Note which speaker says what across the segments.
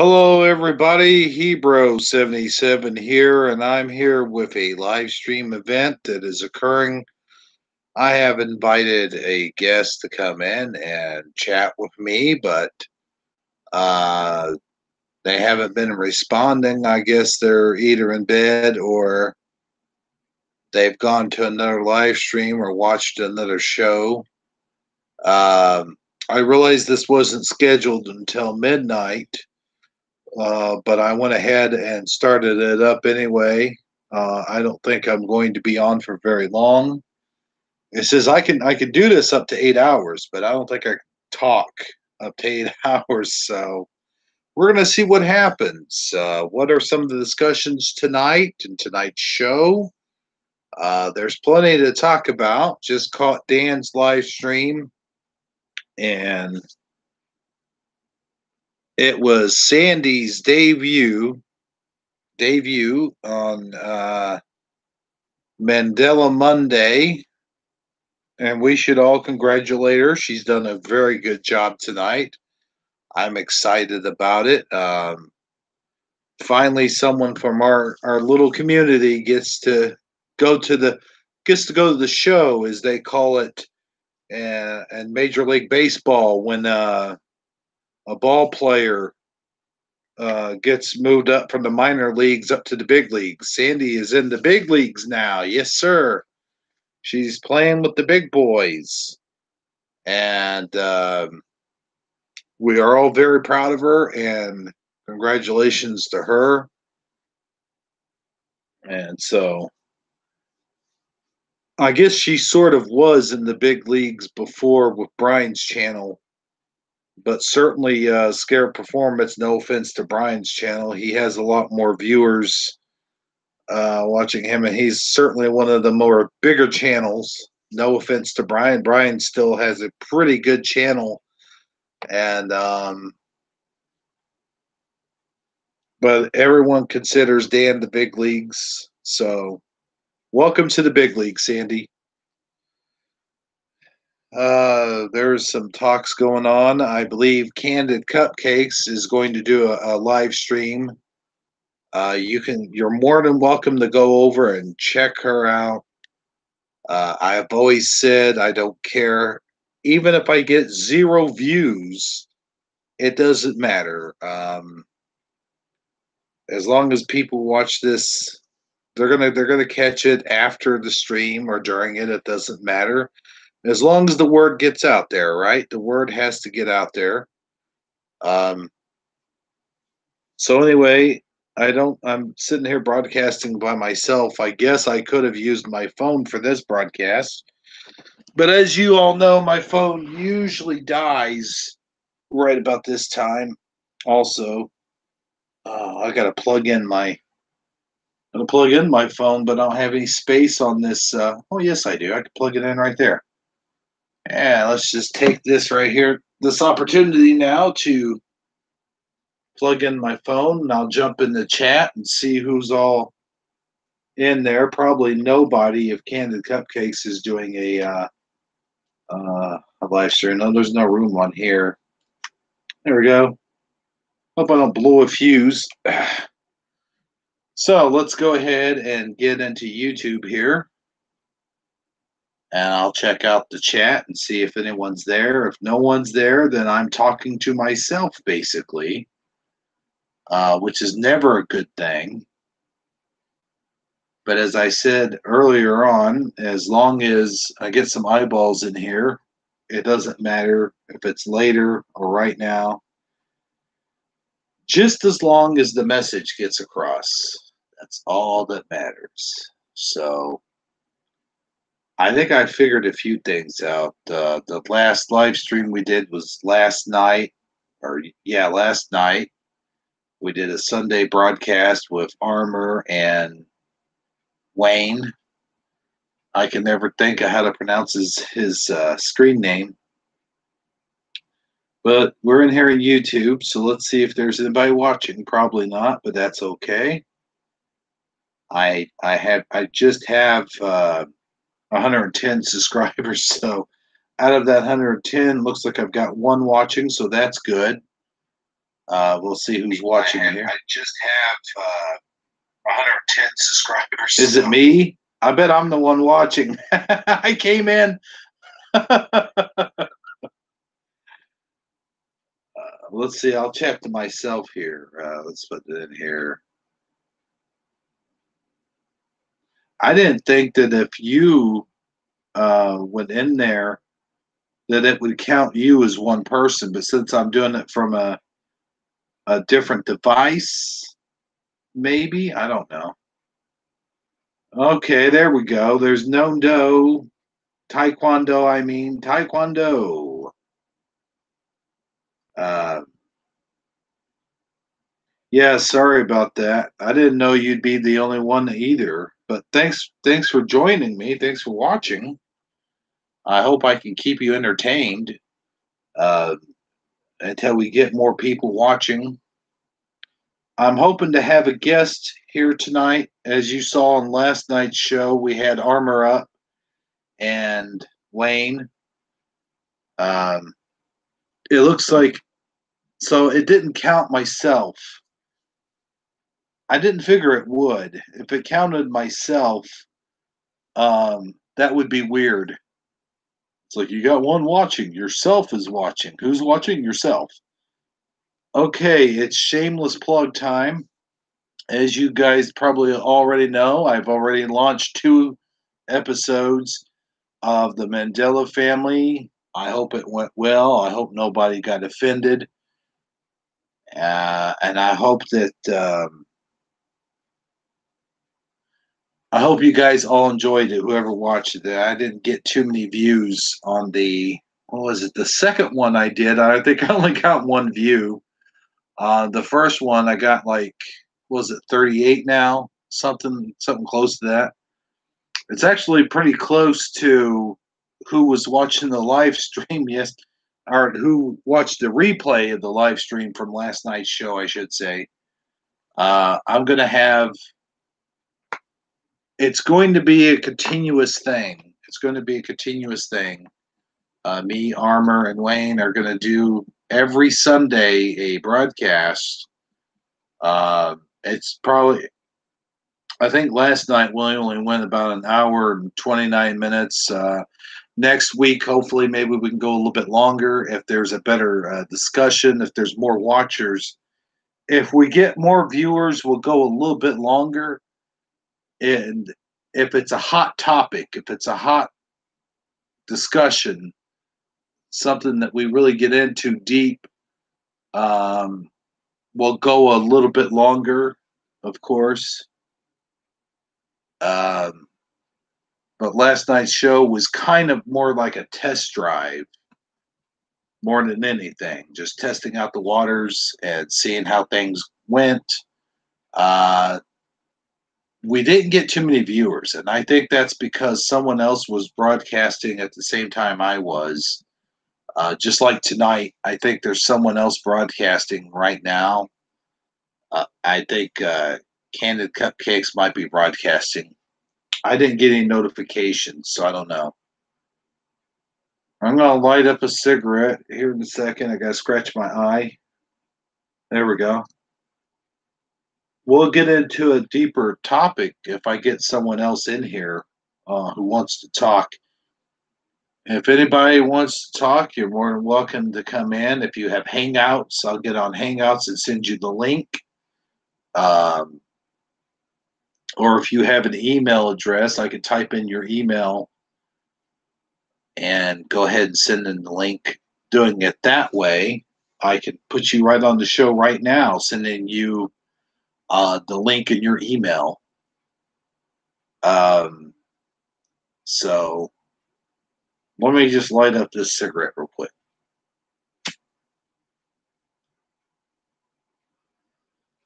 Speaker 1: Hello, everybody. Hebro77 here, and I'm here with a live stream event that is occurring. I have invited a guest to come in and chat with me, but uh, they haven't been responding. I guess they're either in bed or they've gone to another live stream or watched another show. Um, I realized this wasn't scheduled until midnight. But I went ahead and started it up anyway. I don't think I'm going to be on for very long. It says I can do this up to 8 hours, but I don't think I can talk up to 8 hours. So we're gonna see what happens. What are some of the discussions tonight and tonight's show? There's plenty to talk about. Just caught Dan's live stream, and it was Sandy's debut on Mandela Monday, and we should all congratulate her. She's done a very good job tonight. I'm excited about it. Finally, someone from our little community go to the gets to go to the show, as they call it, and Major League Baseball when a ball player gets moved up from the minor leagues up to the big leagues. Sandy is in the big leagues now. Yes, sir. She's playing with the big boys, and we are all very proud of her. And congratulations to her. And so, I guess she sort of was in the big leagues before with Brian's channel, but certainly Scare Performance. No offense to Brian's channel, he has a lot more viewers watching him, and he's certainly one of the more bigger channels. No offense to Brian. Brian still has a pretty good channel, and but everyone considers Dan the big leagues. So welcome to the big league, Sandy. There's some talks going on. I believe Candid Cupcakes is going to do a live stream. You're more than welcome to go over and check her out. I've always said I don't care, even if I get 0 views, it doesn't matter. As long as people watch this, they're gonna catch it after the stream or during it. It doesn't matter, as long as the word gets out there, right? The word has to get out there. Um, so anyway, I'm sitting here broadcasting by myself. I guess I could have used my phone for this broadcast, but as you all know, my phone usually dies right about this time. Also, I got to plug in my phone, but I don't have any space on this. Oh, yes, I do. I can plug it in right there. And let's just take this right here, this opportunity now to plug in my phone, and I'll jump in the chat and see who's all in there. Probably nobody if Candid Cupcakes is doing a live stream. No, there's no room on here. There we go. Hope I don't blow a fuse. So let's go ahead and get into YouTube here. And I'll check out the chat and see if anyone's there. If no one's there, then I'm talking to myself, basically, which is never a good thing. But as I said earlier on, as long as I get some eyeballs in here, it doesn't matter if it's later or right now. Just as long as the message gets across, that's all that matters. So I think I figured a few things out. The last live stream we did was last night, last night. We did a Sunday broadcast with Armor and Wayne. I can never think of how to pronounce his screen name. But we're in here in YouTube, so let's see if there's anybody watching. Probably not, but that's okay. I just have 110 subscribers, so out of that 110, looks like I've got one watching, so that's good. We'll see who's watching here.
Speaker 2: I just have 110 subscribers.
Speaker 1: Is it me? I bet I'm the one watching. I came in. Let's see. I'll check to myself here. Let's put it in here. I didn't think that if you went in there, that it would count you as one person. But since I'm doing it from a different device, maybe I don't know. Okay, there we go. There's no do taekwondo. I mean taekwondo. Uh, yeah, sorry about that. I didn't know you'd be the only one either. But thanks for joining me. Thanks for watching. I hope I can keep you entertained uh, until we get more people watching. I'm hoping to have a guest here tonight. As you saw on last night's show, we had Armor Up and Wayne. Um, it looks like so it didn't count myself. I didn't figure it would. If it counted myself, that would be weird. It's like you got one watching. Yourself is watching. Who's watching? Yourself. Okay, it's shameless plug time. As you guys probably already know, I've already launched 2 episodes of the Mandela Family. I hope it went well. I hope nobody got offended. And I hope you guys all enjoyed it. Whoever watched it, I didn't get too many views on the what was it? The second one I did. I think I only got 1 view. The first one I got like was it 38 now? Something close to that. It's actually pretty close to who was watching the live stream yes or who watched the replay of the live stream from last night's show, I should say. I'm gonna have it's going to be a continuous thing. It's going to be a continuous thing. Me, Armor, and Wayne are going to do every Sunday a broadcast. It's probably, I think last night we only went about an hour and 29 minutes. Next week, hopefully, maybe we can go a little bit longer if there's a better discussion, if there's more watchers. If we get more viewers, we'll go a little bit longer. And if it's a hot topic, if it's a hot discussion, something that we really get into deep, um, we'll go a little bit longer, of course. Um, but last night's show was kind of more like a test drive, more than anything, just testing out the waters and seeing how things went. Uh, we didn't get too many viewers, and I think that's because someone else was broadcasting at the same time I was. Just like tonight, I think there's someone else broadcasting right now. I think Candid Cupcakes might be broadcasting. I didn't get any notifications, so I don't know. I'm going to light up a cigarette here in a second. I got to scratch my eye. There we go. We'll get into a deeper topic if I get someone else in here who wants to talk. If anybody wants to talk, you're more than welcome to come in. If you have Hangouts, I'll get on Hangouts and send you the link. Um, or if you have an email address, I could type in your email and go ahead and send in the link. Doing it that way, I can put you right on the show right now, sending you the link in your email. Um, so let me just light up this cigarette real quick.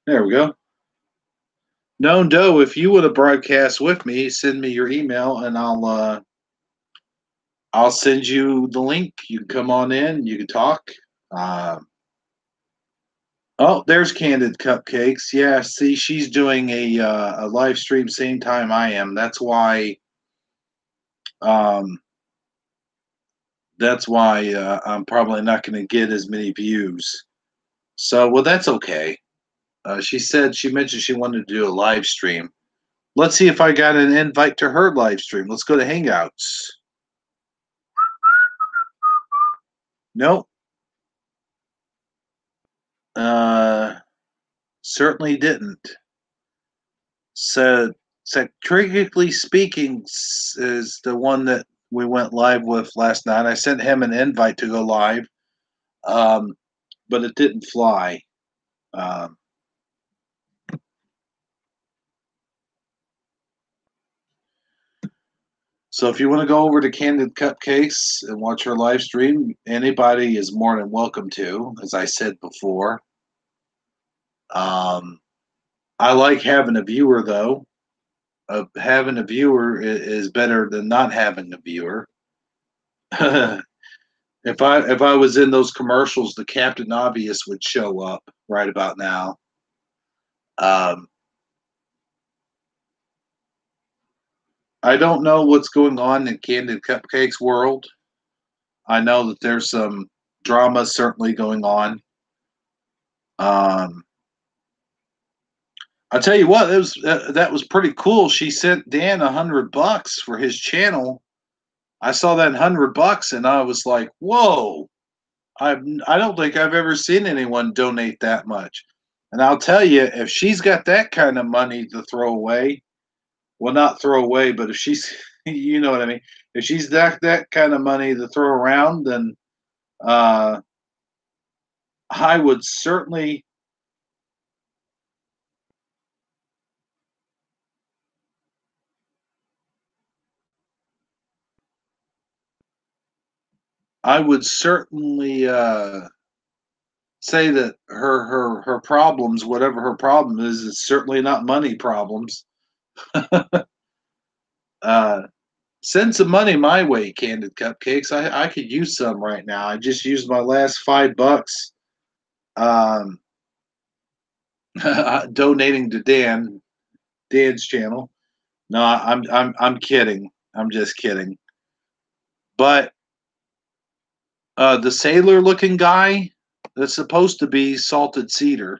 Speaker 1: There we go. Known Doe, if you want to broadcast with me, send me your email and I'll send you the link. You can come on in. You can talk. Oh, there's Candid Cupcakes. Yeah, see, she's doing a live stream same time I am. Um, that's why I'm probably not going to get as many views. So, well, that's okay. She mentioned she wanted to do a live stream. Let's see if I got an invite to her live stream. Let's go to Hangouts. Nope. Uh, certainly didn't. So, Critically Speaking is the one that we went live with last night. I sent him an invite to go live, um, but it didn't fly. Um, so if you want to go over to Candid Cupcakes and watch her live stream, anybody is more than welcome to, as I said before. Um, I like having a viewer, though. Having a viewer is better than not having a viewer. If I was in those commercials, the Captain Obvious would show up right about now. Um, I don't know what's going on in Candid Cupcakes world. I know that there's some drama certainly going on. Um, I'll tell you what, that was pretty cool. She sent Dan $100 for his channel. I saw that $100 and I was like, whoa! I don't think I've ever seen anyone donate that much. And I'll tell you, if she's got that kind of money to throw away, well, not throw away, but if she's, you know what I mean, if she's that kind of money to throw around, then uh, I would certainly, I would certainly say that her problems, whatever her problem is certainly not money problems. uh, Send some money my way, Candid Cupcakes. I could use some right now. I just used my last $5 um, donating to Dan's channel. No, I'm kidding. I'm just kidding. But the sailor looking guy that's supposed to be Salted Cedar.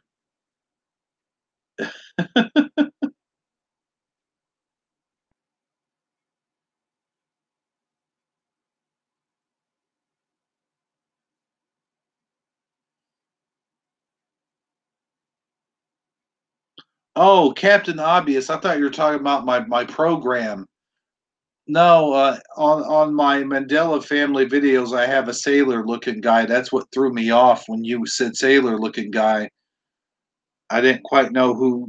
Speaker 1: Oh, Captain Obvious. I thought you were talking about my program. No, on my Mandela family videos, I have a sailor looking guy. That's what threw me off when you said sailor looking guy. I didn't quite know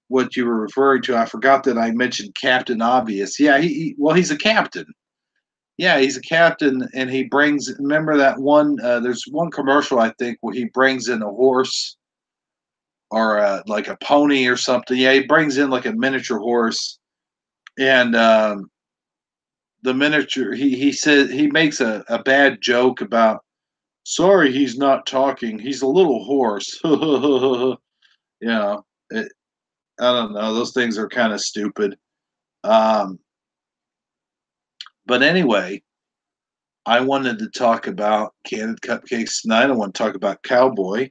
Speaker 1: what you were referring to. I forgot that I mentioned Captain Obvious. Yeah, well, he's a captain. Yeah, he's a captain, and he brings. Remember that one? There's one commercial I think where he brings in a horse or like a pony or something. Yeah, he brings in like a miniature horse, and the miniature. He said he makes a bad joke about. Sorry, he's not talking. He's a little hoarse. Yeah, it, I don't know. Those things are kind of stupid. Um, but anyway, I wanted to talk about Candid Cupcakes tonight. I want to talk about Cowboy.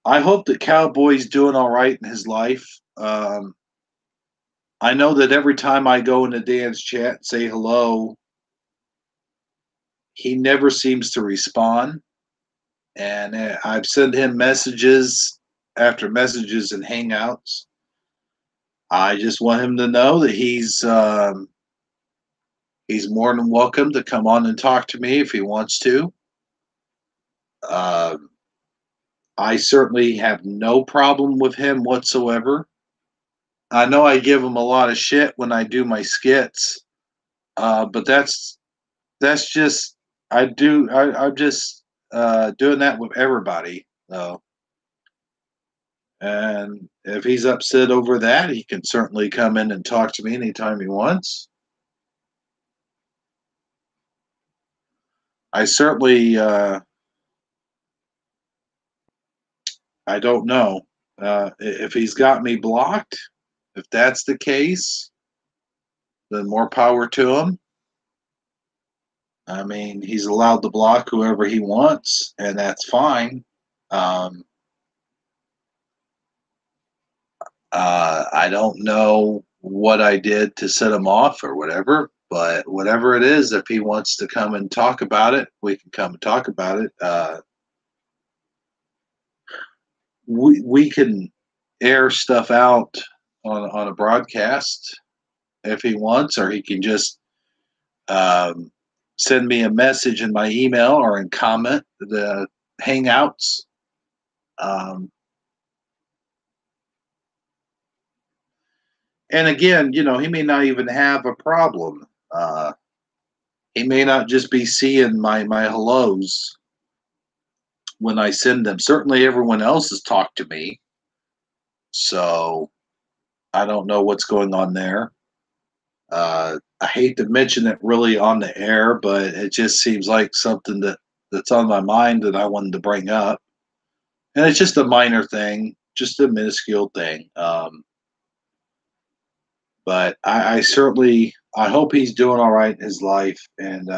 Speaker 1: I hope that Cowboy's doing all right in his life. I know that every time I go into Dan's chat and say hello, he never seems to respond. And I've sent him messages after messages and Hangouts. I just want him to know that he's more than welcome to come on and talk to me if he wants to. Um, I certainly have no problem with him whatsoever. I know I give him a lot of shit when I do my skits, but that's just I'm just doing that with everybody. And if he's upset over that, he can certainly come in and talk to me anytime he wants. I certainly I don't know if he's got me blocked. If that's the case, then more power to him. I mean, he's allowed to block whoever he wants, and that's fine. Um, I don't know what I did to set him off or whatever, but whatever it is, if he wants to come and talk about it, we can come and talk about it. We can air stuff out on a broadcast if he wants, or he can just um, send me a message in my email or in comment the Hangouts. Um, and again, he may not even have a problem. He may not just be seeing my hellos when I send them. Certainly, everyone else has talked to me, so I don't know what's going on there. I hate to mention it really on the air, but it just seems like something that's on my mind that I wanted to bring up, and it's just a minor thing, just a minuscule thing. But I certainly I hope he's doing all right in his life, and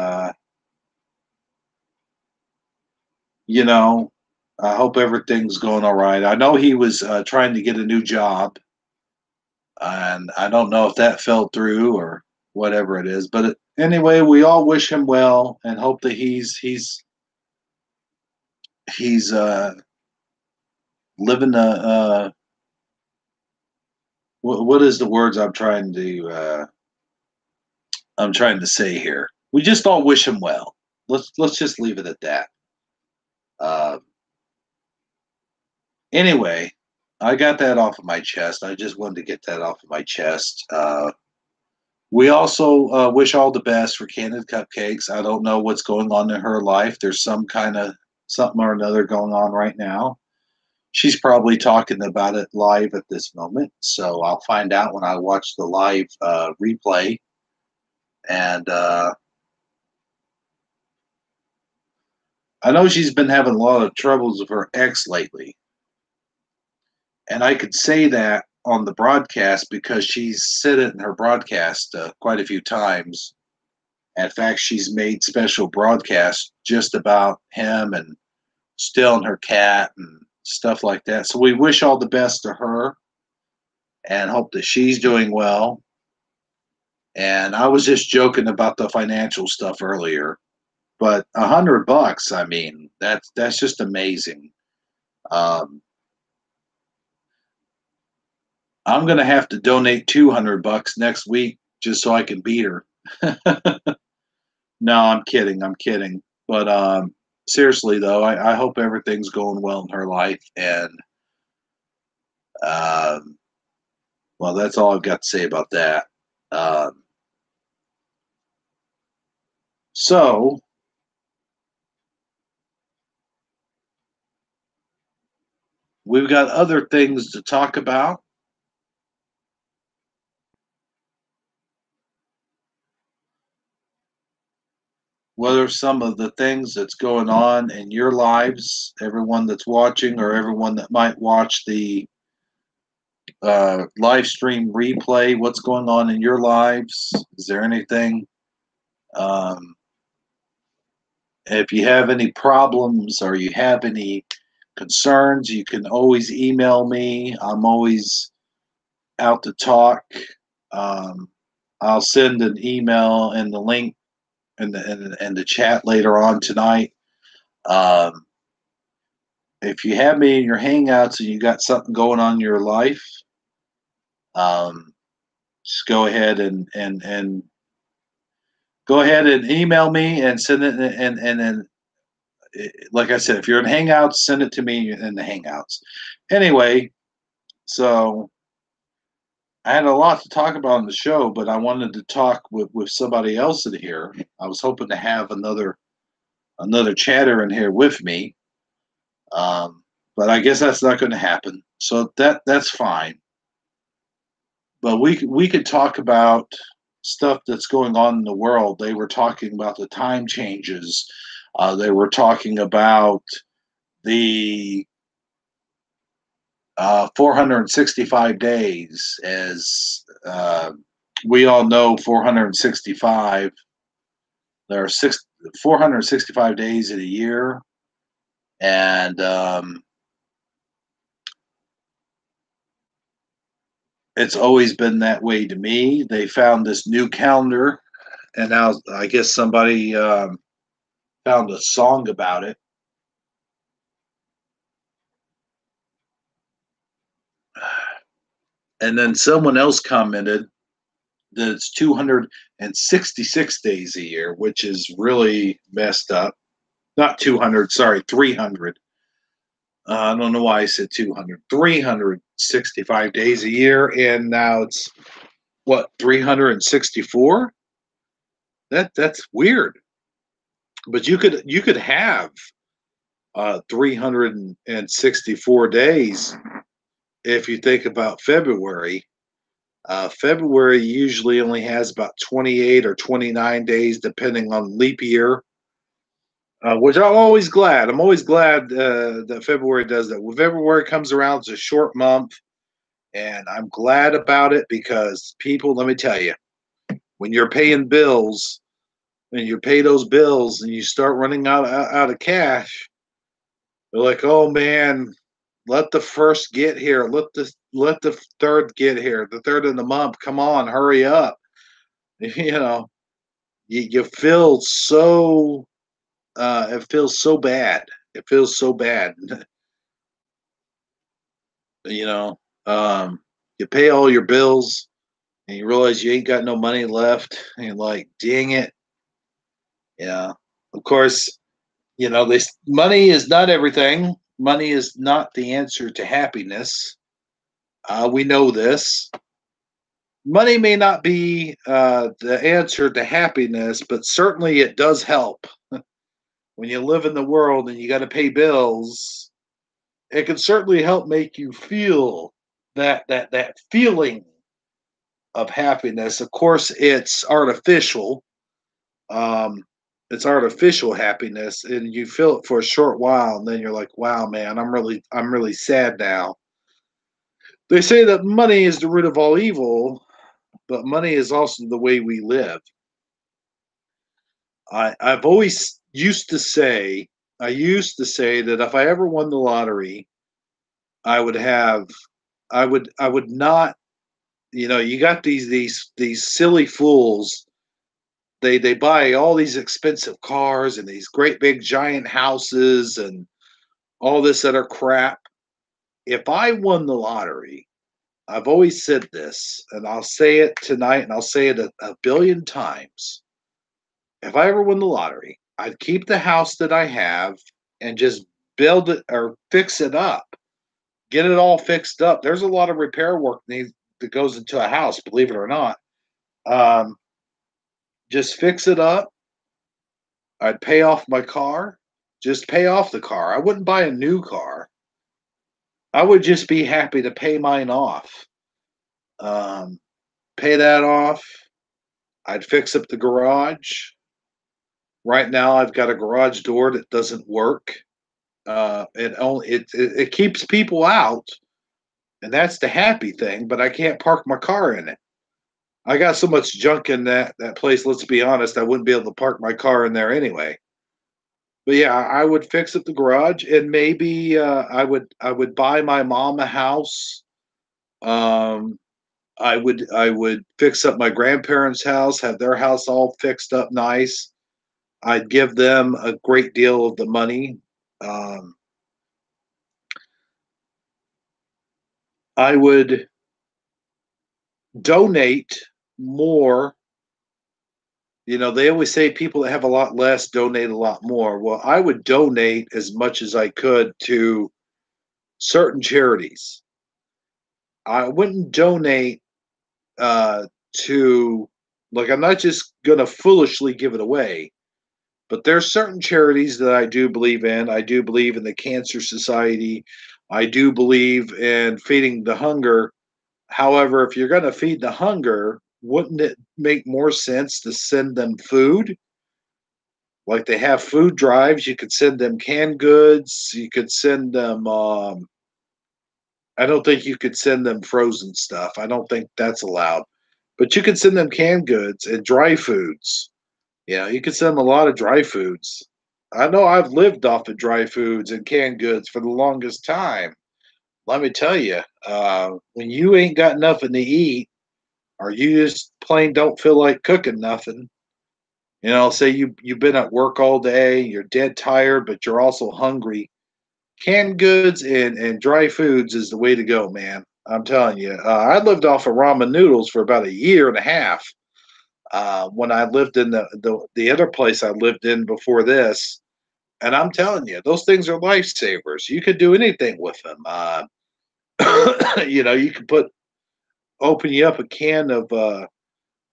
Speaker 1: you know I hope everything's going all right. I know he was trying to get a new job, and I don't know if that fell through or whatever it is. But anyway, we all wish him well and hope that he's living what is the words I'm trying to say here. We just all wish him well. Let's just leave it at that. Uh, anyway, I got that off of my chest. I just wanted to get that off of my chest. We also wish all the best for Candid Cupcakes. I don't know what's going on in her life. There's some kind of something or another going on right now. She's probably talking about it live at this moment. So I'll find out when I watch the live replay. And I know she's been having a lot of troubles with her ex lately. And I could say that on the broadcast because she's said it in her broadcast quite a few times. In fact, she's made special broadcasts just about him and Still and her cat and stuff like that. So we wish all the best to her and hope that she's doing well. And I was just joking about the financial stuff earlier, but $100, I mean, that's just amazing. Um, I'm gonna have to donate $200 next week just so I can beat her. No, I'm kidding. I'm kidding. But seriously though, I hope everything's going well in her life. And um, well, that's all I've got to say about that. Um, so we've got other things to talk about. What are some of the things that's going on in your lives? Everyone that's watching, or everyone that might watch the live stream replay, what's going on in your lives? Is there anything? Um, if you have any problems or you have any concerns, you can always email me. I'm always out to talk. Um, I'll send an email and the link and the chat later on tonight. Um, if you have me in your Hangouts and you got something going on in your life, um, just go ahead and go ahead and email me and send it. And then, like I said, if you're in Hangouts, send it to me in the Hangouts. Anyway, so I had a lot to talk about on the show, but I wanted to talk with somebody else in here. I was hoping to have another chatter in here with me. Um, but I guess that's not going to happen. So that's fine. But we could talk about stuff that's going on in the world. They were talking about the time changes. They were talking about the 465 days, as we all know, 465. There are 465 days in a year, and It's always been that way to me. They found this new calendar, and now I guess somebody found a song about it. And then someone else commented that it's 266 days a year, which is really messed up. Not 200, sorry, 300. I don't know why I said 200. 365 days a year, and now it's what, 364? That's weird. But you could have 364 days if you think about February. February usually only has about 28 or 29 days, depending on leap year, which I'm always glad. I'm always glad that February does that. When February comes around, it's a short month, and I'm glad about it because people, let me tell you, when you're paying bills and you pay those bills and you start running out of cash, they're like, "Oh man, let the first get here. Let the third get here. The third of the month. Come on, hurry up." You know, you feel so. It feels so bad. It feels so bad. You know, you pay all your bills and you realize you ain't got no money left, and you're like, "Dang it!" Yeah. Of course, this money is not everything. Money is not the answer to happiness. We know this. Money may not be the answer to happiness, but certainly it does help. When you live in the world and you got to pay bills, it can certainly help make you feel that feeling of happiness. Of course, it's artificial. Um, it's artificial happiness, and you feel it for a short while, and then you're like, "Wow, man, I'm really sad now." They say that money is the root of all evil, but money is also the way we live. I've always used to say, I used to say that if I ever won the lottery, I would have, I would not, you got these silly fools. They buy all these expensive cars and these great big giant houses and all this other crap. If I won the lottery, I've always said this, and I'll say it tonight, and I'll say it a billion times. If I ever win the lottery, I'd keep the house that I have and just build it or fix it up, get it all fixed up. There's a lot of repair work that goes into a house, believe it or not. Um, just fix it up. I'd pay off my car, just pay off the car. I wouldn't buy a new car. I would just be happy to pay mine off. Um, Pay that off. I'd fix up the garage. Right now, I've got a garage door that doesn't work. It keeps people out, and that's the happy thing. But I can't park my car in it. I got so much junk in that place. Let's be honest, I wouldn't be able to park my car in there anyway. But yeah, I would fix up the garage, and maybe I would buy my mom a house. Um, I would fix up my grandparents' house, have their house all fixed up nice. I'd give them a great deal of the money. Um, I would donate more. They always say people that have a lot less donate a lot more. Well, I would donate as much as I could to certain charities. I wouldn't donate uh, to, like, I'm not just going to foolishly give it away, but there's certain charities that I do believe in. I do believe in the Cancer Society. I do believe in feeding the hunger. However, if you're going to feed the hunger, wouldn't it make more sense to send them food? Like, they have food drives. You could send them canned goods. You could send them. I don't think you could send them frozen stuff. I don't think that's allowed. But you could send them canned goods and dry foods. You could send them a lot of dry foods. I know I've lived off of dry foods and canned goods for the longest time. let me tell you, when you ain't got nothing to eat, or you just plain don't feel like cooking nothing, say you've been at work all day, you're dead tired, but you're also hungry. Canned goods and dry foods is the way to go, man. I'm telling you. I lived off of ramen noodles for about a year and a half when I lived in the other place I lived in before this. And I'm telling you, those things are lifesavers. You could do anything with them. You could open you up a can of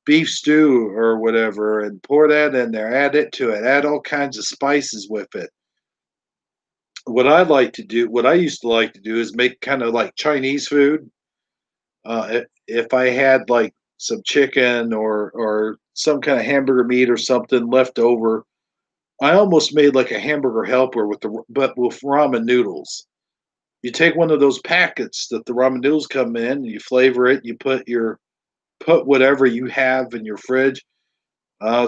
Speaker 1: beef stew or whatever and pour that in there, add it to it, add all kinds of spices with it. What I used to like to do is make kind of like Chinese food. If I had like some chicken or some kind of hamburger meat or something left over, I almost made like a hamburger helper but with ramen noodles. You take one of those packets that the ramen noodles come in, you flavor it, put whatever you have in your fridge.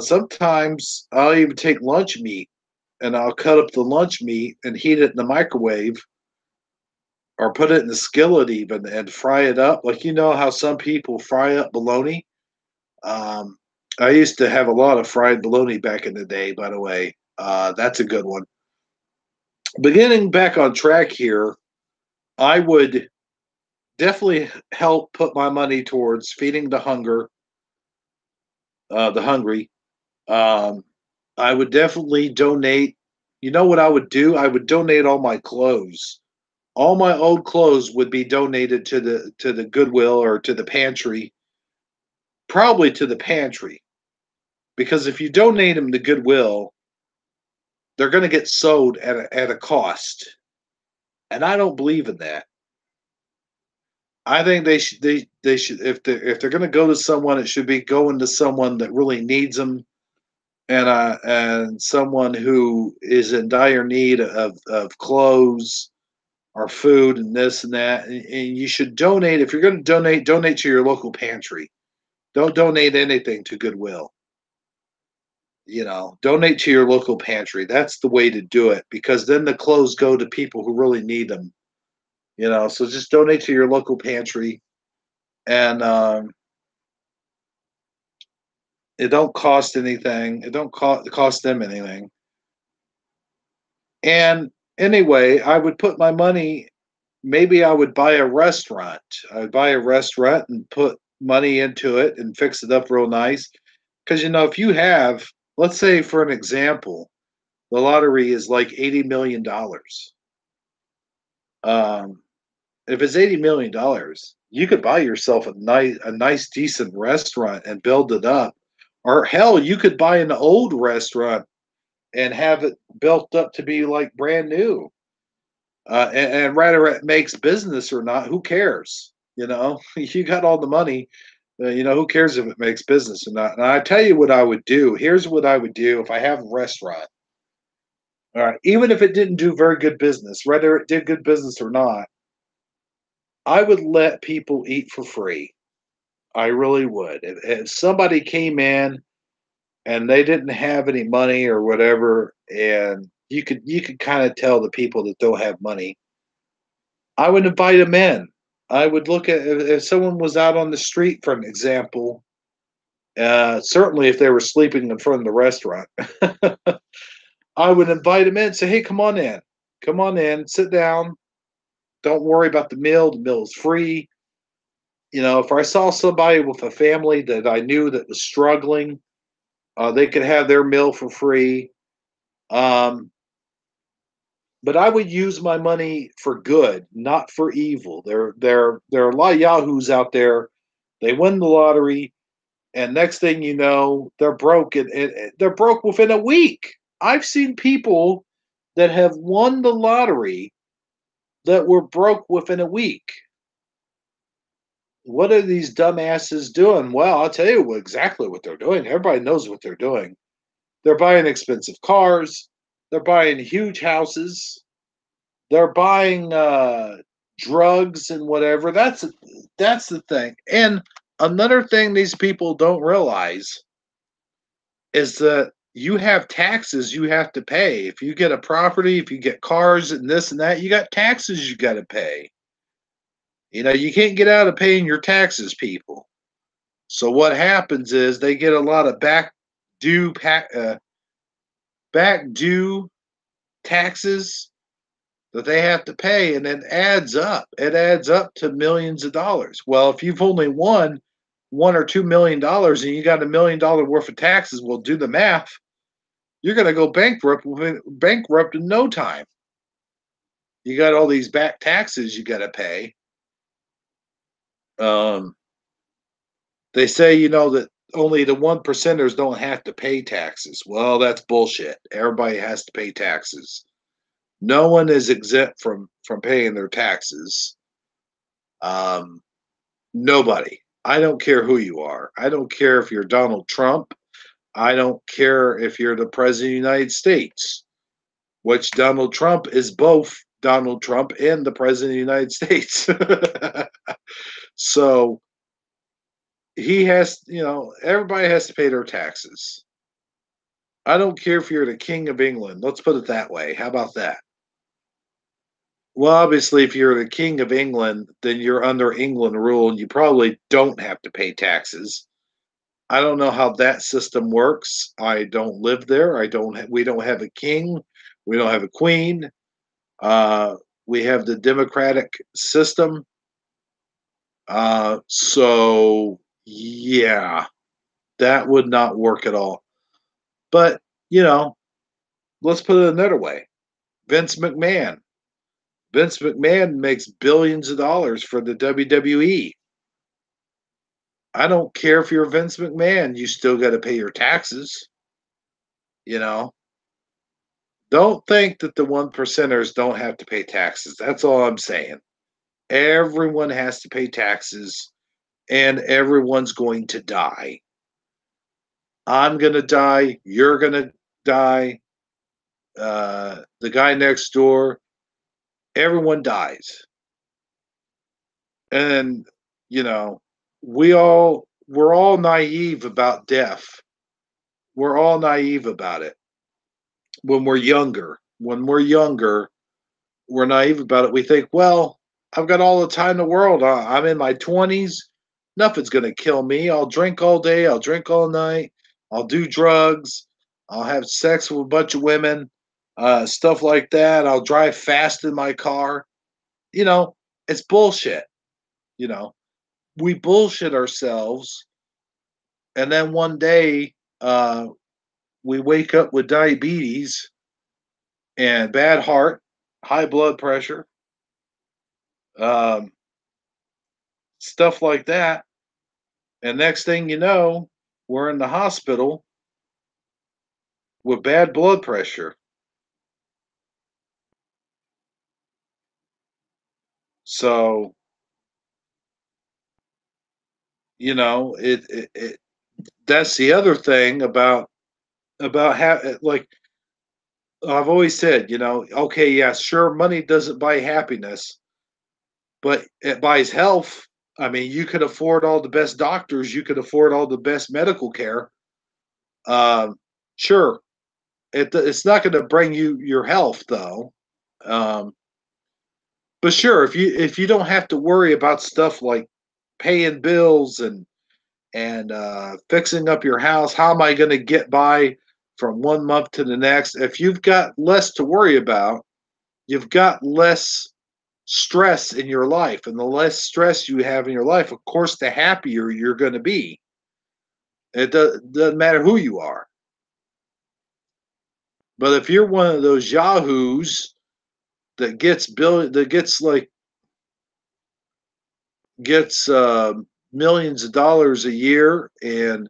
Speaker 1: Sometimes I'll even take lunch meat and I'll cut up the lunch meat and heat it in the microwave or put it in the skillet even and fry it up. Like how some people fry up bologna. Um, I used to have a lot of fried bologna back in the day. By the way, that's a good one. Beginning back on track here, I would definitely help put my money towards feeding the hungry. Um, I would definitely donate. You know what I would do? I would donate all my clothes. All my old clothes would be donated to the Goodwill or to the pantry, probably to the pantry, because if you donate them to Goodwill, they're going to get sold at a cost, and I don't believe in that. I think they should if they're going to go to someone, it should be going to someone that really needs them and someone who is in dire need of clothes or food and this and that. And you should donate. If you're going to donate to your local pantry. Don't donate anything to Goodwill. Donate to your local pantry. That's the way to do it because then the clothes go to people who really need them. So just donate to your local pantry, and it don't cost anything. It don't cost them anything. And anyway, I would put my money. Maybe I would buy a restaurant. I would buy a restaurant and put money into it and fix it up real nice. Because if you have, let's say for an example, the lottery is like $80 million. Um, if it's $80 million, you could buy yourself a nice, decent restaurant and build it up. Or hell, you could buy an old restaurant and have it built up to be like brand new. And whether it makes business or not, who cares? You got all the money. Who cares if it makes business or not? And I tell you what I would do. Here's what I would do if I have a restaurant. All right, even if it didn't do very good business, whether it did good business or not, I would let people eat for free. I really would. If somebody came in and they didn't have any money or whatever, and you could kind of tell the people that don't have money, I would invite them in. I would look at if someone was out on the street, for an example. Certainly, if they were sleeping in front of the restaurant, I would invite them in. Say, "Hey, come on in, sit down. Don't worry about the meal. The meal is free." If I saw somebody with a family that I knew that was struggling, they could have their meal for free. Um, but I would use my money for good, not for evil. There are a lot of yahoos out there. They win the lottery, and next thing you know, they're broke, and they're broke within a week. I've seen people that have won the lottery that were broke within a week. What are these dumbasses doing? Well, I'll tell you exactly what they're doing. Everybody knows what they're doing. They're buying expensive cars. They're buying huge houses. They're buying drugs and whatever. That's the thing. And another thing these people don't realize is that you have taxes you have to pay. If you get a property, if you get cars and this and that, you got taxes you got to pay. You can't get out of paying your taxes, people. So what happens is they get a lot of back due taxes that they have to pay, and it adds up. It adds up to millions of dollars. Well, if you've only won $1 or $2 million and you got $1 million worth of taxes, well, do the math. You're going to go bankrupt in no time. You got all these back taxes you got to pay. Um, they say that only the 1%ers don't have to pay taxes. Well, that's bullshit. Everybody has to pay taxes. No one is exempt from paying their taxes. Um, Nobody. I don't care who you are. I don't care if you're Donald Trump. I don't care if you're the president of the United States, which Donald Trump is both Donald Trump and the president of the United States. So he has, everybody has to pay their taxes. I don't care if you're the king of England. Let's put it that way. How about that? Well, obviously, if you're the king of England, then you're under England rule and you probably don't have to pay taxes. I don't know how that system works. I don't live there. We don't have a king. We don't have a queen. Uh, we have the democratic system. So yeah, that would not work at all. But, you know, let's put it another way. Vince McMahon. Vince McMahon makes billions of dollars for the WWE. I don't care if you're Vince McMahon, you still got to pay your taxes. You know, don't think that the 1%ers don't have to pay taxes. That's all I'm saying. Everyone has to pay taxes and everyone's going to die. I'm going to die. You're going to die. The guy next door, everyone dies. And, you know, we're all naive about death. We're all naive about it when we're younger. When we're younger, we're naive about it. We think, well, I've got all the time in the world. I'm in my 20s. Nothing's going to kill me. I'll drink all day. I'll drink all night. I'll do drugs. I'll have sex with a bunch of women, stuff like that. I'll drive fast in my car. You know, it's bullshit. You know, we bullshit ourselves. And then one day, we wake up with diabetes and bad heart, high blood pressure, um, stuff like that. And next thing you know, we're in the hospital with bad blood pressure. So, it that's the other thing about how, like I've always said, okay, yeah, sure, money doesn't buy happiness, but it buys health. I mean, you could afford all the best doctors, you could afford all the best medical care. Um, sure, it's not going to bring you your health though. Um, but sure, if you don't have to worry about stuff like paying bills and fixing up your house, how am I going to get by from one month to the next? If you've got less to worry about, you've got less stress in your life, and the less stress you have in your life, of course, the happier you're going to be. Doesn't matter who you are. But if you're one of those yahoos that gets millions of dollars a year and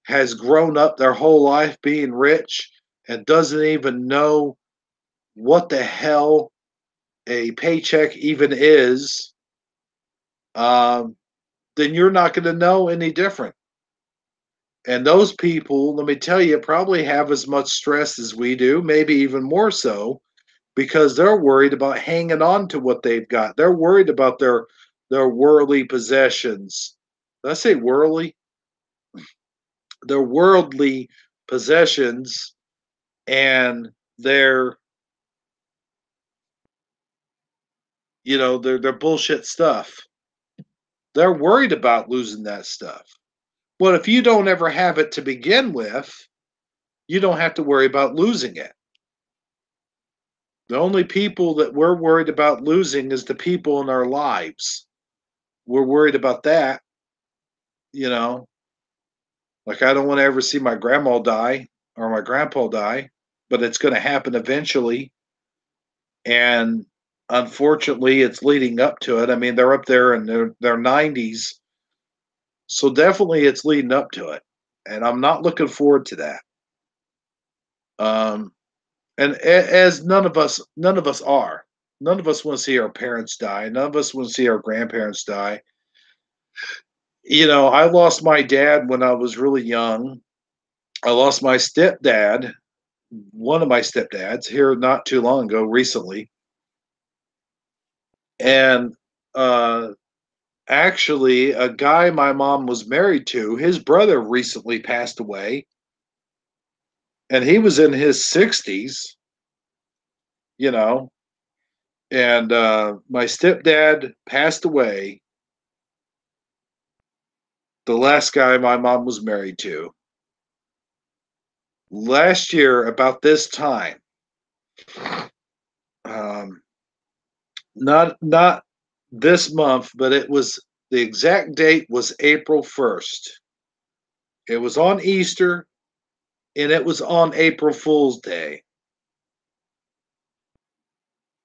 Speaker 1: has grown up their whole life being rich and doesn't even know what the hell a paycheck even is, um, then you're not going to know any different. And those people, let me tell you, probably have as much stress as we do, maybe even more so, because they're worried about hanging on to what they've got. They're worried about their worldly possessions. Did I say worldly? Their worldly possessions and their They're bullshit stuff. They're worried about losing that stuff. But if you don't ever have it to begin with, you don't have to worry about losing it. The only people that we're worried about losing is the people in our lives. We're worried about that, you know. Like I don't want to ever see my grandma die or my grandpa die, but it's going to happen eventually. And unfortunately, it's leading up to it. I mean, they're up there in their 90s, so definitely it's leading up to it, and I'm not looking forward to that. Um, and as none of us are. None of us want to see our parents die. None of us want to see our grandparents die. I lost my dad when I was really young. I lost my stepdad, one of my stepdads, here not too long ago, recently. And uh, actually, a guy my mom was married to, his brother recently passed away, and he was in his 60s, you know. And my stepdad passed away, the last guy my mom was married to. Last year, about this time, um, not this month, but it was the exact date was April 1st. It was on Easter and it was on April Fool's Day.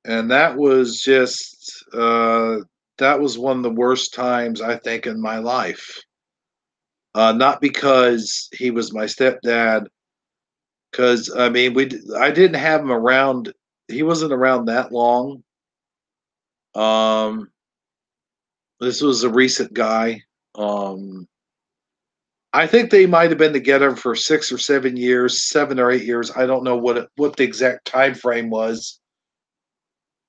Speaker 1: And that was one of the worst times I think in my life. Not because he was my stepdad, because I mean I didn't have him around. He wasn't around that long. Um, this was a recent guy. Um, I think they might have been together for 6 or 7 years, 7 or 8 years. I don't know what the exact time frame was,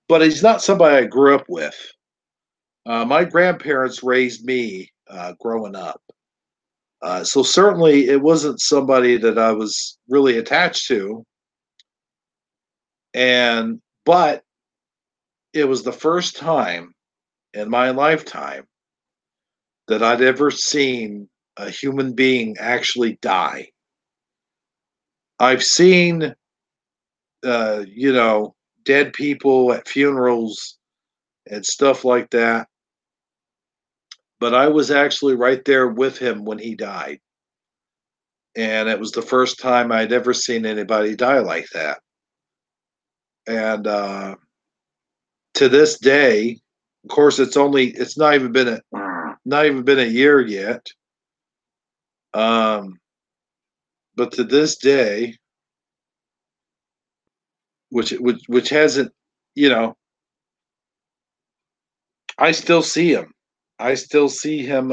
Speaker 1: but he's not somebody I grew up with. My grandparents raised me growing up, so certainly it wasn't somebody that I was really attached to. And but it was the first time in my lifetime that I'd ever seen a human being actually die. I've seen, uh, you know, dead people at funerals and stuff like that, but I was actually right there with him when he died. And it was the first time I'd ever seen anybody die like that. And to this day, of course, it's not even been a year yet. Um, but to this day, which hasn't, you know, I still see him. I still see him.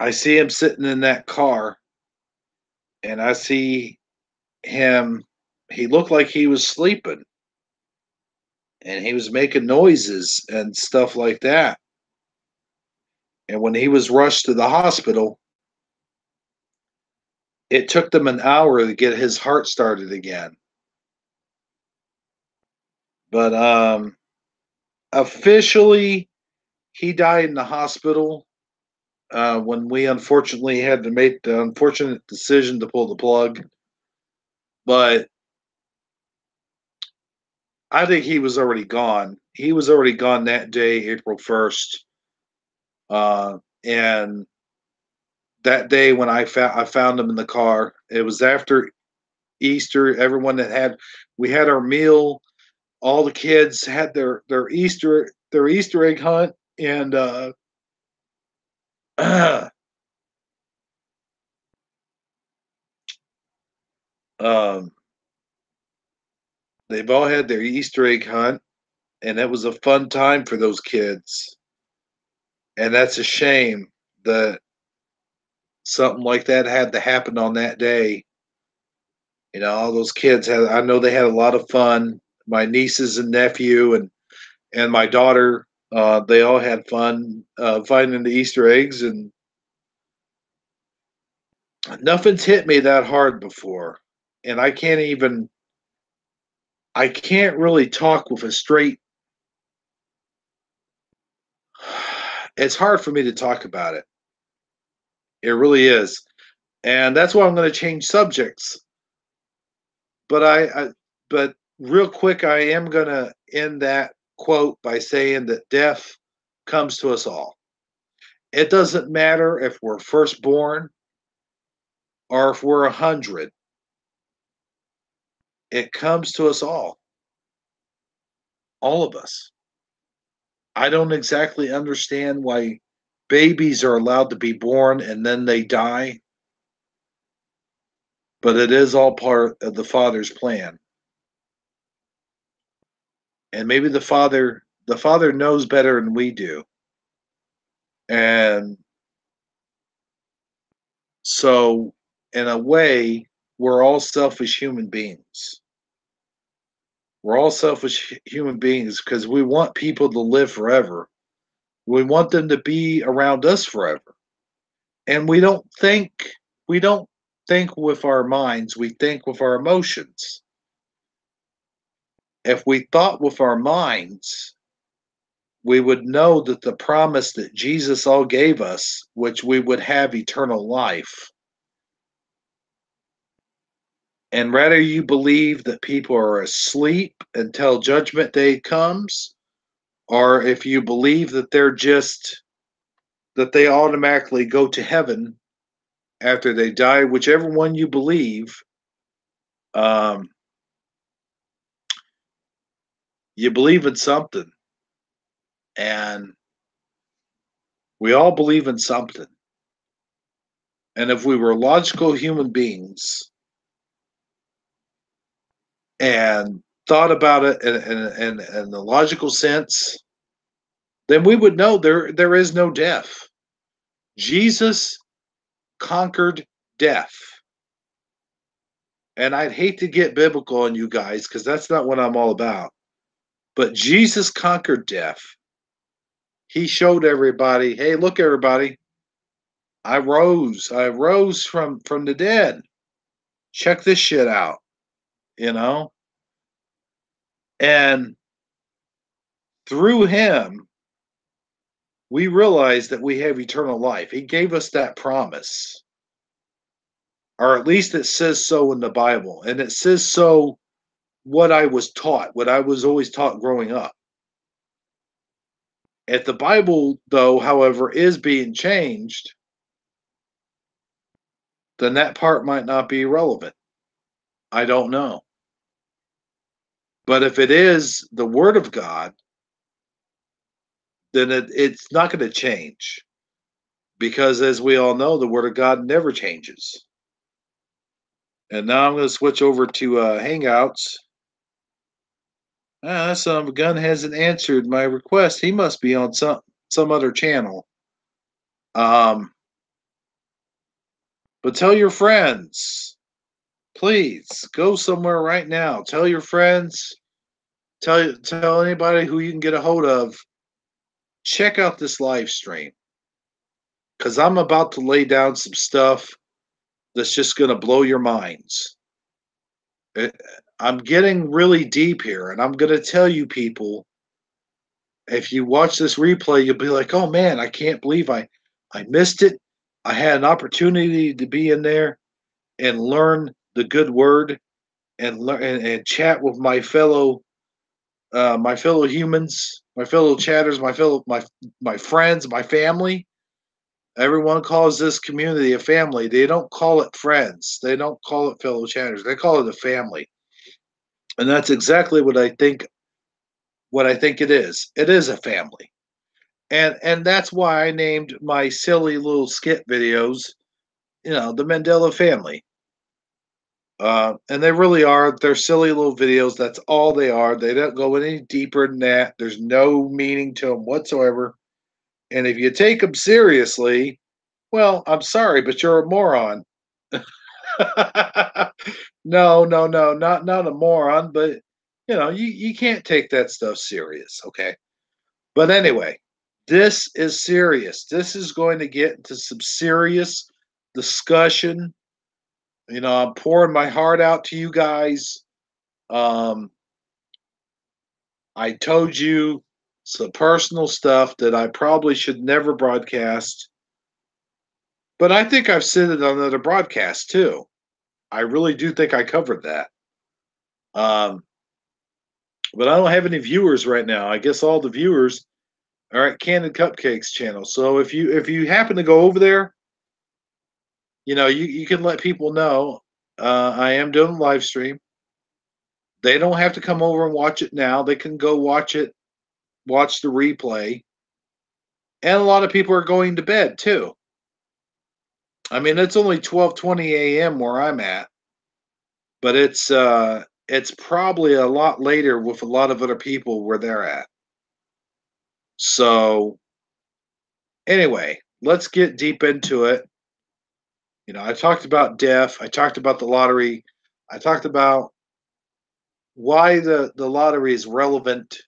Speaker 1: I see him sitting in that car, and I see him. He looked like he was sleeping, and he was making noises and stuff like that. And when he was rushed to the hospital, it took them an hour to get his heart started again. But officially, he died in the hospital when we unfortunately had to make the unfortunate decision to pull the plug. But I think he was already gone. He was already gone that day, April 1st. And that day when I found him in the car, it was after Easter. Everyone that had we had our meal. All the kids had their Easter egg hunt, and um, they've all had their Easter egg hunt, and it was a fun time for those kids. And that's a shame that something like that had to happen on that day. All those kids had. I know they had a lot of fun. My nieces and nephew and my daughter, they all had fun finding the Easter eggs, and nothing's hit me that hard before. And I can't even. I can't really talk with a straight. It's hard for me to talk about it. It really is. And that's why I'm going to change subjects. But but real quick, I am going to end that quote by saying that death comes to us all. It doesn't matter if we're firstborn or if we're 100. It comes to us all of us. I don't exactly understand why babies are allowed to be born and then they die, but it is all part of the Father's plan. And maybe the Father knows better than we do. And so in a way, we're all selfish human beings. We're all selfish human beings because we want people to live forever. We want them to be around us forever. And we don't think with our minds, we think with our emotions. If we thought with our minds, we would know that the promise that Jesus all gave us, which we would have eternal life. And rather you believe that people are asleep until judgment day comes, or if you believe that that they automatically go to heaven after they die, whichever one you believe, um, you believe in something. And we all believe in something. And if we were logical human beings and thought about it in the logical sense, then we would know there is no death. Jesus conquered death. And I'd hate to get biblical on you guys because that's not what I'm all about. But Jesus conquered death. He showed everybody, hey, look, everybody, I rose. I rose from the dead. Check this shit out, you know? And through him, we realize that we have eternal life. He gave us that promise. Or at least it says so in the Bible. And it says so what I was taught, what I was always taught growing up. If the Bible, though, however, is being changed, then that part might not be relevant. I don't know. But if it is the Word of God, then it's not going to change. Because as we all know, the Word of God never changes. And now I'm going to switch over to Hangouts. That son of a gun hasn't answered my request. He must be on some other channel. But tell your friends, please go somewhere right now. Tell your friends. Tell anybody who you can get a hold of. Check out this live stream because I'm about to lay down some stuff that's just going to blow your minds. I'm getting really deep here, and I'm going to tell you people, if you watch this replay, you'll be like, oh man, I can't believe I missed it. I had an opportunity to be in there and learn the good word and learn and chat with my fellow humans, my fellow chatters, my friends, my family. Everyone calls this community a family. They don't call it friends. They don't call it fellow chatters. They call it a family. And that's exactly what I think it is. It is a family. And that's why I named my silly little skit videos, the Mandela family. And they really are. They're silly little videos. That's all they are. They don't go any deeper than that. There's no meaning to them whatsoever. And if you take them seriously, well, I'm sorry, but you're a moron. No, no, no, not a moron, but you can't take that stuff serious, okay? But anyway, this is serious. This is going to get into some serious discussion. I'm pouring my heart out to you guys. Um, I told you some personal stuff that I probably should never broadcast, but I think I've said it on other broadcasts too. I really do think I covered that. Um, but I don't have any viewers right now. I guess all the viewers are at Candid Cupcakes channel. So if you happen to go over there, you can let people know I am doing a live stream. They don't have to come over and watch it now. They can go watch it, watch the replay. And a lot of people are going to bed too. I mean, it's only 12:20 a.m. where I'm at, but it's probably a lot later with a lot of other people where they're at. So anyway, let's get deep into it. I talked about death. I talked about the lottery. I talked about why the lottery is relevant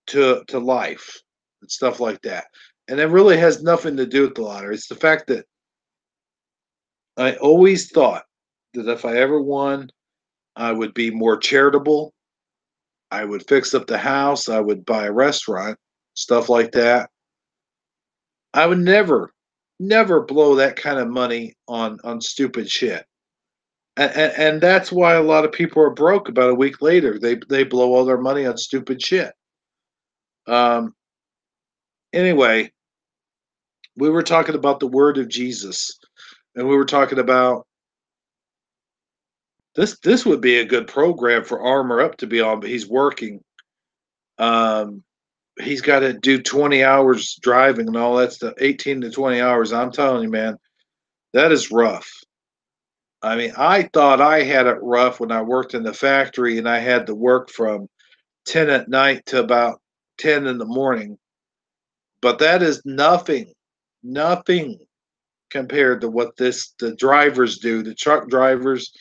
Speaker 1: to life and stuff like that. And it really has nothing to do with the lottery. It's the fact that I always thought that if I ever won, I would be more charitable. I would fix up the house. I would buy a restaurant, stuff like that. I would never blow that kind of money on stupid shit. And that's why a lot of people are broke about a week later. They blow all their money on stupid shit. Um. Anyway, we were talking about the word of Jesus, and we were talking about this. This would be a good program for Armor Up to be on, but he's working. Um. He's got to do 20 hours driving and all that stuff, 18 to 20 hours. I'm telling you, man, that is rough. I mean, I thought I had it rough when I worked in the factory and I had to work from 10 at night to about 10 in the morning. But that is nothing compared to what the drivers do, the truck drivers,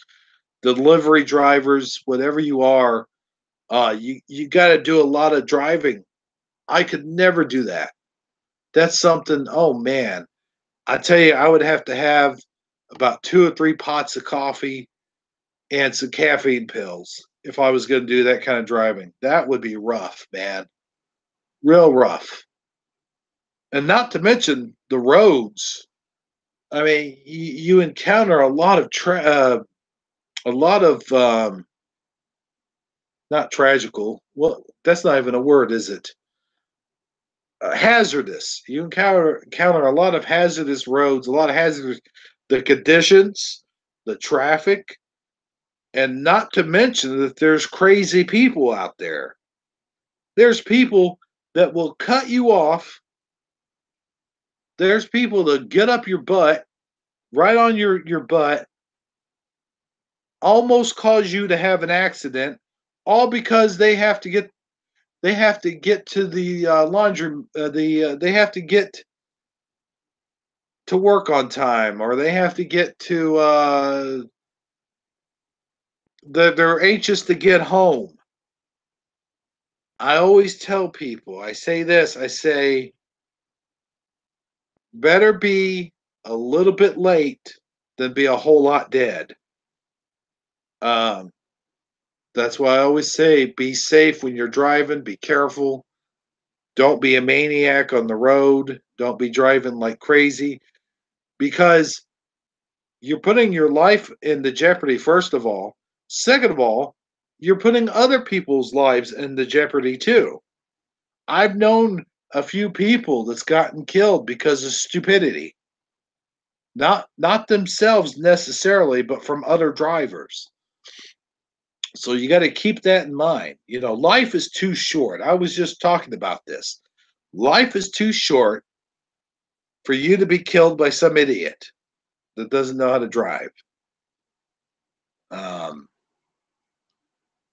Speaker 1: delivery drivers, whatever you are. You got to do a lot of driving. I could never do that. That's something. Oh man, I tell you, I would have to have about 2 or 3 pots of coffee and some caffeine pills if I was going to do that kind of driving. That would be rough, man. Real rough. And not to mention the roads. I mean, you encounter a lot of not tragical. Well, that's not even a word, is it? Hazardous. You encounter a lot of hazardous roads, a lot of hazardous the conditions, the traffic, and not to mention that there's crazy people out there. There's people that will cut you off. There's people that get up your butt, right on your butt, almost cause you to have an accident, all because they have to get to the laundry they have to get to work on time, or they have to get to they're anxious to get home. I always tell people, I say this, I say better be a little bit late than be a whole lot dead. Um, that's why I always say be safe when you're driving, be careful. Don't be a maniac on the road. Don't be driving like crazy because you're putting your life into jeopardy, first of all. Second of all, you're putting other people's lives into jeopardy too. I've known a few people that's gotten killed because of stupidity. Not themselves necessarily, but from other drivers. So you got to keep that in mind. Life is too short. I was just talking about this. Life is too short for you to be killed by some idiot that doesn't know how to drive. Um,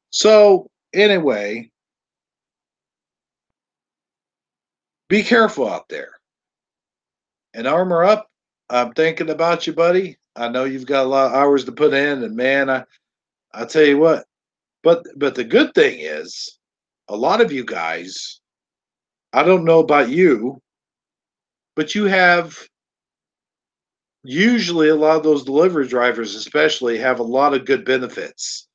Speaker 1: so anyway, be careful out there and Armor Up. I'm thinking about you, buddy. I know you've got a lot of hours to put in, and man, I tell you what. But the good thing is, a lot of you guys, I don't know about you, but you have usually a lot of those delivery drivers, especially, have a lot of good benefits.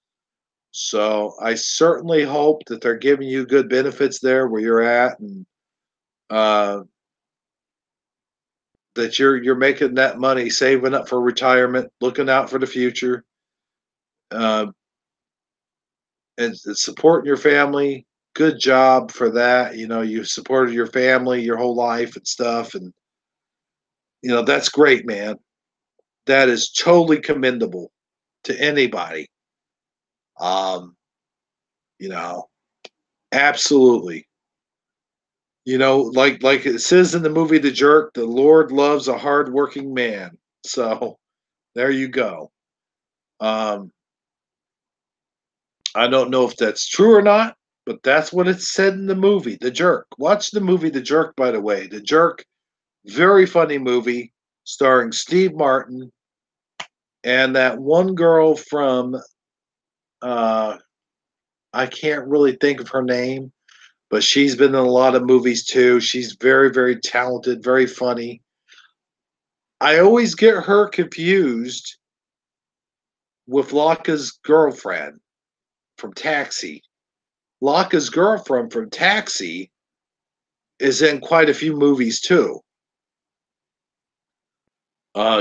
Speaker 1: So I certainly hope that they're giving you good benefits there where you're at, and uh, that you're making that money, saving up for retirement, looking out for the future, uh, and supporting your family. Good job for that. You know, you've supported your family your whole life and stuff, and that's great, man. That is totally commendable to anybody. Um, you know, absolutely. Like it says in the movie The Jerk, the Lord loves a hardworking man. So there you go. Um, I don't know if that's true or not, but that's what it said in the movie The Jerk. Watch the movie The Jerk, by the way. The Jerk, very funny movie starring Steve Martin and that one girl from uh, I can't really think of her name, but she's been in a lot of movies too. She's very, very talented, very funny. I always get her confused with Laka's girlfriend from Taxi. Laka's girlfriend from Taxi is in quite a few movies too.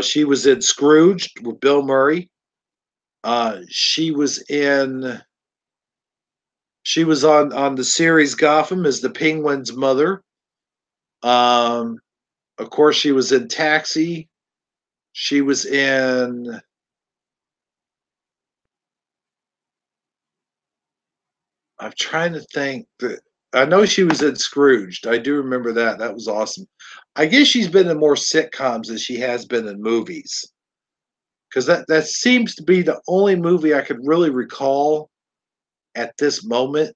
Speaker 1: She was in Scrooged with Bill Murray. She was in. She was on the series Gotham as the Penguin's mother. Um, of course, she was in Taxi. She was in. I'm trying to think. I know she was in Scrooged. I do remember that. That was awesome. I guess she's been in more sitcoms than she has been in movies, because that seems to be the only movie I could really recall at this moment.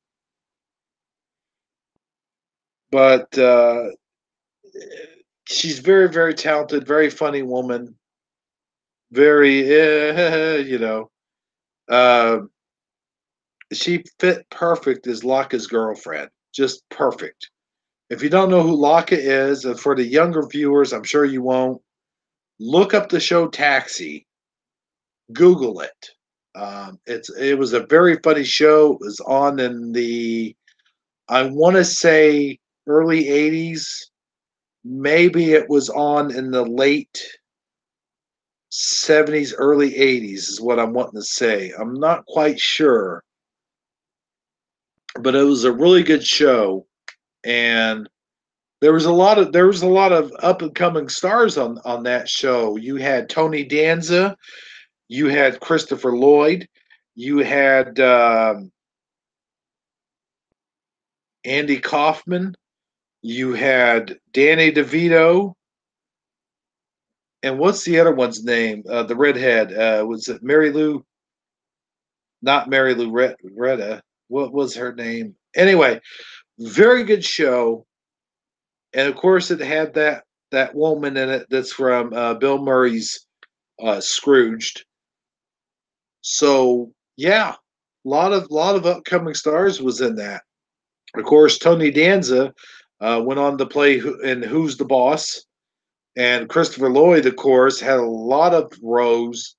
Speaker 1: But she's very, very talented, very funny woman, very, uh, she fit perfect as Laka's girlfriend, just perfect. If you don't know who Laka is, and for the younger viewers, I'm sure you won't, look up the show Taxi. Google it. It was a very funny show. It was on in the, I want to say, early '80s. Maybe it was on in the late '70s, early '80s is what I'm wanting to say. I'm not quite sure, but it was a really good show, and there was a lot of up and coming stars on that show. You had Tony Danza, you had Christopher Lloyd, you had Andy Kaufman, you had Danny DeVito, and what's the other one's name? The redhead, was it Mary Lou? Not Mary Lou Retta. What was her name? Anyway, very good show, and of course it had that woman in it that's from Bill Murray's Scrooged. So yeah, a lot of upcoming stars was in that. Of course, Tony Danza went on to play in Who's the Boss, and Christopher Lloyd, of course, had a lot of roles.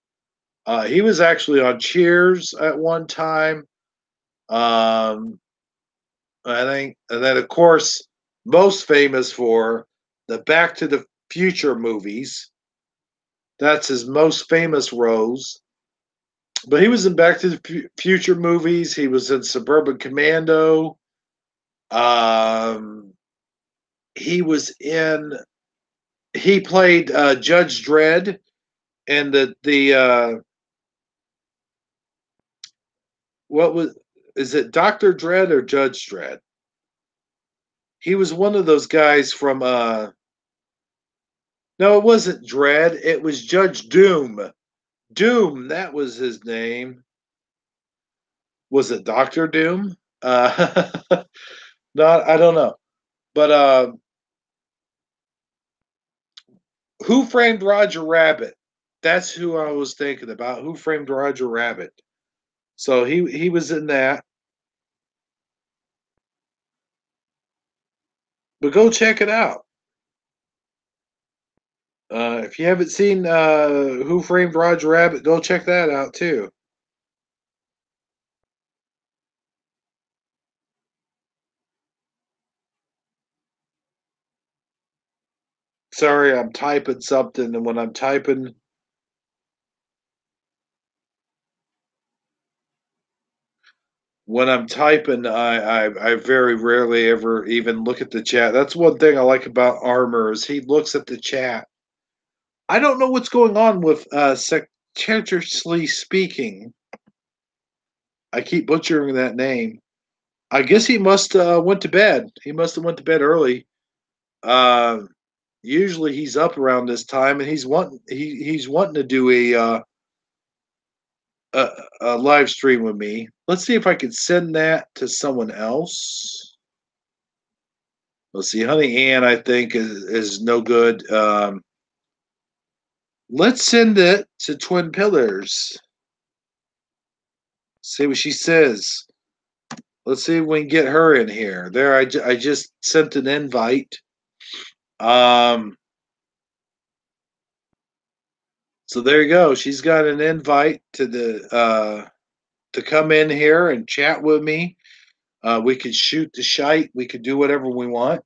Speaker 1: He was actually on Cheers at one time. Um, I think, and then of course, most famous for the Back to the Future movies. That's his most famous roles. But he was in Back to the Future movies. He was in Suburban Commando. Um, he was in. He played Judge Dredd and the what was is it Doctor Dredd or Judge Dredd? He was one of those guys from no, it wasn't Dredd. It was Judge Doom. Doom, that was his name. Was it Doctor Doom? Not, I don't know. But Who Framed Roger Rabbit? That's who I was thinking about. Who Framed Roger Rabbit? So he was in that. But go check it out. If you haven't seen Who Framed Roger Rabbit, go check that out too. Sorry, I'm typing something, and when I'm typing, I very rarely ever even look at the chat. That's one thing I like about Armor is he looks at the chat. I don't know what's going on with Secretary speaking. I keep butchering that name. I guess he must went to bed. He must have went to bed early. Uh, Usually he's up around this time, and he's wanting to do a a live stream with me. Let's see if I can send that to someone else. Let's see, Honey Ann, I think is no good. Let's send it to Twin Pillars. See what she says. Let's see if we can get her in here. There, I just sent an invite. So there you go. She's got an invite to come in here and chat with me. We could shoot the shite. We could do whatever we want.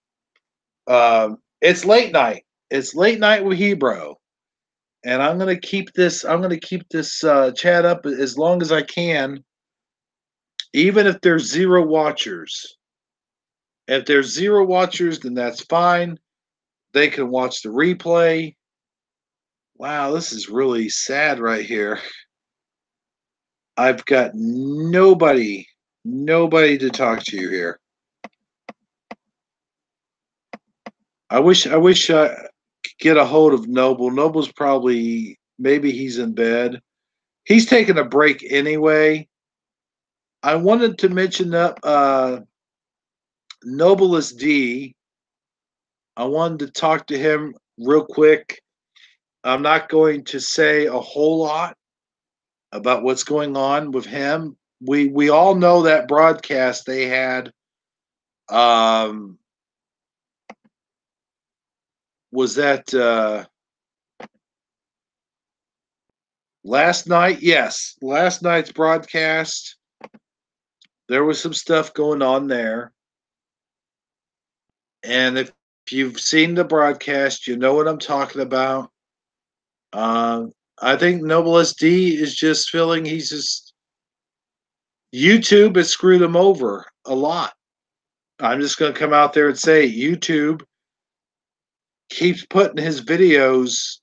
Speaker 1: It's late night. It's late night with Hebrew, and I'm gonna keep this. I'm gonna keep this chat up as long as I can, even if there's zero watchers. If there's zero watchers, then that's fine. They can watch the replay. Wow, this is really sad right here. I've got nobody to talk to you here. I wish I could get a hold of Noble. Noble's probably maybe he's in bed. He's taking a break anyway. I wanted to mention up Noblest D. I wanted to talk to him real quick. I'm not going to say a whole lot about what's going on with him. We all know that broadcast they had was that last night? Yes, last night's broadcast. There was some stuff going on there. And if you've seen the broadcast, you know what I'm talking about. I think Noble SD is just feeling he's just YouTube has screwed him over a lot. I'm just going to come out there and say YouTube keeps putting his videos,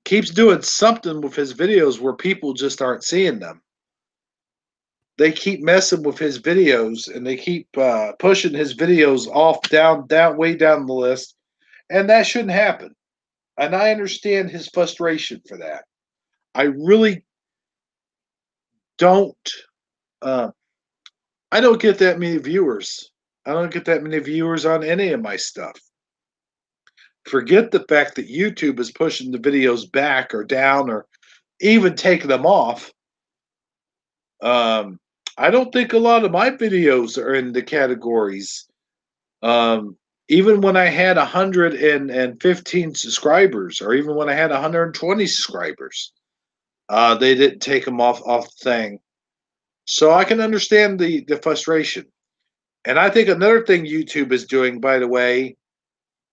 Speaker 1: keeps doing something with his videos where people just aren't seeing them. They keep messing with his videos, and they keep pushing his videos off down, way down the list, and that shouldn't happen. And I understand his frustration for that. I really don't. I don't get that many viewers. I don't get that many viewers on any of my stuff. Forget the fact that YouTube is pushing the videos back or down or even taking them off. I don't think a lot of my videos are in the categories. Even when I had 115 subscribers, or even when I had 120 subscribers, they didn't take them off the thing. So I can understand the frustration. And I think another thing YouTube is doing, by the way,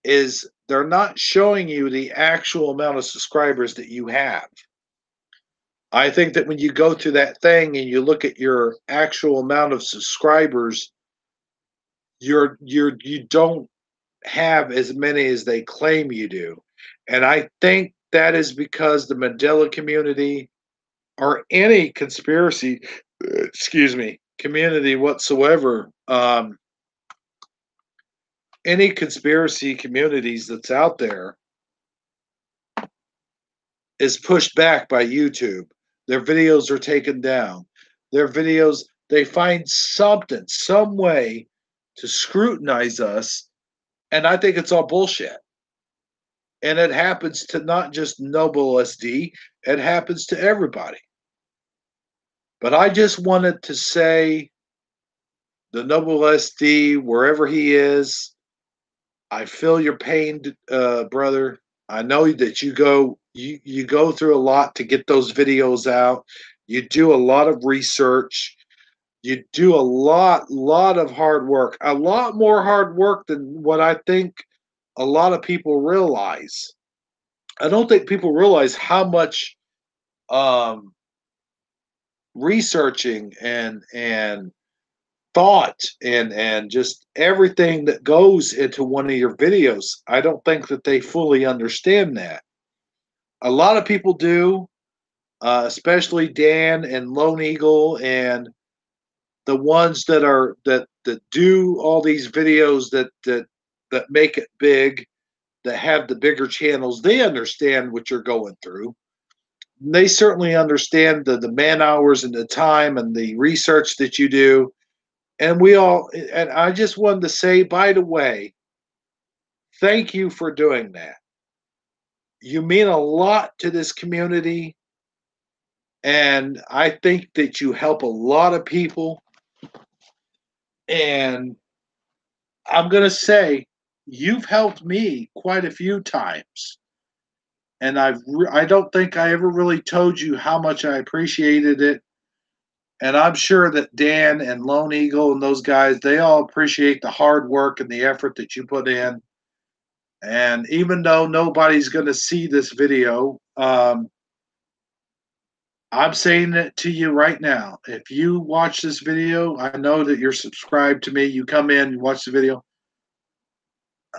Speaker 1: is they're not showing you the actual amount of subscribers that you have. I think that when you go through that thing and you look at your actual amount of subscribers, you don't have as many as they claim you do. And I think that is because the Mandela community or any conspiracy, community whatsoever, any conspiracy communities that's out there is pushed back by YouTube. Their videos are taken down. Their videos, they find something, some way to scrutinize us. And I think it's all bullshit. And it happens to not just Noble SD, it happens to everybody. But I just wanted to say the Noble SD, wherever he is, I feel your pain, brother. I know that you go through a lot to get those videos out. You do a lot of research. You do a lot of hard work. A lot more hard work than what I think a lot of people realize. I don't think people realize how much um, researching and thought and just everything that goes into one of your videos. I don't think that they fully understand that. A lot of people do, especially Dan and Lone Eagle and the ones that do all these videos that make it big, that have the bigger channels. They understand what you're going through. They certainly understand the man hours and the time and the research that you do. And we all, and I just wanted to say, by the way, thank you for doing that. You mean a lot to this community, and I think that you help a lot of people. And I'm going to say, you've helped me quite a few times. And I don't think I ever really told you how much I appreciated it. And I'm sure that Dan and Lone Eagle and those guys, they all appreciate the hard work and the effort that you put in. And even though nobody's going to see this video, I'm saying it to you right now. If you watch this video, I know that you're subscribed to me. You come in, you watch the video.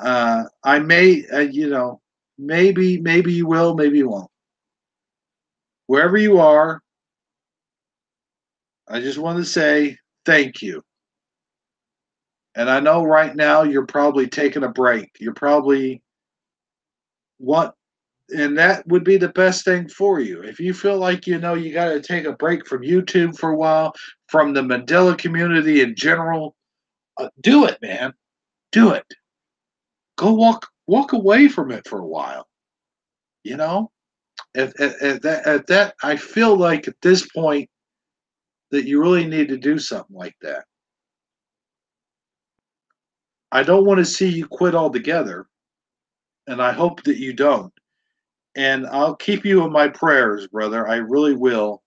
Speaker 1: I may, maybe you will, maybe you won't. Wherever you are, I just want to say thank you. And I know right now you're probably taking a break. You're probably what, and that would be the best thing for you. If you feel like you got to take a break from YouTube for a while, from the Mandela community in general, do it, man. Do it. Go walk away from it for a while. You know, at that, I feel like at this point that you really need to do something like that. I don't want to see you quit altogether, and I hope that you don't. And I'll keep you in my prayers, brother. I really will.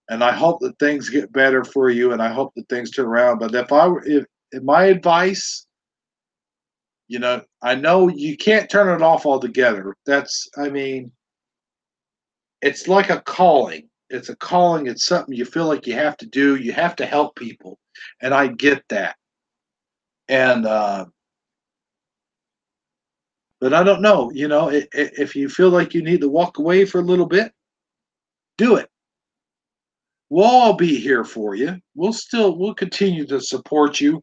Speaker 1: And I hope that things get better for you, and I hope that things turn around. But if my advice, I know you can't turn it off altogether. I mean, it's like a calling. It's a calling. It's something you feel like you have to do. You have to help people, and I get that. And but I don't know. If you feel like you need to walk away for a little bit, do it. We'll all be here for you. We'll continue to support you.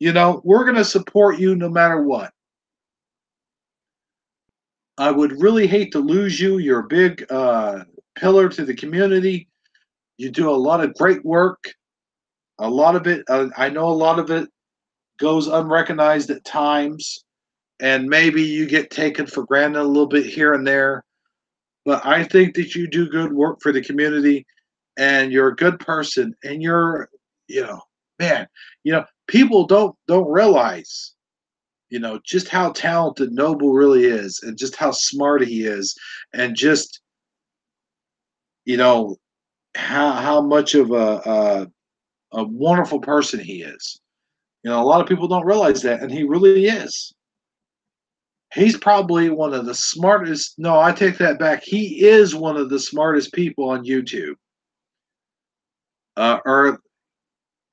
Speaker 1: We're going to support you no matter what. I would really hate to lose you. You're a big pillar to the community. You do a lot of great work. A lot of it, I know a lot of it goes unrecognized at times, and maybe you get taken for granted a little bit here and there. But I think that you do good work for the community, and you're a good person, and man, people don't realize, just how talented Noble really is, and just how smart he is, and just how much of a wonderful person he is. A lot of people don't realize that, and he really is. He's probably one of the smartest. No, I take that back. He is one of the smartest people on YouTube. Or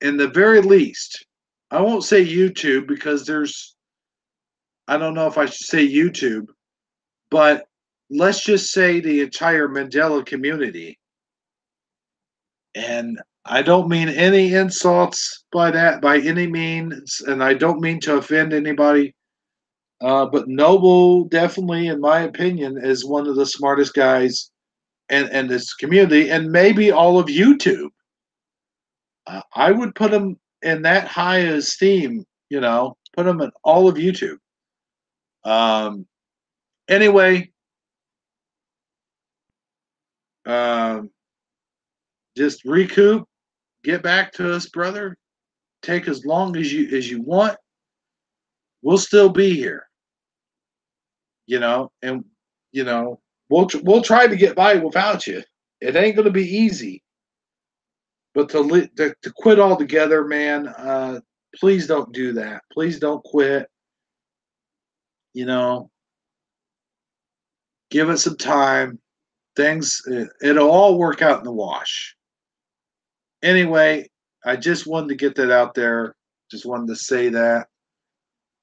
Speaker 1: in the very least, I won't say YouTube because I don't know if I should say YouTube, but let's just say the entire Mandela community. And I don't mean any insults by that by any means, and I don't mean to offend anybody. But Noble definitely, in my opinion, is one of the smartest guys in this community, and maybe all of YouTube. I would put him in that high esteem. Put him in all of YouTube. Anyway, um, just recoup, get back to us, brother. Take as long as you want. We'll still be here. And we'll try to get by without you. It ain't going to be easy, but to quit altogether, man, please don't do that. Please don't quit. you know, give it some time. It'll all work out in the wash. Anyway, I just wanted to get that out there. Just wanted to say that.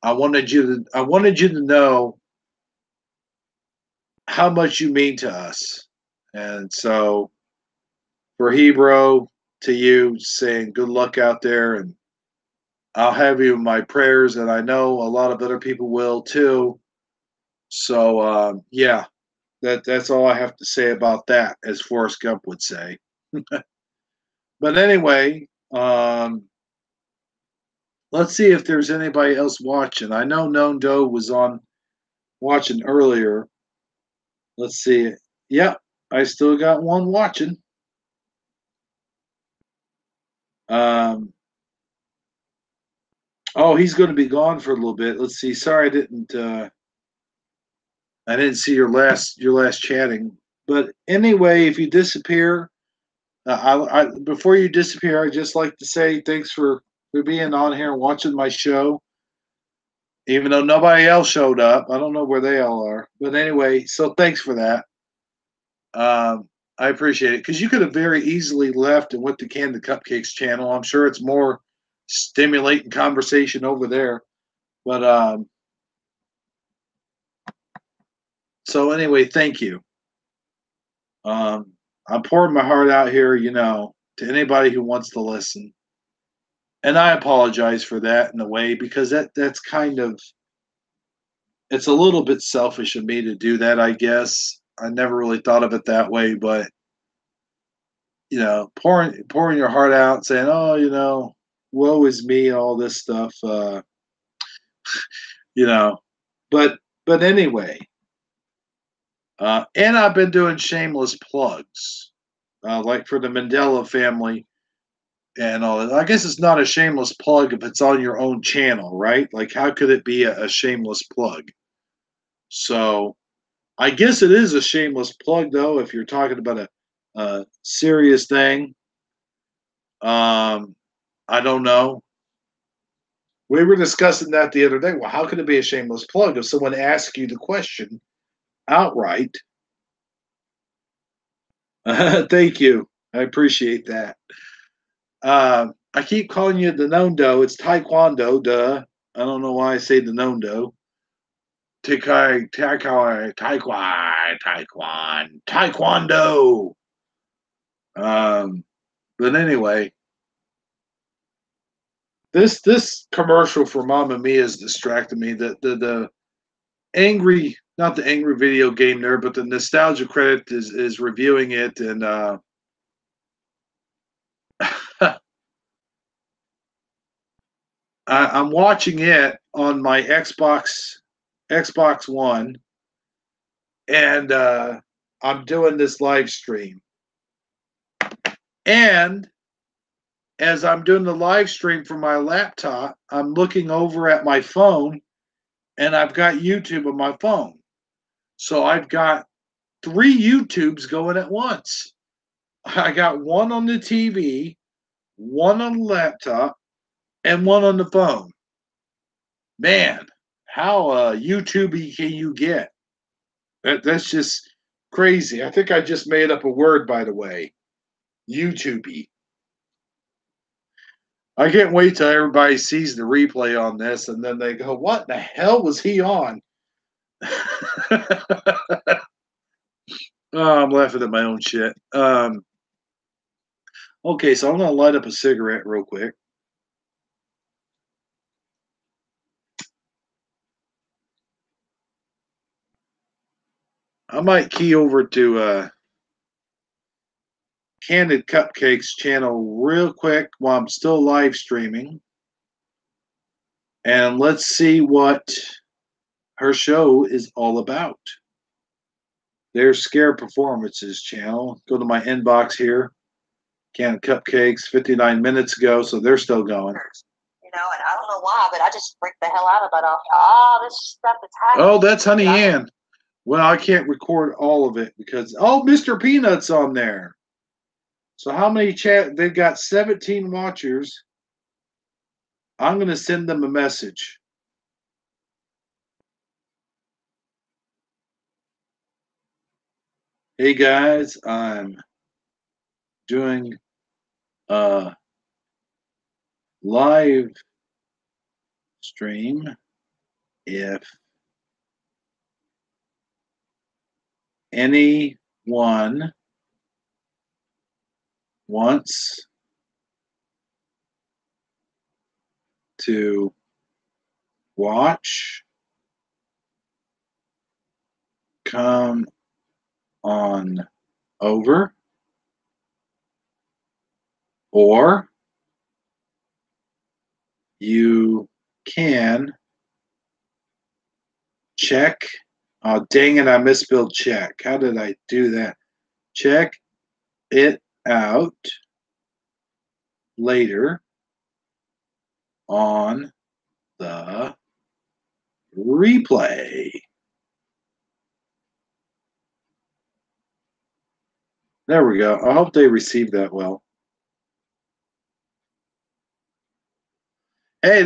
Speaker 1: I wanted you to know how much you mean to us. And so for Hebrew, to you, saying good luck out there, and I'll have you in my prayers, and I know a lot of other people will too. So yeah, that's all I have to say about that, as Forrest Gump would say. But anyway, let's see if there's anybody else watching. I know Known Doe was on watching earlier. Let's see. Yep, I still got one watching. Um, oh, he's going to be gone for a little bit. Let's see. Sorry, I didn't see your last chatting. But anyway, if you disappear, before you disappear, I just like to say thanks for being on here and watching my show. Even though nobody else showed up, I don't know where they all are. But anyway, so thanks for that. I appreciate it, because you could have very easily left and went to Candy Cupcakes channel. I'm sure it's more stimulating conversation over there. But so anyway, thank you. I'm pouring my heart out here, to anybody who wants to listen. And I apologize for that in a way, because that's kind of, it's a little bit selfish of me to do that, I guess. I never really thought of it that way, but pouring your heart out, saying, "Oh, woe is me," all this stuff. You know, but anyway, and I've been doing shameless plugs, like for the Mandela family and all that. I guess it's not a shameless plug if it's on your own channel, right? Like, how could it be a shameless plug? So, I guess it is a shameless plug, though, if you're talking about a serious thing. I don't know. We were discussing that the other day. Well, how could it be a shameless plug if someone asks you the question outright? Thank you. I appreciate that. I keep calling you the Nondo. It's Taekwondo, duh. I don't know why I say the Nondo. Taekwondo. Um, but anyway, this commercial for Mamma Mia is distracting me. The angry, not the angry video game nerd, but the nostalgia credit is reviewing it, and I'm watching it on my Xbox One, and I'm doing this live stream. And as I'm doing the live stream from my laptop, I'm looking over at my phone, and I've got YouTube on my phone. So I've got 3 YouTubes going at once. I got one on the TV, one on the laptop, and one on the phone. Man, how YouTubey can you get? That's just crazy. I think I just made up a word, by the way. YouTubey. I can't wait till everybody sees the replay on this, and then they go, "What the hell was he on?" Oh, I'm laughing at my own shit. Okay, so I'm gonna light up a cigarette real quick. I might key over to Candid Cupcakes channel real quick while I'm still live streaming, and let's see what her show is all about. There's Scare Performances channel. Go to my inbox here. Candid Cupcakes 59 minutes ago, so they're still going.
Speaker 3: And I don't know why, but I just freak the hell out about all this stuff that's happening.
Speaker 1: Oh, that's Honey Ann. Well, I can't record all of it because Mr. Peanut's on there. So how many chat? They've got 17 watchers. I'm going to send them a message. Hey guys, I'm doing a live stream. If anyone wants to watch, come on over, or you can check. Oh, dang it, I misspelled check. How did I do that? Check it out later on the replay. There we go. I hope they received that well. Hey,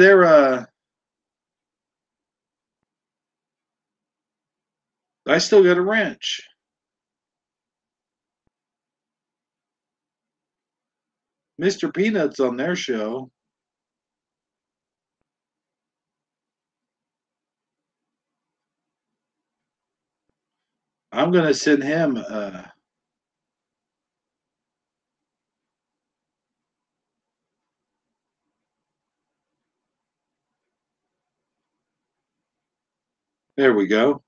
Speaker 1: I still got a wrench. Mr. Peanuts on their show. I'm going to send him there we go.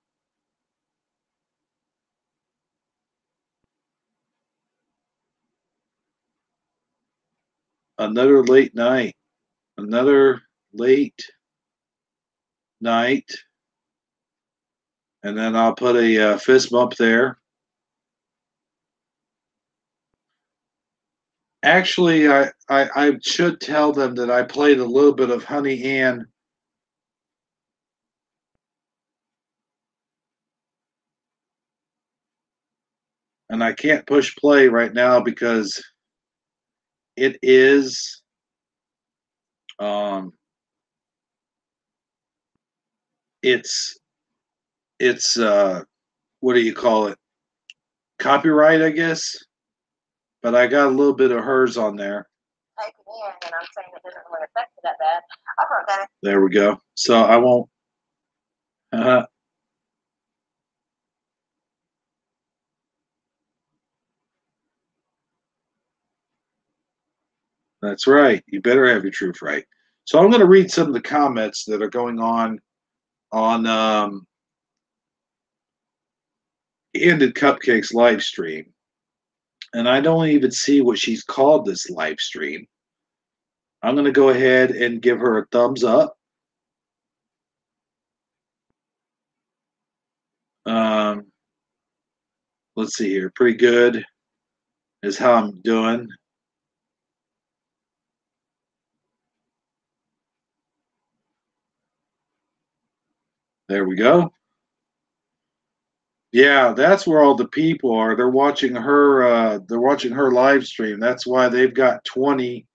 Speaker 1: Another late night. Another late night. And then I'll put a fist bump there. Actually, I should tell them that I played a little bit of Honey Ann. And I can't push play right now because it is it's what do you call it? Copyright, I guess. But I got a little bit of hers on there.
Speaker 3: Type it in, and I'm saying it doesn't really affect it that bad. I've heard that.
Speaker 1: There we go. So I won't. That's right. You better have your truth right. So I'm going to read some of the comments that are going on Handed Cupcakes live stream. And I don't even see what she's called this live stream. I'm going to go ahead and give her a thumbs up. Let's see here. Pretty good is how I'm doing. There we go. Yeah, that's where all the people are. They're watching her. They're watching her live stream. That's why they've got 20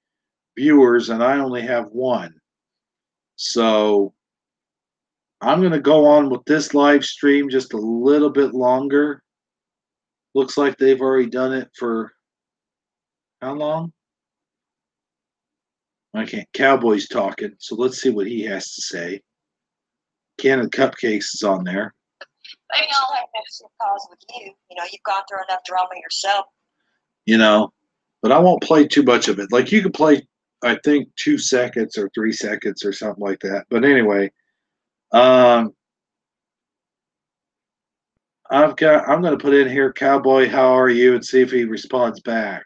Speaker 1: viewers and I only have one. So I'm going to go on with this live stream just a little bit longer. Looks like they've already done it for how long? I can't. Cowboy's talking, so let's see what he has to say. Can of Cupcakes is on there.
Speaker 3: Maybe I'll have some calls with you. You know, you've gone through enough drama yourself.
Speaker 1: You know, but I won't play too much of it. Like you could play, I think 2 seconds or 3 seconds or something like that. But anyway, I'm going to put in here, Cowboy, how are you, and see if he responds back.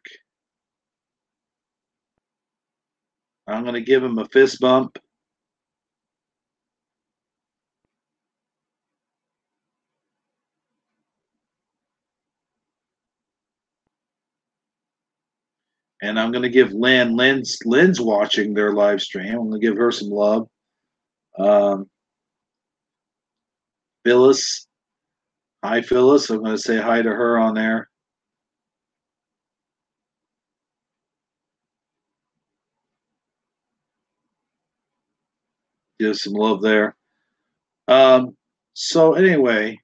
Speaker 1: I'm going to give him a fist bump. And I'm going to give Lynn's watching their live stream. I'm going to give her some love. Phyllis. Hi, Phyllis. I'm going to say hi to her on there. Give some love there. So anyway,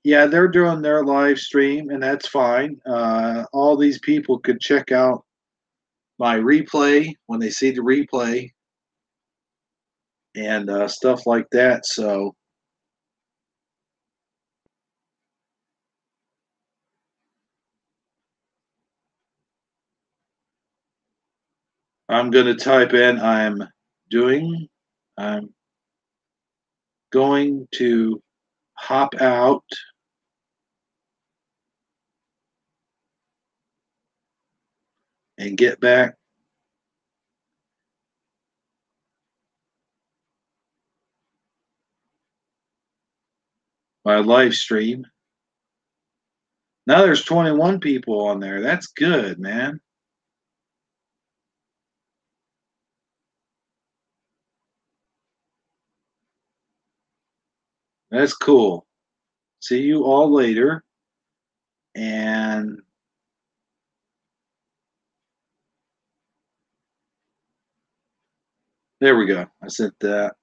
Speaker 1: yeah, they're doing their live stream, and that's fine. All these people could check out my replay when they see the replay and stuff like that. So I'm going to type in I'm going to hop out and get back my live stream. Now there's 21 people on there. That's good, man. That's cool. See you all later. And there we go. I sent that.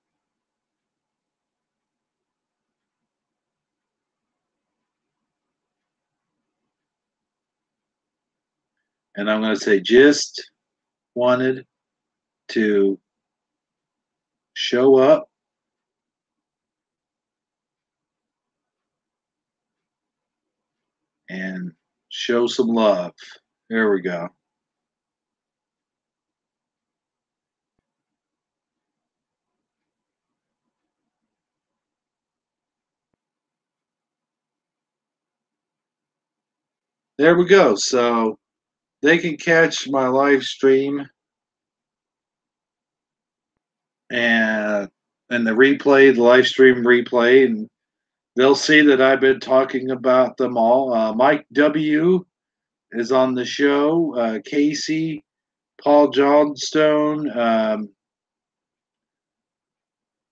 Speaker 1: And I'm going to say just wanted to show up and show some love. There we go. There we go. So they can catch my live stream and the replay, the live stream replay, and they'll see that I've been talking about them all. Mike W is on the show. Casey, Paul Johnstone.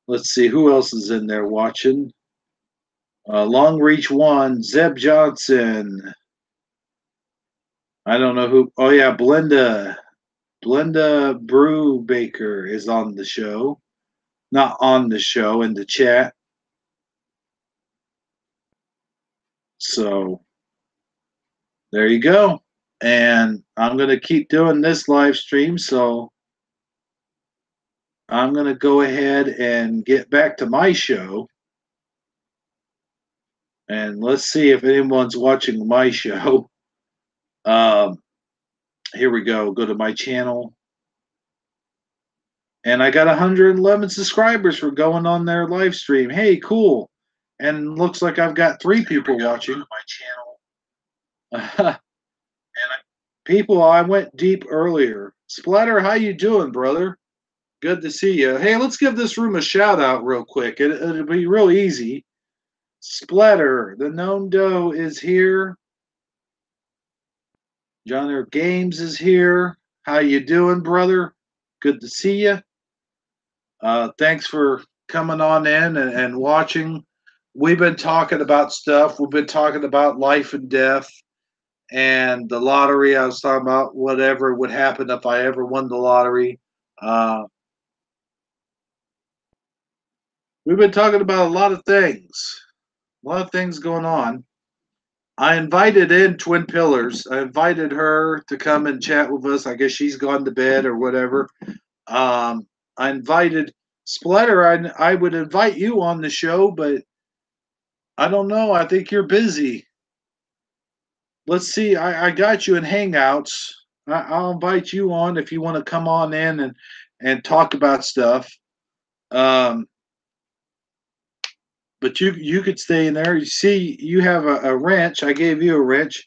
Speaker 1: Let's see who else is in there watching. Long Reach One, Zeb Johnson. I don't know who. Oh yeah, Blenda Brubaker is on the show. Not on the show, in the chat. So there you go. And I'm going to keep doing this live stream. So I'm going to go ahead and get back to my show. And let's see if anyone's watching my show. Here we go. Go to my channel. And I got 111 subscribers for going on their live stream. Hey, cool. And looks like I've got 3 people watching.
Speaker 2: My channel.
Speaker 1: People, I went deep earlier. Splatter, how you doing, brother? Good to see you. Hey, let's give this room a shout out real quick. It'll be real easy. Splatter, the known doe is here. John Air Games is here. How you doing, brother? Good to see you. Thanks for coming on in and watching. We've been talking about stuff. We've been talking about life and death and the lottery. I was talking about whatever would happen if I ever won the lottery. We've been talking about a lot of things going on. I invited in Twin Pillars. I invited her to come and chat with us. I guess she's gone to bed or whatever. I invited Splatter. I would invite you on the show, but I don't know. I think you're busy. Let's see. I got you in Hangouts. I'll invite you on if you want to come on in and talk about stuff. But you could stay in there. You see, you have a wrench. I gave you a wrench.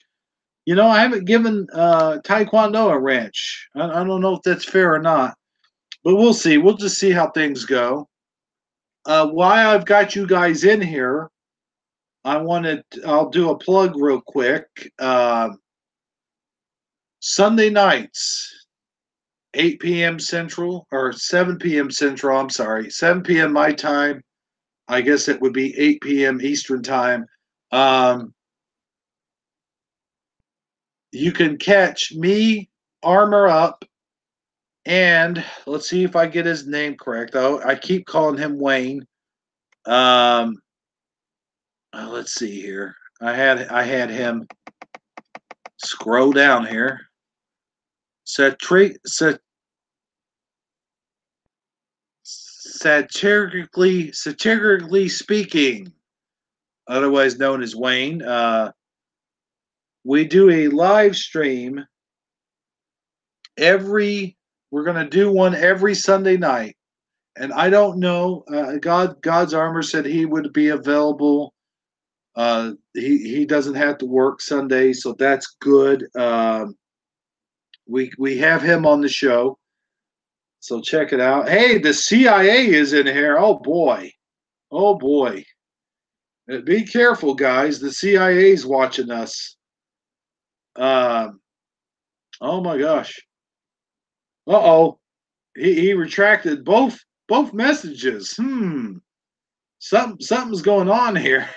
Speaker 1: You know, I haven't given Taekwondo a wrench. I don't know if that's fair or not, but we'll see. We'll just see how things go. Why I've got you guys in here, I'll do a plug real quick. Sunday nights, 8 p.m. Central, or 7 p.m. Central, I'm sorry, 7 p.m. my time. I guess it would be 8 p.m. Eastern time. You can catch me, Armor Up, and let's see if I get his name correct. I keep calling him Wayne. let's see here. I had him scroll down here. Satirically speaking, otherwise known as Wayne, we do a live stream we're going to do one every Sunday night. And I don't know, God's Armor said he would be available. He doesn't have to work Sunday, so that's good. We have him on the show. So check it out. Hey, the CIA is in here. Oh boy. Oh boy. Be careful, guys. The CIA's watching us. Oh my gosh. Uh-oh. He retracted both messages. Something's going on here.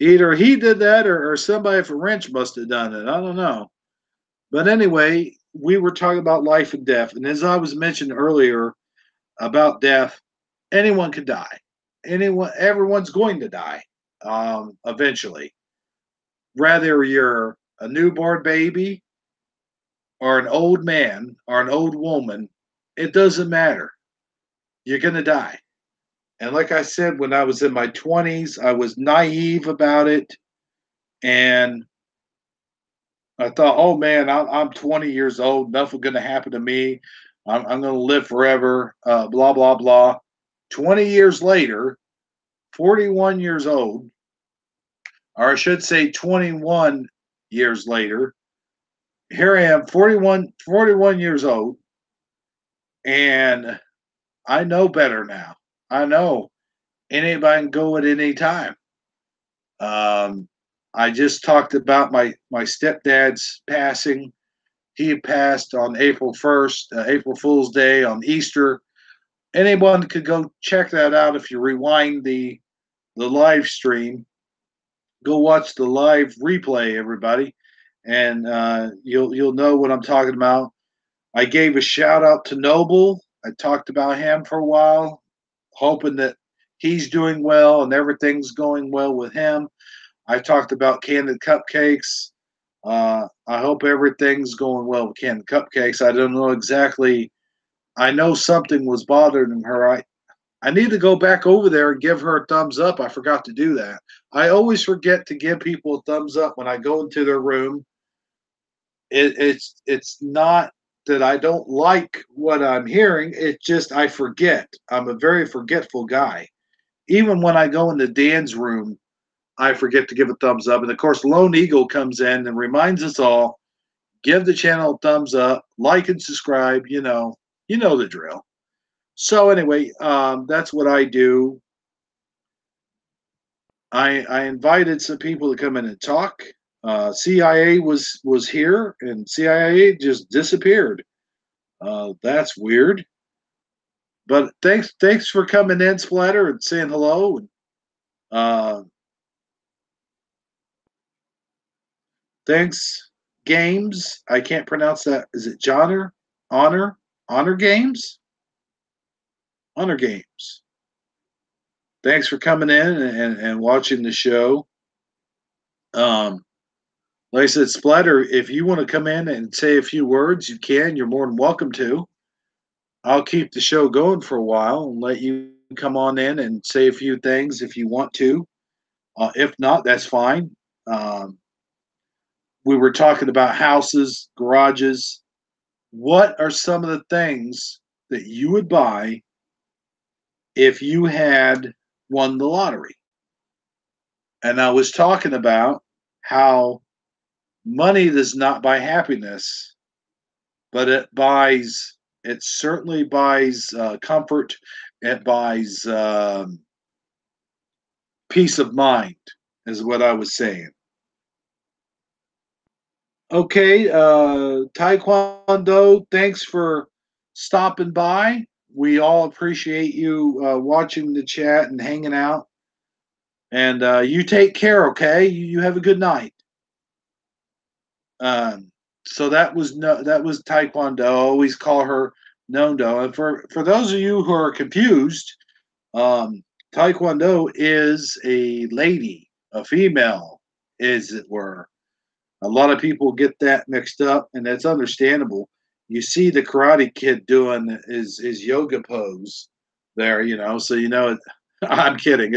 Speaker 1: Either he did that or somebody from Wrench must have done it. I don't know. But anyway, we were talking about life and death. And as I was mentioned earlier about death, anyone could die. Everyone's going to die eventually. Whether you're a newborn baby or an old man or an old woman, it doesn't matter. You're going to die. And like I said, when I was in my 20s, I was naive about it. And I thought, oh man, I'm 20 years old. Nothing's going to happen to me. I'm going to live forever, blah, blah, blah. 20 years later, 41 years old, or I should say 21 years later, here I am, 41 years old, and I know better now. I know anybody can go at any time. I just talked about my stepdad's passing. He passed on April 1st, April Fool's Day, on Easter. Anyone could go check that out if you rewind the live stream. Go watch the live replay, everybody, and you'll know what I'm talking about. I gave a shout out to Noble. I talked about him for a while, hoping that he's doing well and everything's going well with him. I talked about Candid Cupcakes. I hope everything's going well with Candid Cupcakes. I don't know exactly. I know something was bothering her. I need to go back over there and give her a thumbs up. I forgot to do that. I always forget to give people a thumbs up when I go into their room. It's not that I don't like what I'm hearing. It's just I forget. I'm a very forgetful guy. Even when I go into Dan's room, I forget to give a thumbs up. And of course, Lone Eagle comes in and reminds us all, give the channel a thumbs up, like and subscribe. You know the drill. So anyway, that's what I do. I invited some people to come in and talk. CIA was here, and CIA just disappeared. That's weird. But thanks for coming in, Splatter, and saying hello. Thanks, Games. I can't pronounce that. Is it Honor Games? Honor Games. Thanks for coming in and watching the show. Like I said, Splatter, if you want to come in and say a few words, you can. You're more than welcome to. I'll keep the show going for a while and let you come on in and say a few things if you want to. If not, that's fine. We were talking about houses, garages. What are some of the things that you would buy if you had won the lottery? And I was talking about how money does not buy happiness, but it certainly buys comfort. It buys peace of mind, is what I was saying. Okay, Taekwondo, thanks for stopping by. We all appreciate you watching the chat and hanging out. And you take care, okay? You have a good night. So that was Taekwondo. I always call her Nondo. And for those of you who are confused,
Speaker 4: Taekwondo is a lady, a female, as it were. A lot of people get that mixed up, and that's understandable. You see the Karate Kid doing his yoga pose there, so I'm kidding.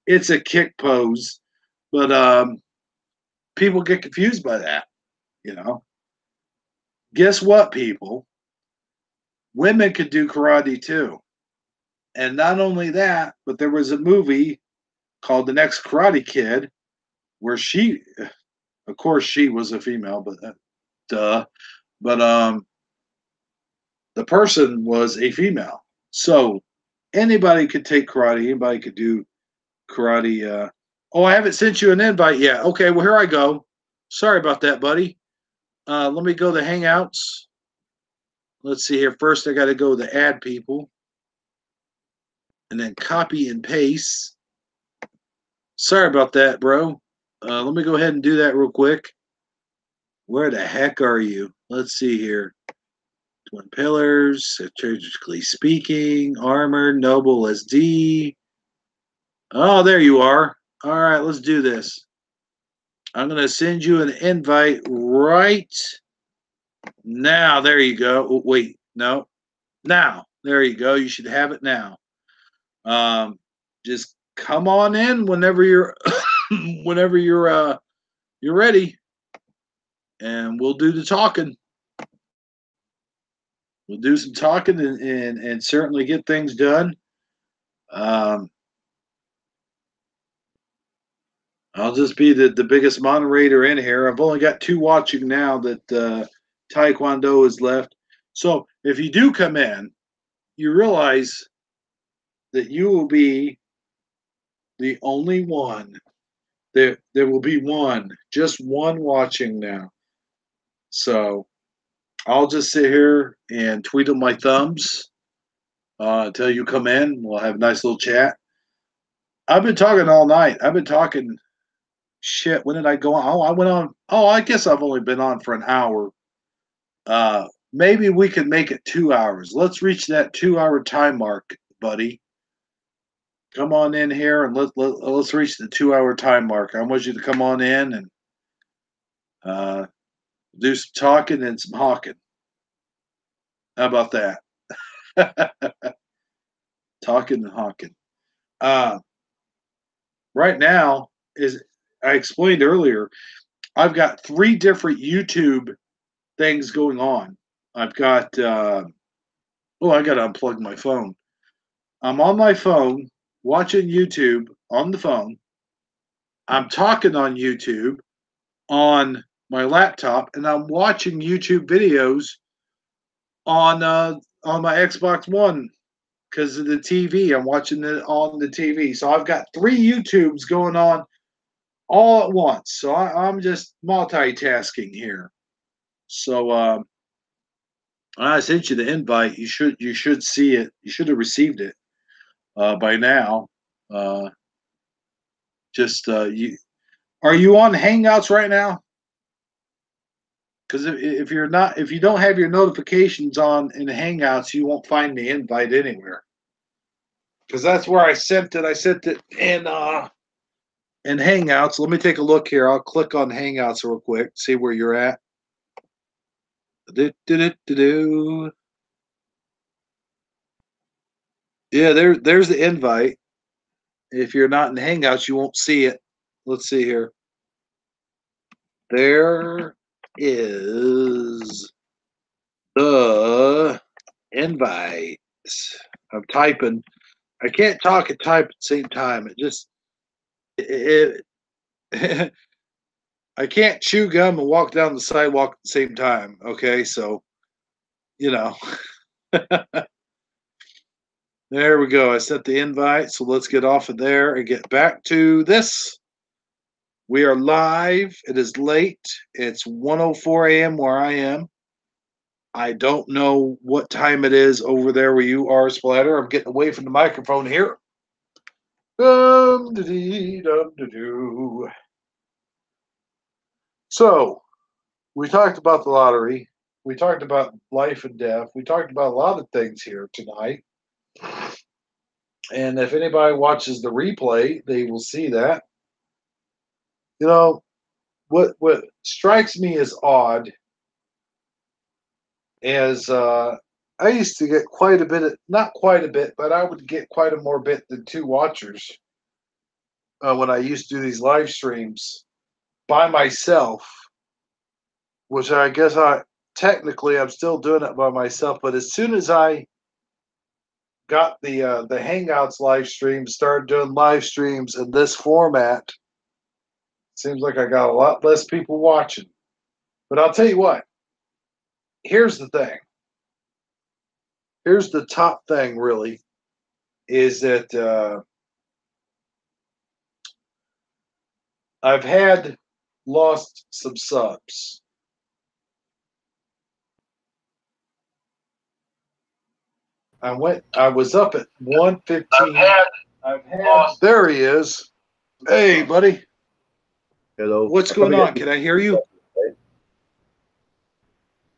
Speaker 4: It's a kick pose, but people get confused by that. Guess what, people? Women could do karate too, and not only that, but there was a movie called The Next Karate Kid where she, of course, she was a female, but duh. But the person was a female. So anybody could take karate. Anybody could do karate. Oh, I haven't sent you an invite yet. Okay, well, here I go. Sorry about that, buddy. Let me go to Hangouts. Let's see here. First, I got to go to add people. And then copy and paste. Sorry about that, bro. Let me go ahead and do that real quick. Where the heck are you? Let's see here. Twin Pillars, strategically speaking, Armored, Noble SD. Oh, there you are. All right, let's do this. I'm going to send you an invite right now. There you go. Oh, wait, no. Now, there you go. You should have it now. Just come on in whenever you're you're ready, and we'll do the talking. We'll do some talking and certainly get things done. I'll just be the biggest moderator in here. I've only got 2 watching now that Taekwondo is left. So if you do come in, you realize that you will be the only one. There will be just one watching now. So I'll just sit here and twiddle my thumbs until you come in. We'll have a nice little chat. I've been talking all night. I've been talking shit. When did I go on? Oh, I went on. Oh, I guess I've only been on for an hour. Maybe we can make it 2 hours. Let's reach that 2-hour time mark, buddy. Come on in here and let's reach the 2-hour time mark. I want you to come on in and do some talking and some hawking. How about that? Talking and hawking. Right now, as I explained earlier, I've got 3 different YouTube things going on. I've got I got to unplug my phone. I'm on my phone watching YouTube on the phone. I'm talking on YouTube on my laptop, and I'm watching YouTube videos on my Xbox One because of the TV. I'm watching it on the TV. So I've got 3 YouTubes going on all at once. So I'm just multitasking here. So I sent you the invite. You should see it. You should have received it by now. Are you on Hangouts right now? Because if you don't have your notifications on in Hangouts, you won't find the invite anywhere. Because that's where I sent it. I sent it in Hangouts. Let me take a look here. I'll click on Hangouts real quick, see where you're at. Yeah, there's the invite. If you're not in Hangouts, you won't see it. Let's see here. There is the invite. I'm typing. I can't talk and type at the same time. I can't chew gum and walk down the sidewalk at the same time. Okay, so there we go. I set the invite, so let's get off of there and get back to this. We are live. It is late. It's 1:04 a.m. where I am. I don't know what time it is over there where you are, Splatter. I'm getting away from the microphone here. So, we talked about the lottery. We talked about life and death. We talked about a lot of things here tonight. And if anybody watches the replay, they will see that. You know, what strikes me as odd is I used to get quite a bit, not quite a bit, but I would get quite a more bit than 2 watchers when I used to do these live streams by myself, which I guess technically I'm still doing it by myself. But as soon as I got the Hangouts live stream, started doing live streams in this format, seems like I got a lot less people watching. But I'll tell you what, here's the thing. Here's the top thing, really, is that I've had lost some subs. I was up at 115. I've had there he is. Hey, buddy.
Speaker 5: Hello.
Speaker 4: What's going on? Can I hear you?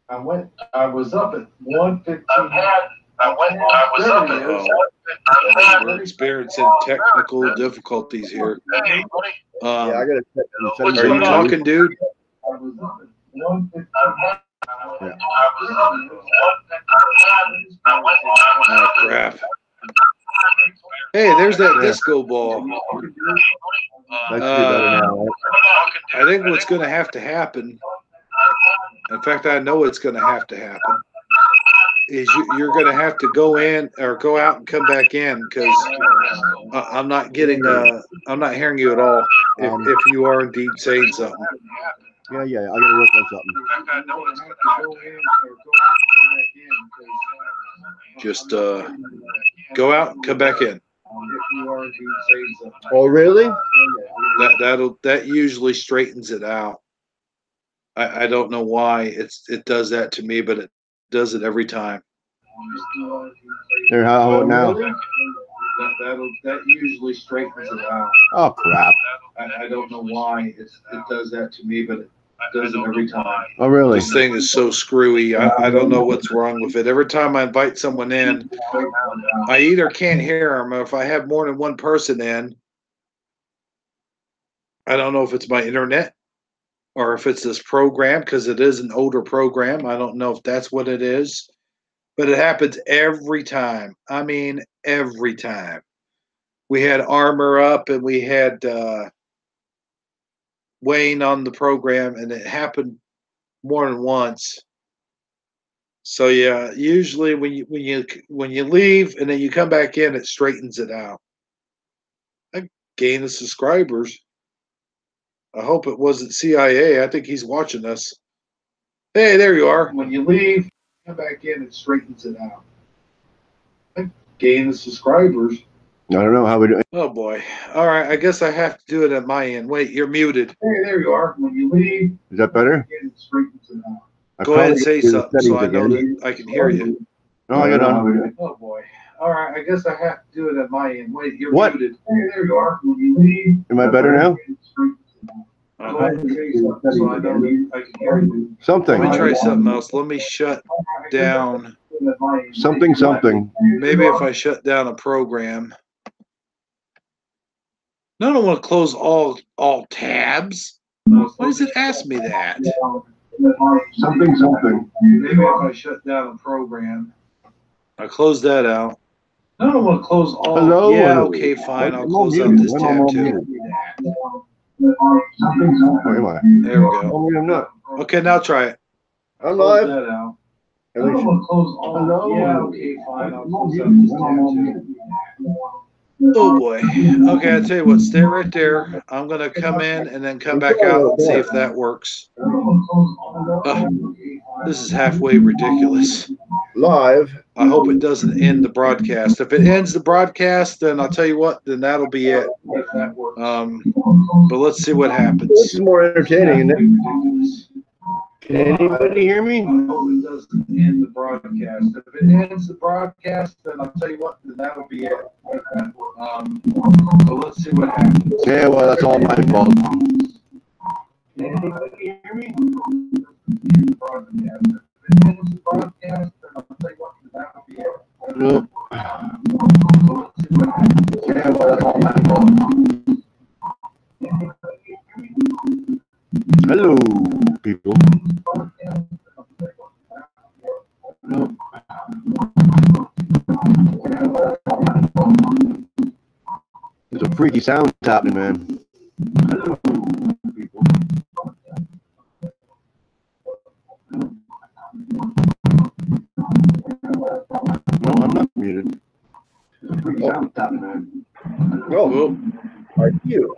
Speaker 4: I was up at 115. We're experiencing technical difficulties here.
Speaker 5: Yeah, I gotta check.
Speaker 4: Are you talking, dude? Oh, crap. Hey, there's that disco ball.
Speaker 5: That should be better now, right?
Speaker 4: I think what's going to have to happen, in fact, I know it's going to happen, is you're going to have to go in or go out and come back in, because I'm not getting, I'm not hearing you at all if you are indeed saying something.
Speaker 5: Yeah, I gotta work on something.
Speaker 4: Just go out and come back in.
Speaker 5: Oh, really?
Speaker 4: That usually straightens it out. I don't know why it does that to me, but it does it every time.
Speaker 5: There, how about now?
Speaker 4: That usually straightens it out.
Speaker 5: Oh, crap.
Speaker 4: I don't know why it does that to me, but it does it every time.
Speaker 5: Oh, really?
Speaker 4: This thing is so screwy. I don't know what's wrong with it. Every time I invite someone in, I either can't hear them, or if I have more than one person in, I don't know if it's my internet or if it's this program, because it is an older program. I don't know if that's what it is, but it happens every time. I mean, every time. We had Armor up and we had Wayne on the program, and it happened more than once. So yeah, usually when you leave and then you come back in, it straightens it out. I gained the subscribers. I hope it wasn't CIA. I think he's watching us. Hey, there you are. When you leave, come back in, it straightens it out. I gained the subscribers.
Speaker 5: I don't know how we do it.
Speaker 4: Oh boy. All right, I guess I have to do it at my end. Wait, you're muted. Hey, there you are. When you leave,
Speaker 5: Is that better?
Speaker 4: it straightens it out. Go ahead and say something so I know that I can hear you.
Speaker 5: No, I got on.
Speaker 4: Oh boy. All right, I guess I have to do it at my end. Wait, you're
Speaker 5: What?
Speaker 4: muted. Hey, there you are. When you leave,
Speaker 5: Am I better now?
Speaker 4: go ahead and say something so I know that I can hear you.
Speaker 5: Something.
Speaker 4: Let me try something else. Let me shut down.
Speaker 5: Something.
Speaker 4: Maybe if I shut down a program. No, I don't want to close all tabs. Why does it ask me that?
Speaker 5: Something.
Speaker 4: Maybe if I shut down a program. I close that out. No, I don't want to close all.
Speaker 5: Hello.
Speaker 4: Yeah, okay, fine. I'll close out this tab too.
Speaker 5: Where am I?
Speaker 4: There we go.
Speaker 5: Oh, I'm not.
Speaker 4: Okay, now try it.
Speaker 5: I'm
Speaker 4: Close
Speaker 5: live.
Speaker 4: that out. I
Speaker 5: At
Speaker 4: don't
Speaker 5: least-
Speaker 4: want to close all.
Speaker 5: Hello.
Speaker 4: Yeah, okay, fine. I'll close out this tab too. Oh boy. Okay, I'll tell you what, stay right there. I'm gonna come in and then come back out and see if that works. This is halfway ridiculous.
Speaker 5: Live.
Speaker 4: I hope it doesn't end the broadcast. If it ends the broadcast, then I'll tell you what, then that'll be it. But let's see what
Speaker 5: This
Speaker 4: happens.
Speaker 5: is more entertaining, isn't it? Can anybody hear me?
Speaker 4: I hope it doesn't end the broadcast. If it ends the broadcast, then I'll tell you what, then that'll be it. But let's see what happens.
Speaker 5: Yeah, well, that's all my fault.
Speaker 4: Can anybody hear me? If it ends the broadcast, then I'll tell you what, then that'll be it.
Speaker 5: Nope.
Speaker 4: So let's see what happens.
Speaker 5: freaky sounds happening, man. No, I'm not muted. Oh, are you?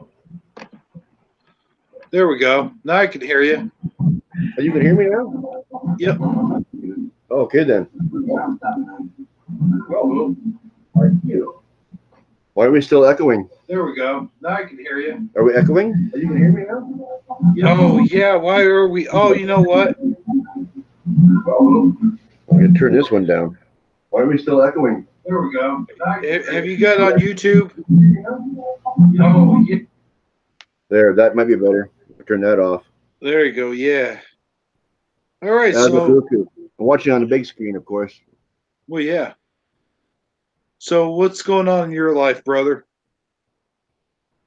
Speaker 4: There we go. Now I can hear you.
Speaker 5: Oh, you can hear me now?
Speaker 4: Yep.
Speaker 5: Okay, then. Are you? Why are we still echoing?
Speaker 4: There we go. Now I can hear you.
Speaker 5: Are we echoing? You can hear me now?
Speaker 4: Oh, yeah. Why are we? Oh, you know what?
Speaker 5: I'm going to turn this one down. Why are we still echoing?
Speaker 4: There we go. Have you got it on YouTube? Oh, yeah.
Speaker 5: There, that might be better. I'll turn that off.
Speaker 4: There you go. Yeah. All right.
Speaker 5: The
Speaker 4: So,
Speaker 5: Bluetooth. I'm watching on the big screen, of course.
Speaker 4: well, yeah. So, what's going on in your life, brother?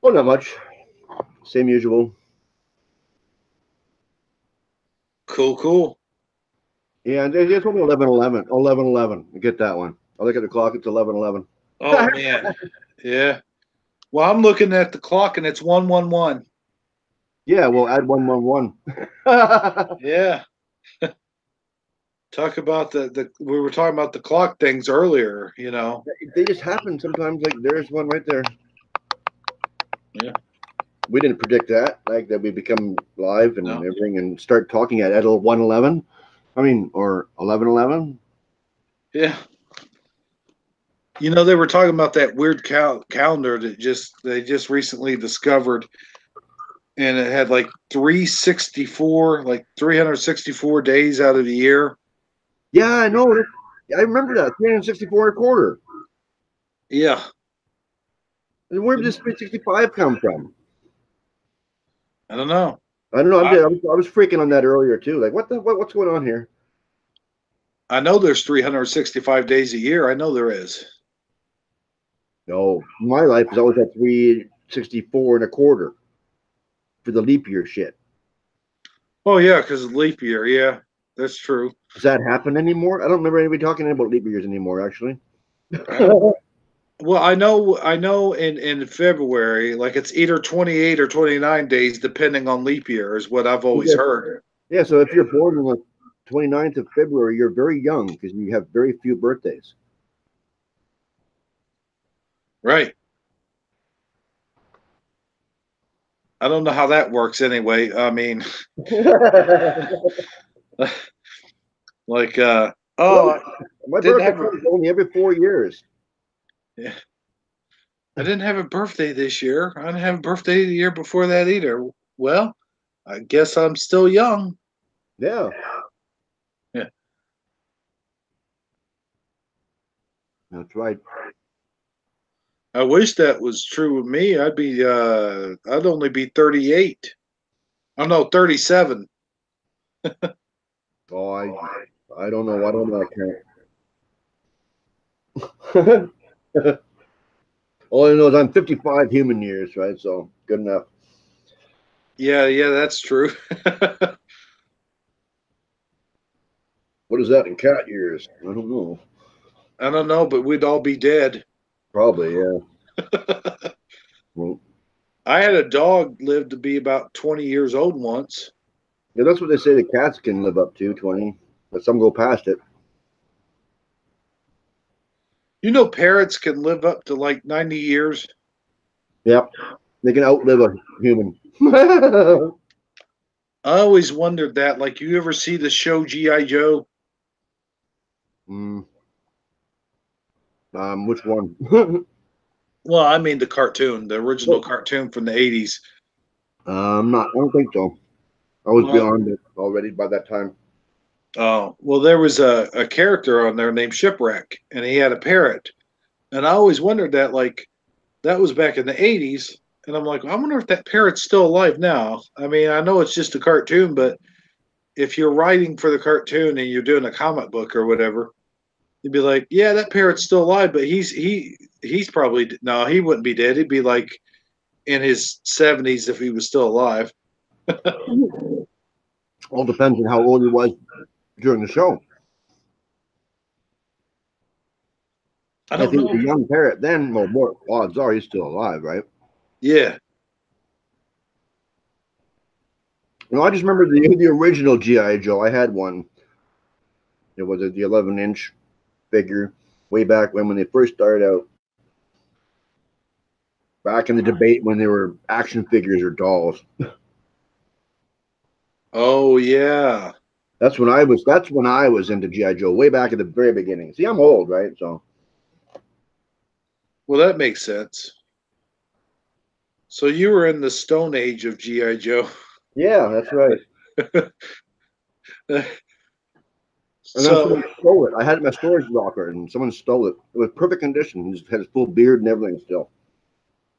Speaker 5: Oh, not much. Same usual.
Speaker 4: Cool, cool.
Speaker 5: Yeah, they told me 11:11. 11:11. Get that one. I look at the clock. It's 11:11.
Speaker 4: Oh, man. Yeah. Well, I'm looking at the clock and it's 1:11.
Speaker 5: Yeah, we'll add 111.
Speaker 4: Yeah. Talk about we were talking about the clock things earlier, you know.
Speaker 5: They just happen sometimes. Like there's one right there.
Speaker 4: Yeah.
Speaker 5: We didn't predict that. Like that we become live and
Speaker 4: No.
Speaker 5: everything and start talking at 1:11. I mean, or 11:11.
Speaker 4: Yeah. You know, they were talking about that weird calendar that they just recently discovered, and it had like 364 days out of the year.
Speaker 5: Yeah, I know. I remember that 364 and a quarter.
Speaker 4: Yeah.
Speaker 5: And where did this 365 come from?
Speaker 4: I don't know.
Speaker 5: I don't know. I was freaking on that earlier too. Like, what's going on here?
Speaker 4: I know there's 365 days a year. I know there is.
Speaker 5: No, my life is always at 364 and a quarter for the leap year shit.
Speaker 4: Oh, yeah, because of leap year. Yeah, that's true.
Speaker 5: Does that happen anymore? I don't remember anybody talking about leap years anymore, actually.
Speaker 4: Well, I know in February, like it's either 28 or 29 days, depending on leap year, is what I've always heard.
Speaker 5: Yeah, so if you're born on the 29th of February, you're very young because you have very few birthdays.
Speaker 4: Right. I don't know how that works anyway. I mean, like,
Speaker 5: My
Speaker 4: didn't
Speaker 5: birthday
Speaker 4: have a-
Speaker 5: is only every 4 years.
Speaker 4: yeah. I didn't have a birthday this year. I didn't have a birthday the year before that either. Well, I guess I'm still young.
Speaker 5: Yeah.
Speaker 4: Yeah.
Speaker 5: That's right.
Speaker 4: I wish that was true with me. I'd only be 38. Oh no, 37.
Speaker 5: Oh, I don't know. I don't know. I can't. All I know is I'm 55 human years, right? So good enough.
Speaker 4: Yeah, that's true.
Speaker 5: What is that in cat years? I don't know.
Speaker 4: I don't know, but we'd all be dead.
Speaker 5: Probably, yeah. Well,
Speaker 4: I had a dog live to be about 20 years old once.
Speaker 5: yeah, that's what they say the cats can live up to, 20, but some go past it.
Speaker 4: You know, parrots can live up to like 90 years.
Speaker 5: Yep. They can outlive a human.
Speaker 4: I always wondered that. Like, you ever see the show G.I. Joe?
Speaker 5: Which one?
Speaker 4: Well, I mean the cartoon, the original cartoon from the 80s.
Speaker 5: I don't think so. I was beyond it already by that time.
Speaker 4: Oh, well, there was a character on there named Shipwreck, and he had a parrot. And I always wondered that, like, that was back in the 80s. And I'm like, I wonder if that parrot's still alive now. I mean, I know it's just a cartoon, but if you're writing for the cartoon and you're doing a comic book or whatever, you'd be like, yeah, that parrot's still alive, but he's probably, no, he wouldn't be dead. He'd be like in his 70s if he was still alive.
Speaker 5: All depends on how old he was during the show.
Speaker 4: I don't
Speaker 5: If he was
Speaker 4: know.
Speaker 5: a young parrot then, well, more odds are he's still alive, right?
Speaker 4: Yeah.
Speaker 5: No, I just remember the original GI Joe. I had one. It was the 11-inch figure way back when they first started out. Back in the debate when they were action figures or dolls.
Speaker 4: Oh yeah.
Speaker 5: That's when I was into GI Joe way back at the very beginning. See, I'm old, right? So
Speaker 4: Well, that makes sense. So you were in the Stone Age of GI Joe.
Speaker 5: yeah, that's right. And then
Speaker 4: So
Speaker 5: someone stole it. I had it in my storage locker, and someone stole it. It was perfect condition. He had his full beard and everything still.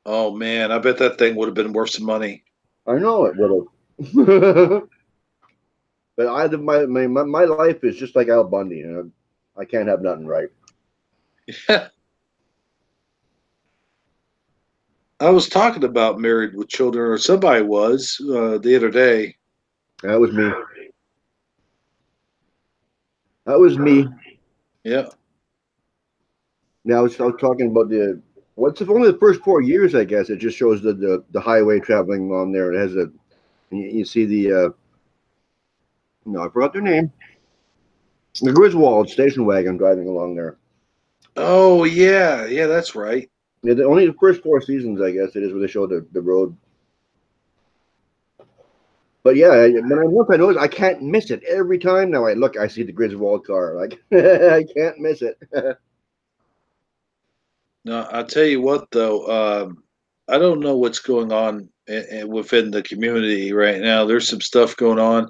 Speaker 4: oh man, I bet that thing would have been worth some money.
Speaker 5: I know it would have. But my life is just like Al Bundy. You know, I can't have nothing right.
Speaker 4: I was talking about Married with Children, or somebody was the other day.
Speaker 5: That was me. That was me.
Speaker 4: Yeah.
Speaker 5: Now I was talking about what's only the first 4 years, I guess. It just shows the highway traveling on there. It has you see the no, I forgot their name. The Griswold station wagon driving along there.
Speaker 4: Oh yeah, yeah, that's right.
Speaker 5: Yeah, only the first 4 seasons, I guess, it is where they show the road. But yeah, once I notice, I can't miss it every time. Now I see the Griswold car. Like I can't miss it.
Speaker 4: No, I'll tell you what though. I don't know what's going on within the community right now. There's some stuff going on,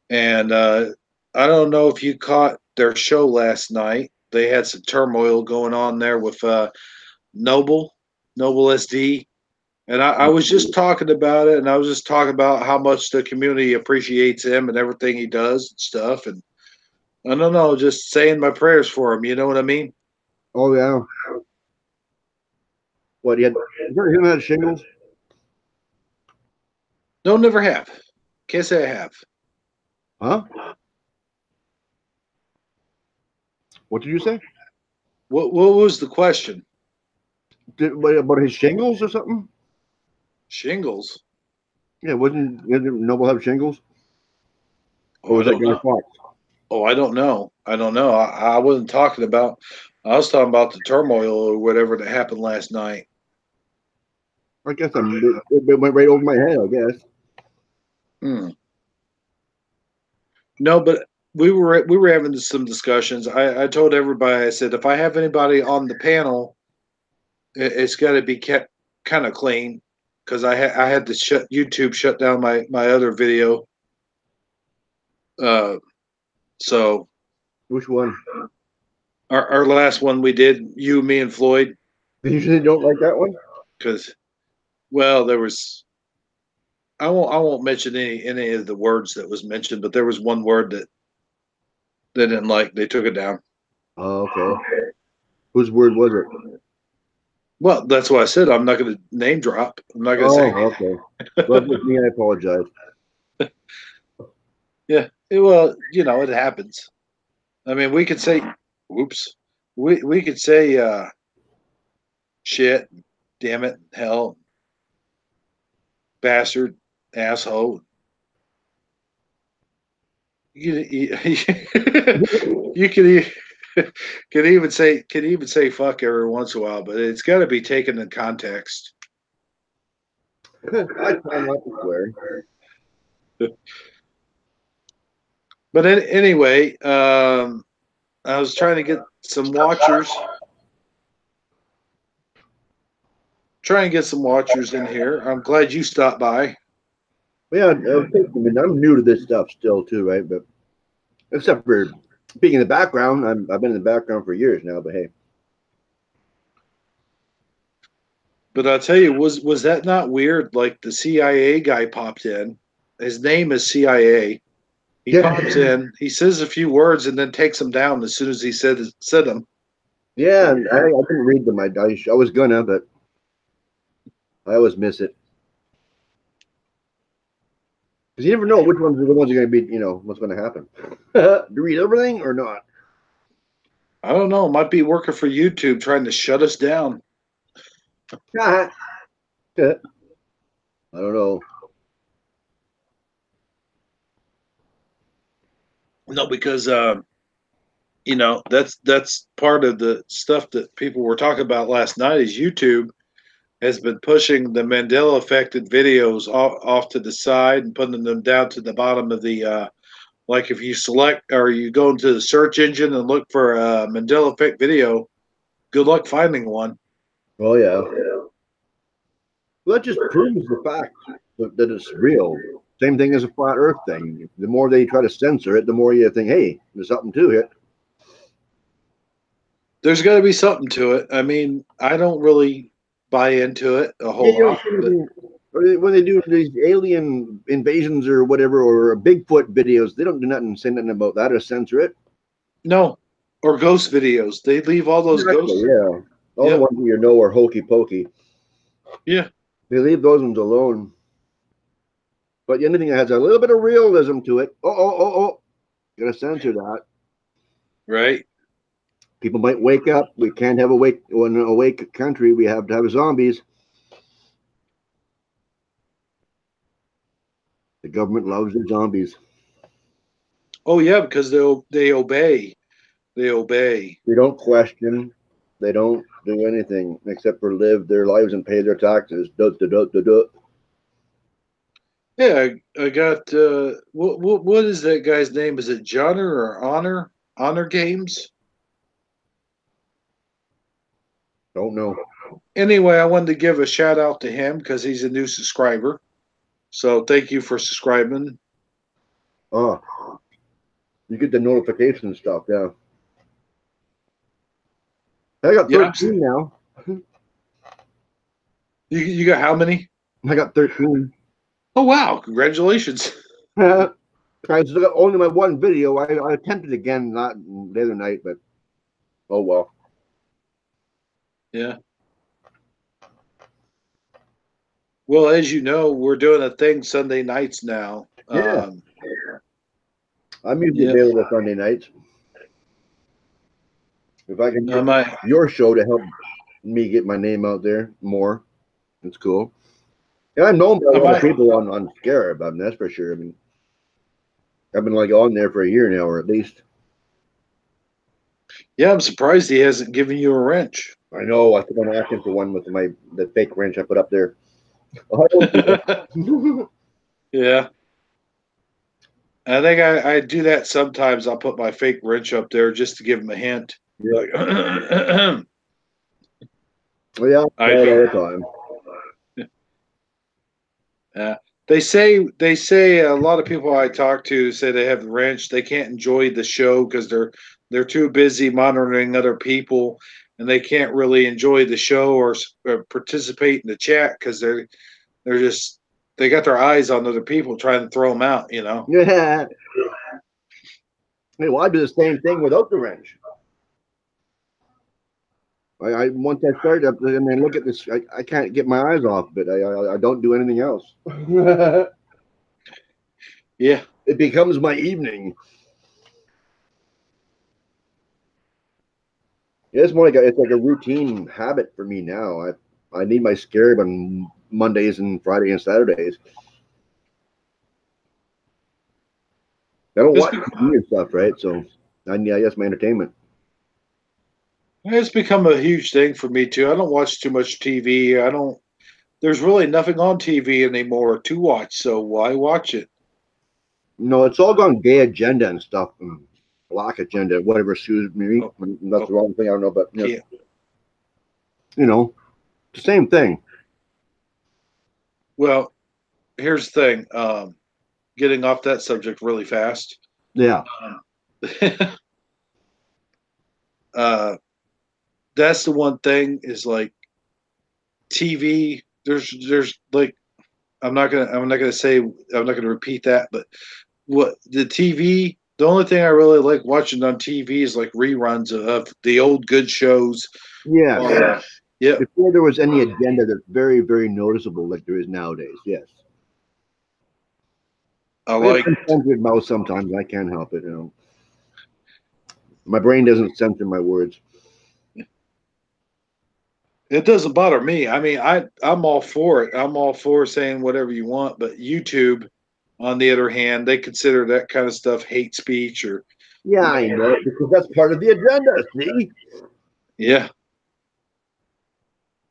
Speaker 4: and I don't know if you caught their show last night. They had some turmoil going on there with Noble SD. And I was just talking about it, and I was just talking about how much the community appreciates him and everything he does and stuff. And I don't know, just saying my prayers for him. You know what I mean?
Speaker 5: Oh yeah. What he had shingles?
Speaker 4: No, never have. Can't say I have.
Speaker 5: Huh? What did you say?
Speaker 4: What was the question?
Speaker 5: What, about his shingles or something?
Speaker 4: Shingles?
Speaker 5: Yeah, didn't Noble have shingles? Or
Speaker 4: Oh, I
Speaker 5: was that
Speaker 4: don't
Speaker 5: Guy
Speaker 4: know.
Speaker 5: Fox?
Speaker 4: Oh, I don't know. I don't know. I wasn't talking about. I was talking about the turmoil or whatever that happened last night.
Speaker 5: I guess it went right over my head, I guess.
Speaker 4: Hmm. No, but we were having some discussions. I told everybody, I said, if I have anybody on the panel, it's got to be kept kind of clean because I had to shut YouTube shut down my other video. So
Speaker 5: Which one?
Speaker 4: our last one we did, you, me, and Floyd,
Speaker 5: You usually don't like that one?
Speaker 4: because well, there was I won't mention any of the words that was mentioned, but there was one word that they didn't like. They took it down.
Speaker 5: Oh, okay. Whose word was it?
Speaker 4: Well, that's why I said I'm not going to name drop. I'm not going to
Speaker 5: Oh,
Speaker 4: say.
Speaker 5: okay. Well, with me, I apologize.
Speaker 4: Yeah. Well, you know, it happens. I mean, we could say, "Whoops." We could say, "Shit," "Damn it," "Hell," "Bastard," "Asshole." You can even say "fuck" every once in a while, but it's got to be taken in context.
Speaker 5: I try not to swear.
Speaker 4: But anyway, I was trying to get some watchers. Trying to get some watchers in here. I'm glad you stopped by.
Speaker 5: Yeah, I'm new to this stuff still too, right? But except for being in the background, I've been in the background for years now. But hey,
Speaker 4: But I'll tell you, was that not weird? Like the CIA guy popped in. His name is CIA. He
Speaker 5: Yeah.
Speaker 4: pops in. He says a few words and then takes them down as soon as he said them.
Speaker 5: yeah, and I didn't read them. I was gonna, but I always miss it because you never know which ones are the ones are going to be. You know what's going to happen. Do you read everything or not?
Speaker 4: I don't know. Might be working for YouTube trying to shut us down.
Speaker 5: Yeah. I don't know.
Speaker 4: No, because you know, that's part of the stuff that people were talking about last night. Is YouTube has been pushing the Mandela affected videos off to the side and putting them down to the bottom of the like if you select or you go into the search engine and look for a Mandela effect video, good luck finding one.
Speaker 5: Oh yeah. Well, that just proves the fact that it's real. Same thing as a flat Earth thing. The more they try to censor it, the more you think, hey, there's something to it.
Speaker 4: There's got to be something to it. I mean, I don't really buy into it a whole lot.
Speaker 5: When they do these alien invasions or whatever, or Bigfoot videos, they don't do nothing, say nothing about that or censor it.
Speaker 4: No, or ghost videos. They leave all those ghosts.
Speaker 5: Yeah, all the ones you know are hokey pokey.
Speaker 4: Yeah,
Speaker 5: they leave those ones alone. But anything that has a little bit of realism to it, gotta censor that.
Speaker 4: Right.
Speaker 5: People might wake up. We can't have an awake country. We have to have zombies. The government loves their zombies.
Speaker 4: Oh yeah, because they obey. They obey.
Speaker 5: They don't question. They don't do anything except for live their lives and pay their taxes.
Speaker 4: Yeah, I got what is that guy's name? Is it Johnner or Honor Games?
Speaker 5: Don't know.
Speaker 4: Anyway, I wanted to give a shout out to him because he's a new subscriber. So thank you for subscribing.
Speaker 5: Oh, you get the notification stuff, yeah. I got 13 now.
Speaker 4: You got how many?
Speaker 5: I got 13.
Speaker 4: Oh wow! Congratulations.
Speaker 5: I still got only my one video. I attempted again not the other night, but oh well.
Speaker 4: Yeah. Well, as you know, we're doing a thing Sunday nights now.
Speaker 5: Yeah. I'm usually available Sunday nights. If I can get your show to help me get my name out there more, it's cool. Yeah, I'm known by a lot of people on Scarab. I mean, that's for sure. I mean, I've been like on there for a year now, or at least.
Speaker 4: Yeah, I'm surprised he hasn't given you a wrench.
Speaker 5: I know. I think I'm asking for one with the fake wrench I put up there.
Speaker 4: Yeah. I think I do that sometimes. I'll put my fake wrench up there just to give him a hint.
Speaker 5: Yeah.
Speaker 4: Like,
Speaker 5: well, yeah, all the time.
Speaker 4: Yeah. They say a lot of people I talk to say they have the wrench. They can't enjoy the show because they're too busy monitoring other people, and they can't really enjoy the show or participate in the chat because they got their eyes on other people trying to throw them out. You know.
Speaker 5: Yeah. Hey, well, I do the same thing without the wrench. I once I started up and then look at this, I can't get my eyes off it. I don't do anything else.
Speaker 4: Yeah,
Speaker 5: it becomes my evening. It's more like it's like a routine habit for me now. I need my Scarab on Mondays and Fridays and Saturdays. I don't watch TV and stuff, right? So I guess my entertainment.
Speaker 4: It's become a huge thing for me too. I don't watch too much TV. There's really nothing on TV anymore to watch, so why watch it?
Speaker 5: No, it's all gone gay agenda and stuff, and black agenda, whatever suits me. That's the wrong thing. I don't know, but you know, the same thing.
Speaker 4: Well, here's the thing. Getting off that subject really fast.
Speaker 5: Yeah.
Speaker 4: That's the one thing is like TV. There's like I'm not gonna repeat that, but what the TV. The only thing I really like watching on TV is like reruns of the old good shows.
Speaker 5: Yeah.
Speaker 4: Yeah.
Speaker 5: Before there was any agenda that's very, very noticeable like there is nowadays. Yes.
Speaker 4: I like
Speaker 5: censored mouth sometimes. I can't help it. You know, my brain doesn't censor my words.
Speaker 4: It doesn't bother me. I mean, I'm all for it. I'm all for saying whatever you want, but YouTube, on the other hand, they consider that kind of stuff hate speech or
Speaker 5: Yeah, I know, because that's part of the agenda. See?
Speaker 4: yeah.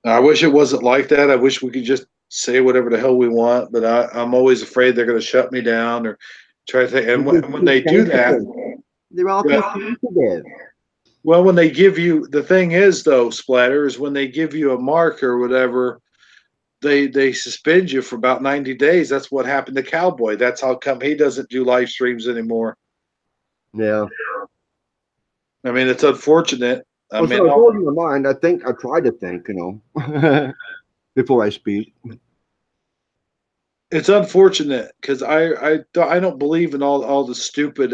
Speaker 4: I wish it wasn't like that. I wish we could just say whatever the hell we want, but I'm always afraid they're going to shut me down or try to. And when they do that,
Speaker 5: they're all too
Speaker 4: yeah.
Speaker 5: sensitive.
Speaker 4: Well, when they give you the thing is though, Splatter, is when they give you a mark or whatever, they suspend you for about 90 days. That's what happened to Cowboy. That's how come he doesn't do live streams anymore.
Speaker 5: Yeah.
Speaker 4: I mean, it's unfortunate. I
Speaker 5: Well,
Speaker 4: mean,
Speaker 5: so I told you my mind. I try to think, before I speak.
Speaker 4: it's unfortunate because I don't believe in all the stupid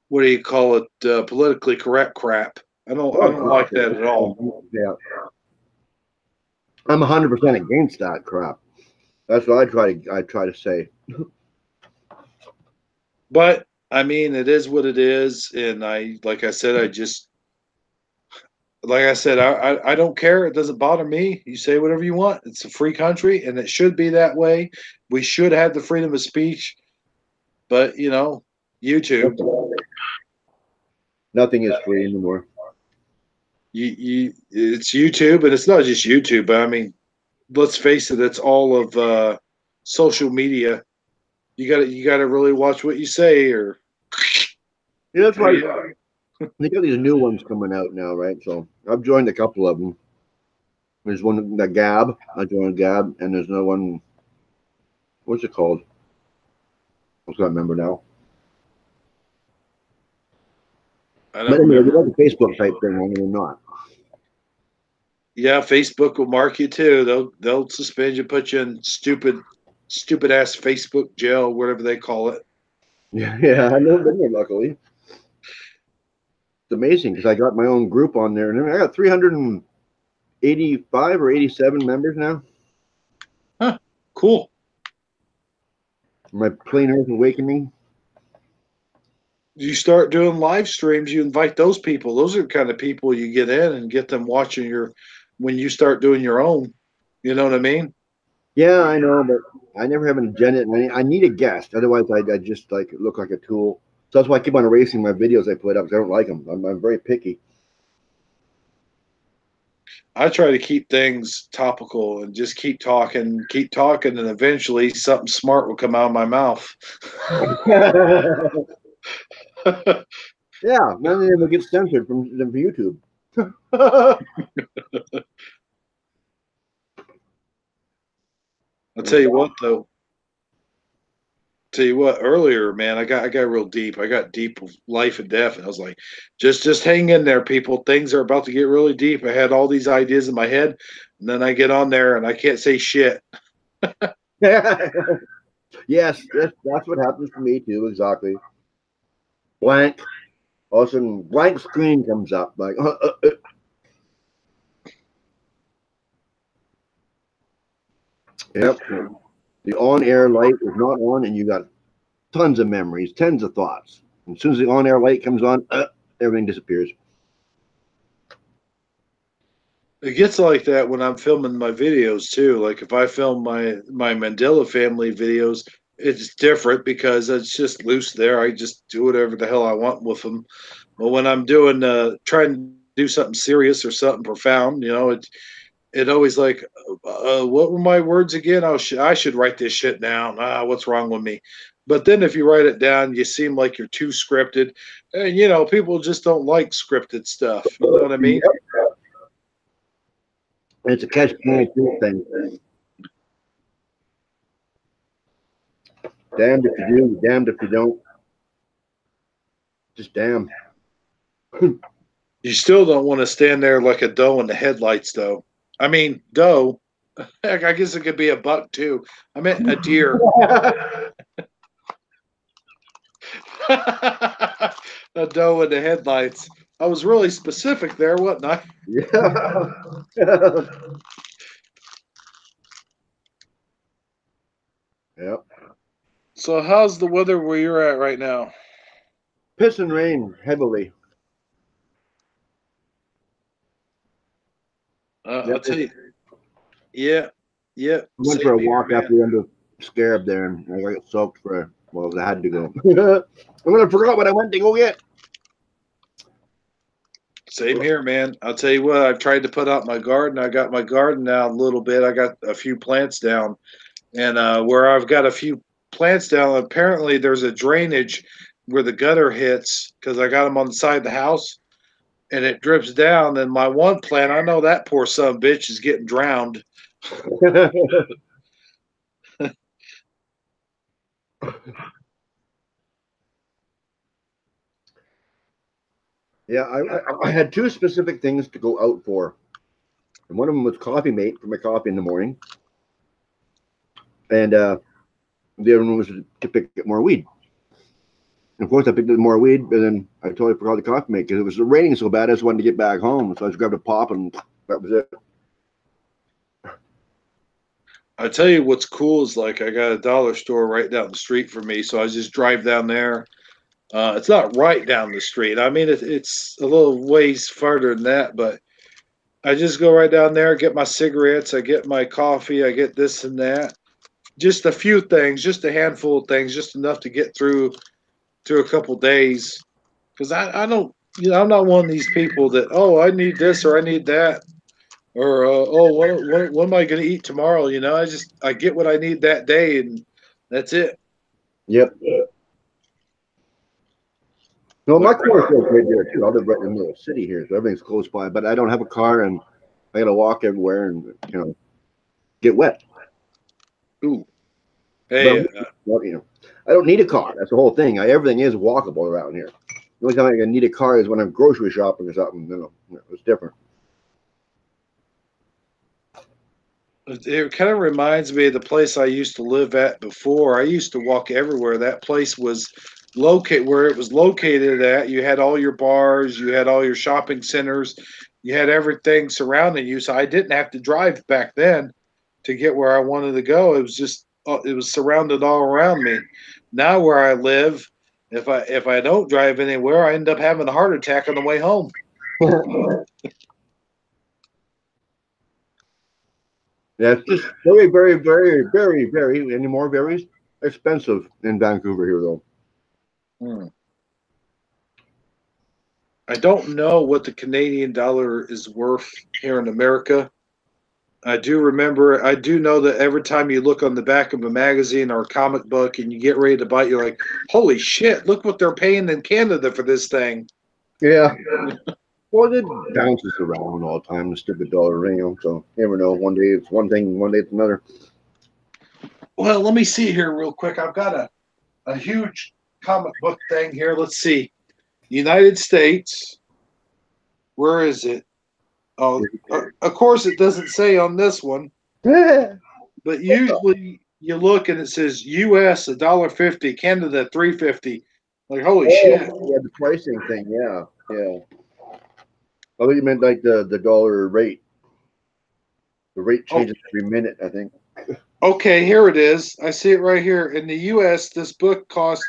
Speaker 4: what do you call it, politically correct crap. I don't like that at all.
Speaker 5: Yeah. I'm 100% against that crap. That's what I try to say.
Speaker 4: But I mean, it is what it is, and like I said, I don't care. It doesn't bother me. You say whatever you want. It's a free country, and it should be that way. We should have the freedom of speech, but YouTube.
Speaker 5: Nothing is free anymore.
Speaker 4: It's YouTube, and it's not just YouTube. But I mean, let's face it, it's all of social media. You gotta really watch what you say, or
Speaker 5: Yeah, that's why they got these new ones coming out now, right? So I've joined a couple of them. There's one, the Gab. I joined Gab, and there's another one. What's it called? I can't remember now.
Speaker 4: I
Speaker 5: But
Speaker 4: don't
Speaker 5: anyway,
Speaker 4: remember.
Speaker 5: they got the Facebook type thing on it or not.
Speaker 4: Yeah, Facebook will mark you too. They'll suspend you, put you in stupid ass Facebook jail, whatever they call it.
Speaker 5: Yeah, I know been there, luckily. It's amazing because I got my own group on there, and I got 385 or 87 members now.
Speaker 4: Cool.
Speaker 5: My Plain Earth Awakening.
Speaker 4: You start doing live streams, you invite those people. Those are the kind of people you get in and get them watching when you start doing your own. You know what I mean?
Speaker 5: Yeah, I know, but I never have an agenda, and I need a guest. Otherwise, I just like look like a tool. So that's why I keep on erasing my videos I put up because I don't like them. I'm very picky.
Speaker 4: I try to keep things topical and just keep talking, and eventually something smart will come out of my mouth.
Speaker 5: Yeah, none of them will get censored from YouTube.
Speaker 4: I'll tell you what, though. Earlier, man, I got real deep. I got deep with life and death, and I was like, just hang in there, people. Things are about to get really deep. I had all these ideas in my head, and then I get on there and I can't say shit.
Speaker 5: Yes, that's what happens to me too. Exactly. Blank. All of a sudden, blank screen comes up. Like, Yep. The on-air light is not on, and you got tons of memories, tons of thoughts. And as soon as the on-air light comes on, everything disappears.
Speaker 4: It gets like that when I'm filming my videos too. Like if I film my Mandela family videos, it's different because it's just loose there. I just do whatever the hell I want with them. But when I'm doing trying to do something serious or something profound, it always like, what were my words again? I should write this shit down. What's wrong with me? But then if you write it down, you seem like you're too scripted, and people just don't like scripted stuff. You know what I mean?
Speaker 5: It's a catch-22 thing. Damned if you do, damned if you don't. Just damn.
Speaker 4: You still don't want to stand there like a doe in the headlights, though. I mean, doe. Heck, I guess it could be a buck too. I meant a deer. A doe in the headlights. I was really specific there, wasn't I?
Speaker 5: Yeah. Yep.
Speaker 4: So how's the weather where you're at right now?
Speaker 5: Piss and rain heavily.
Speaker 4: I'll tell you. Yeah.
Speaker 5: I went for a walk after the end of Scarab there, and I got soaked for. Well, I had to go. I'm gonna forget what I went to go get.
Speaker 4: Same here, man. I'll tell you what. I've tried to put out my garden. I got my garden now a little bit. I got a few plants down, and where I've got a few plants down, apparently there's a drainage where the gutter hits because I got them on the side of the house, and it drips down. And my one plant, I know that poor son of a bitch is getting drowned.
Speaker 5: Yeah, I had two specific things to go out for. And one of them was Coffee Mate for my coffee in the morning. And the other one was to pick up more weed. And of course, I picked up more weed, and then I totally forgot the Coffee Mate because it was raining so bad I just wanted to get back home. So I just grabbed a pop, and that was it.
Speaker 4: I tell you what's cool is like I got a dollar store right down the street from me, so I just drive down there. It's not right down the street. I mean, it's a little ways farther than that, but I just go right down there, get my cigarettes, I get my coffee, I get this and that. Just a few things, just a handful of things, just enough to get through a couple days. Because I don't, I'm not one of these people that, oh, I need this or I need that. Or, oh, what am I going to eat tomorrow? I get what I need that day, and that's it.
Speaker 5: Yep. No, my car feels right there too. I live right in the middle of the city here, so everything's close by. But I don't have a car, and I got to walk everywhere and get wet.
Speaker 4: Ooh, hey,
Speaker 5: but, I don't need a car. That's the whole thing. Everything is walkable around here. The only time I need a car is when I'm grocery shopping or something. It's different.
Speaker 4: It kind of reminds me of the place I used to live at before. I used to walk everywhere. That place was located where it was located at. You had all your bars, you had all your shopping centers, you had everything surrounding you. So I didn't have to drive back then to get where I wanted to go. It was just it was surrounded all around me. Now where I live, if I don't drive anywhere, I end up having a heart attack on the way home.
Speaker 5: Yeah, it's just very, very, very, very, very, very expensive in Vancouver here, though.
Speaker 4: I don't know what the Canadian dollar is worth here in America. I do know that every time you look on the back of a magazine or a comic book and you get ready to buy it, you're like, holy shit, look what they're paying in Canada for this thing.
Speaker 5: Yeah. Well, it bounces around all the time, the stupid dollar ring. So you never know. One day it's one thing, one day it's another.
Speaker 4: Well, let me see here real quick. I've got a huge comic book thing here. Let's see. United States. Where is it? Oh, of course it doesn't say on this one. But usually you look and it says U.S. $1.50, Canada $3.50. Like, holy shit.
Speaker 5: Yeah, the pricing thing. Yeah. I thought you meant like the dollar rate. The rate changes every minute, I think.
Speaker 4: Okay, here it is. I see it right here. In the U.S., this book costs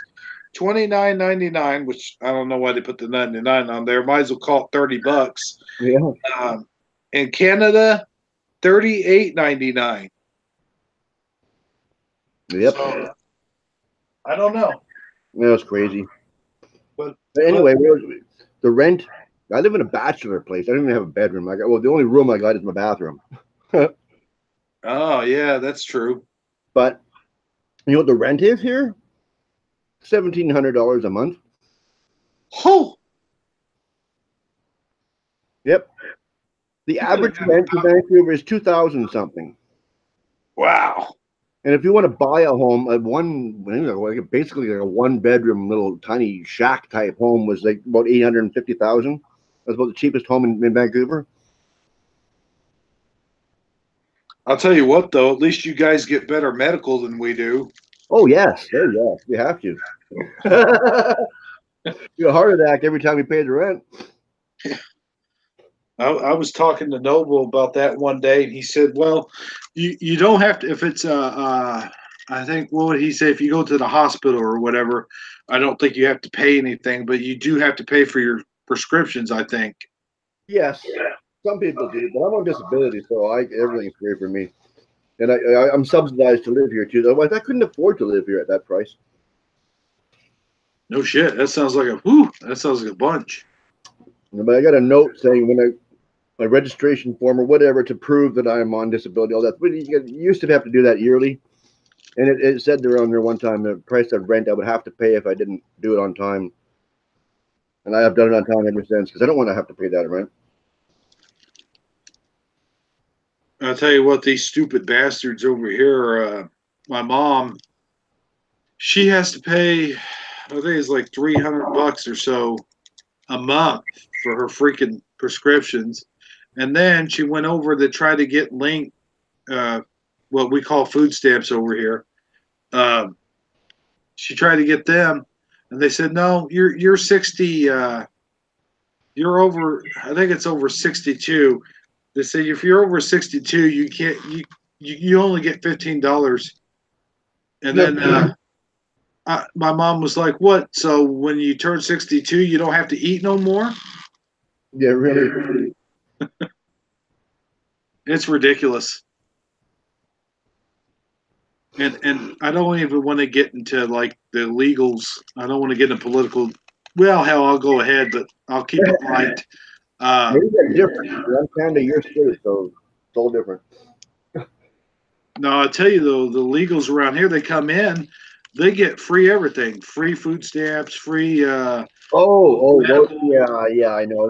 Speaker 4: $29.99, which I don't know why they put the 99 on there. Might as well call it $30.
Speaker 5: Yeah.
Speaker 4: In Canada, $38.99.
Speaker 5: Yep.
Speaker 4: So, I don't know.
Speaker 5: That's crazy.
Speaker 4: But
Speaker 5: anyway, the rent. I live in a bachelor place. I don't even have a bedroom. The only room I got is my bathroom.
Speaker 4: Oh yeah, that's true.
Speaker 5: But you know what the rent is here? $1,700 a month.
Speaker 4: Oh.
Speaker 5: Yep. The average rent in Vancouver is $2,000 something.
Speaker 4: Wow.
Speaker 5: And if you want to buy a home, basically like a one-bedroom little tiny shack type home was like about $850,000. That's about the cheapest home in Vancouver.
Speaker 4: I'll tell you what, though, at least you guys get better medical than we do.
Speaker 5: Oh yes, we have to. You get a heart attack every time you pay the rent.
Speaker 4: I was talking to Noble about that one day, and he said, "Well, you don't have to if it's I think what would he say if you go to the hospital or whatever. I don't think you have to pay anything, but you do have to pay for your prescriptions. I think."
Speaker 5: Yes. Some people do, but I'm on disability, so everything's free for me. And I'm subsidized to live here too. Otherwise, I couldn't afford to live here at that price.
Speaker 4: No shit. That sounds like that sounds like a bunch.
Speaker 5: But I got a note saying my registration form or whatever to prove that I'm on disability. All that. But you used to have to do that yearly, and it said there on there one time the price of rent I would have to pay if I didn't do it on time. And I have done it on time ever since because I don't want to have to pay that rent.
Speaker 4: I'll tell you what, these stupid bastards over here, my mom, she has to pay, I think it's like $300 or so a month for her freaking prescriptions. And then she went over to try to get linked, what we call food stamps over here. She tried to get them, and they said, no, you're 60, you're over, I think it's over 62. They say if you're over 62, you can't. You only get $15. And then my mom was like, "What? So when you turn 62, you don't have to eat no more?"
Speaker 5: Yeah, really.
Speaker 4: It's ridiculous. And I don't even want to get into like the legals. I don't want to get into political. Well, hell, I'll go ahead, but I'll keep it light.
Speaker 5: Maybe they're different. I'm kind of your state, so it's all different.
Speaker 4: No, I tell you though, the legals around here, they come in, they get free everything, free food stamps, free.
Speaker 5: Yeah, I know.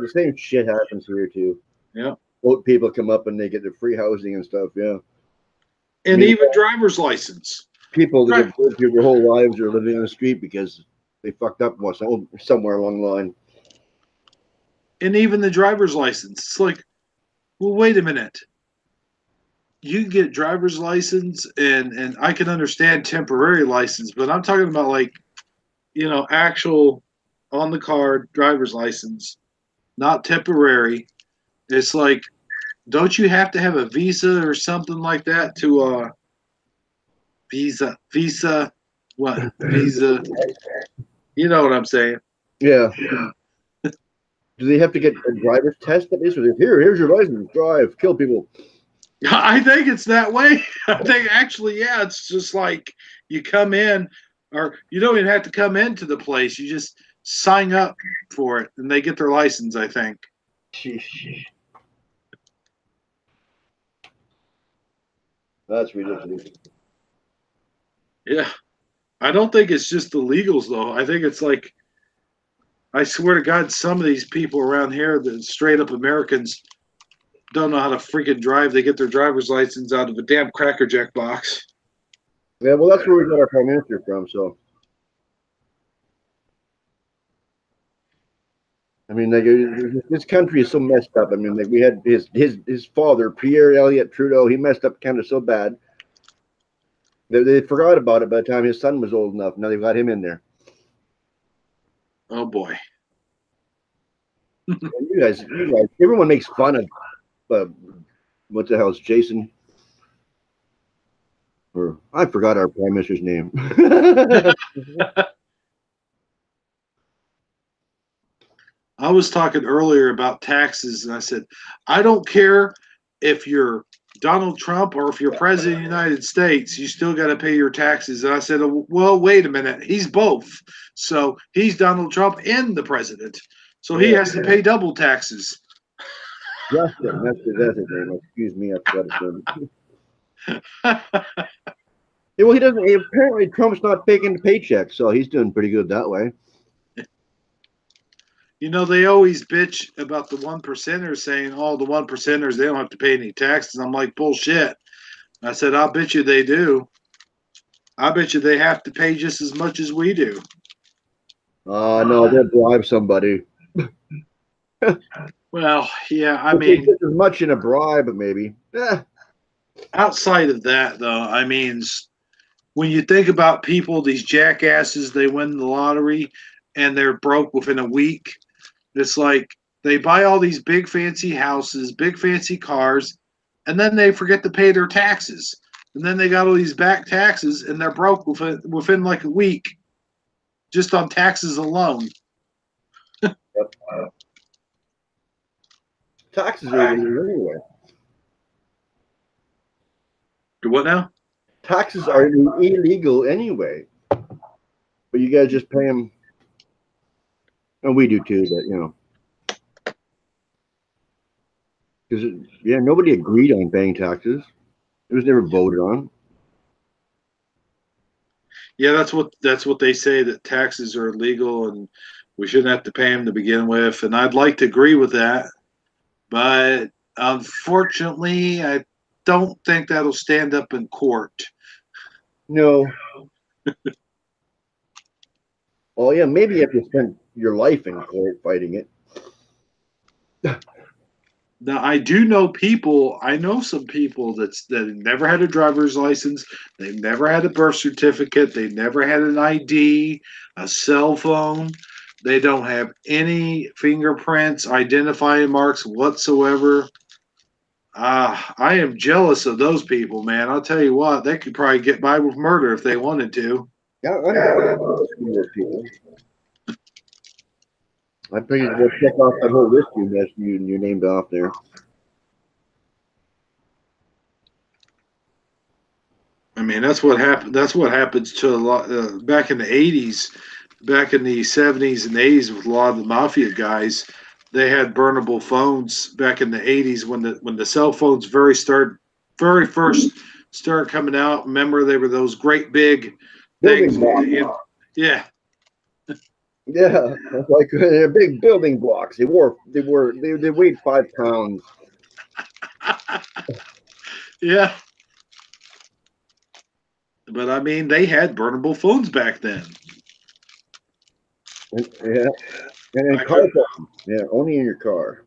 Speaker 5: The same shit happens here too.
Speaker 4: Yeah.
Speaker 5: Boat people come up and they get their free housing and stuff. Yeah.
Speaker 4: And even driver's license.
Speaker 5: People that have lived here their whole lives are living on the street because they fucked up somewhere along the line.
Speaker 4: And even the driver's license. It's like, well, wait a minute. You get driver's license and I can understand temporary license, but I'm talking about like, actual on the card driver's license, not temporary. It's like, don't you have to have a visa or something like that to visa? What? Visa. You know what I'm saying?
Speaker 5: Yeah. Do they have to get a driver's test at least? Or here's your license, drive, kill people.
Speaker 4: I think it's that way. I think actually, yeah, it's just like you come in, or you don't even have to come into the place. You just sign up for it, and they get their license, I think.
Speaker 5: That's ridiculous.
Speaker 4: Yeah. I don't think it's just the legals, though. I think it's like, I swear to God, some of these people around here, the straight up Americans, don't know how to freaking drive. They get their driver's license out of a damn Cracker Jack box.
Speaker 5: Yeah, well, that's where we got our prime minister from. So, I mean, like, this country is so messed up. I mean, like, we had his father, Pierre Elliott Trudeau. He messed up Canada so bad. They forgot about it by the time his son was old enough. Now they've got him in there.
Speaker 4: Oh boy!
Speaker 5: You guys, everyone makes fun of what the hell is Jason? Or I forgot our prime minister's name.
Speaker 4: I was talking earlier about taxes, and I said, I don't care if you're Donald Trump or if you're president of the United States, you still got to pay your taxes. And I said, well, wait a minute. He's both. So he's Donald Trump and the president. So he has to pay double taxes.
Speaker 5: Justin, that's his name. Excuse me, I forgot his name. Yeah, well, he doesn't. Apparently, Trump's not taking the paycheck, so he's doing pretty good that way.
Speaker 4: They always bitch about the 1%ers saying, oh, the 1%ers, they don't have to pay any taxes. I'm like, bullshit. I said, I'll bet you they do. I bet you they have to pay just as much as we do.
Speaker 5: No, they'll bribe somebody.
Speaker 4: Well, yeah, I mean,
Speaker 5: as much in a bribe, maybe.
Speaker 4: Outside of that, though, I mean, when you think about people, these jackasses, they win the lottery and they're broke within a week. It's like they buy all these big fancy houses, big fancy cars, and then they forget to pay their taxes. And then they got all these back taxes and they're broke within like a week just on taxes alone.
Speaker 5: Yep. taxes are illegal anyway.
Speaker 4: What now?
Speaker 5: Taxes are illegal anyway. But you guys just pay them. And we do too, but you know. Because, yeah, nobody agreed on paying taxes. It was never voted on.
Speaker 4: Yeah, that's what they say, that taxes are illegal and we shouldn't have to pay them to begin with. And I'd like to agree with that, but unfortunately, I don't think that'll stand up in court.
Speaker 5: No. Well, yeah, maybe if you spend your life in court fighting it.
Speaker 4: Now, I do know people. I know some people that never had a driver's license. They've never had a birth certificate. They never had an ID, a cell phone. They don't have any fingerprints, identifying marks whatsoever. I am jealous of those people, man. I'll tell you what, they could probably get by with murder if they wanted to.
Speaker 5: Yeah, I know those people. I figured we'll check off that whole list you named off there.
Speaker 4: I mean, that's what happened. That's what happens to a lot back in the '80s, back in the '70s and '80s with a lot of the mafia guys. They had burnable phones back in the '80s when the cell phones very first started coming out. Remember, they were those great big things. Yeah.
Speaker 5: Yeah, like they're big building blocks. They weighed 5 pounds.
Speaker 4: Yeah. But I mean, they had burnable phones back then.
Speaker 5: Yeah, and car phones. Yeah, only in your car.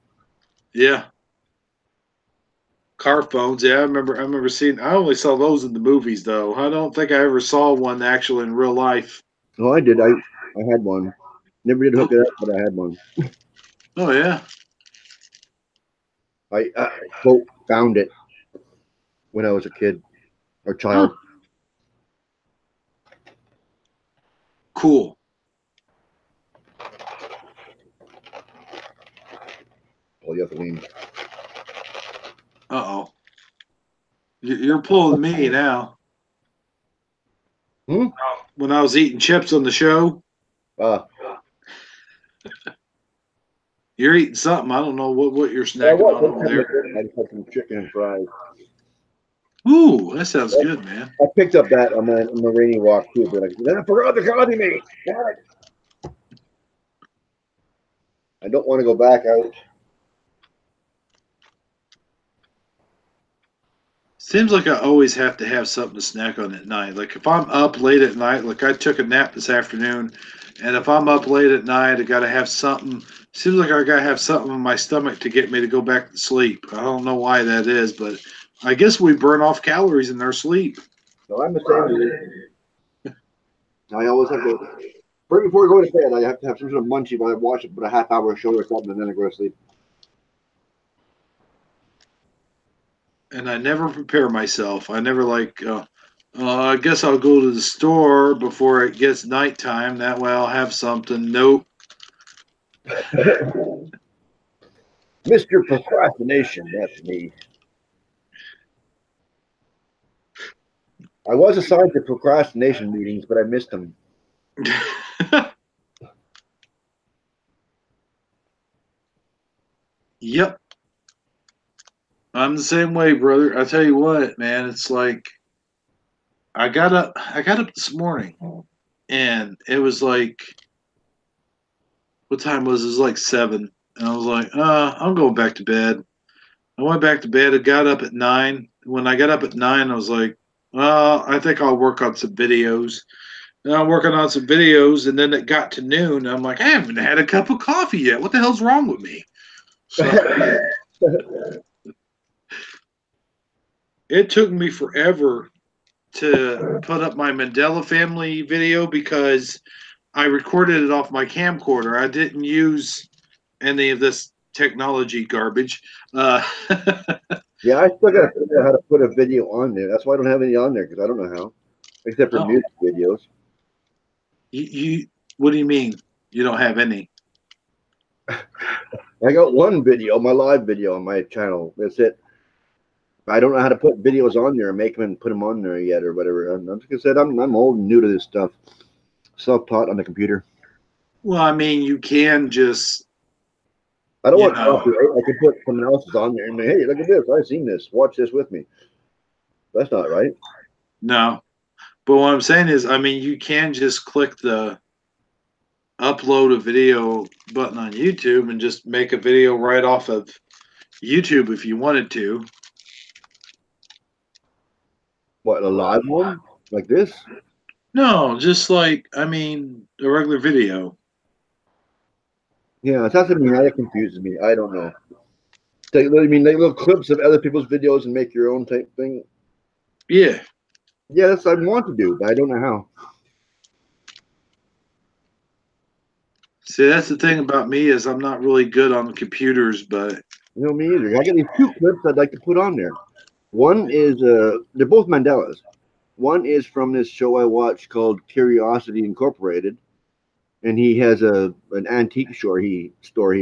Speaker 4: Yeah. Car phones. Yeah, I remember seeing. I only saw those in the movies, though. I don't think I ever saw one actually in real life.
Speaker 5: Oh, I did. I had one. Never did hook it up, but I had one.
Speaker 4: Oh yeah.
Speaker 5: I quote found it when I was a kid or child.
Speaker 4: Huh. Cool.
Speaker 5: Polyethylene.
Speaker 4: Uh-oh. You're pulling me now.
Speaker 5: Hmm?
Speaker 4: When I was eating chips on the show, you're eating something. I don't know what you're snacking on over there.
Speaker 5: I just had some chicken and fries.
Speaker 4: Ooh, that sounds good, man.
Speaker 5: I picked up that on the rainy walk too, but then I forgot the coffee mate. I don't want to go back out.
Speaker 4: Seems like I always have to have something to snack on at night. Like if I'm up late at night, like I took a nap this afternoon, and if I'm up late at night, I got to have something. Seems like I got to have something in my stomach to get me to go back to sleep. I don't know why that is, but I guess we burn off calories in our sleep.
Speaker 5: So I'm the same. I always have to, right before I go to bed, I have to have some sort of munchie while I watch it, but a half-hour show or something, and then I go to sleep.
Speaker 4: And I never prepare myself. I never I guess I'll go to the store before it gets nighttime. That way I'll have something. Nope.
Speaker 5: Mr. Procrastination, that's me. I was assigned to procrastination meetings, but I missed them.
Speaker 4: Yep. I'm the same way, brother. I tell you what, man, it's like I got up this morning and it was like, what time was it? It was like 7. And I was like, I'm going back to bed. I went back to bed. I got up at 9. When I got up at 9, I was like, I think I'll work on some videos. And I'm working on some videos, and then it got to noon. And I'm like, I haven't had a cup of coffee yet. What the hell's wrong with me? So, it took me forever to put up my Mandela family video because I recorded it off my camcorder. I didn't use any of this technology garbage.
Speaker 5: Yeah, I still got to figure out how to put a video on there. That's why I don't have any on there, because I don't know how, except for music videos.
Speaker 4: You what do you mean you don't have any?
Speaker 5: I got one video, my live video on my channel. That's it. I don't know how to put videos on there and make them and put them on there yet or whatever. I'm like I said, I'm old and new to this stuff. Self-taught on the computer.
Speaker 4: Well, I mean, you can just.
Speaker 5: I don't want copyright. I could put someone else's on there and say, hey, look at this. I've seen this. Watch this with me. That's not right.
Speaker 4: No. But what I'm saying is, I mean, you can just click the upload a video button on YouTube and just make a video right off of YouTube if you wanted to.
Speaker 5: What, a live one? Like this?
Speaker 4: No, just like, I mean, a regular video.
Speaker 5: Yeah, that's something that confuses me. I don't know. Take, I mean, like little clips of other people's videos and make your own type thing.
Speaker 4: Yeah.
Speaker 5: Yeah, that's what I want to do, but I don't know how.
Speaker 4: See, that's the thing about me is I'm not really good on computers, but
Speaker 5: You know, me either. I got these two clips I'd like to put on there. One is, they're both Mandelas. One is from this show I watched called Curiosity Incorporated. And he has an antique store he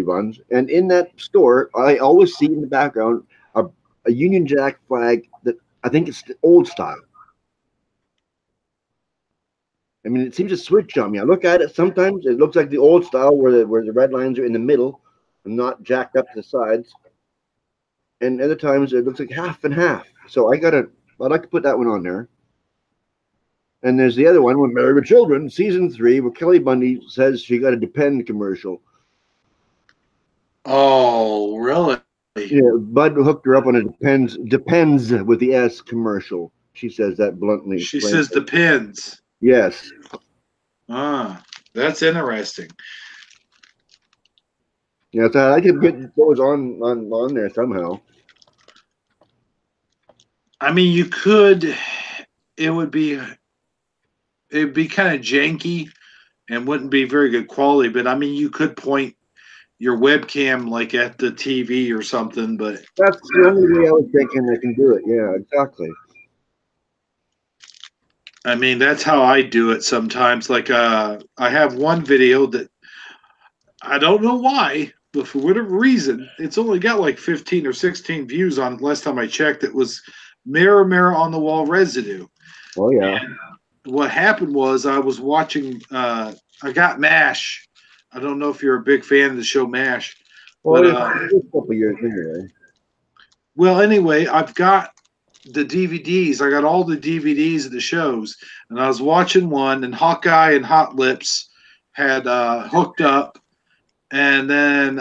Speaker 5: runs. And in that store, I always see in the background a Union Jack flag that I think it's the old style. I mean, it seems to switch on me. I look at it sometimes, it looks like the old style where the red lines are in the middle and not jacked up to the sides. And other times it looks like half and half. So I'd like to put that one on there. And there's the other one with Married with Children, season 3, where Kelly Bundy says she got a Depend commercial.
Speaker 4: oh, really?
Speaker 5: Yeah, Bud hooked her up on a Depends with the S commercial. She says that bluntly.
Speaker 4: She says depends.
Speaker 5: Yes.
Speaker 4: Ah, that's interesting.
Speaker 5: Yeah, so I could get those on there somehow.
Speaker 4: I mean, you could. It'd be kind of janky and wouldn't be very good quality. But I mean, you could point your webcam like at the TV or something. But
Speaker 5: That's the only way I was thinking I can do it. Yeah, exactly.
Speaker 4: I mean, that's how I do it sometimes. Like, I have one video that I don't know why, but for whatever reason, it's only got like 15 or 16 views on. Last time I checked, it was Mirror, Mirror on the Wall residue.
Speaker 5: Oh yeah.
Speaker 4: And what happened was I was watching. I got MASH. I don't know if you're a big fan of the show MASH.
Speaker 5: Well,
Speaker 4: But,
Speaker 5: it's a couple of years anyway.
Speaker 4: Well, anyway, I've got the DVDs. I got all the DVDs of the shows, and I was watching one, and Hawkeye and Hot Lips had hooked up, and then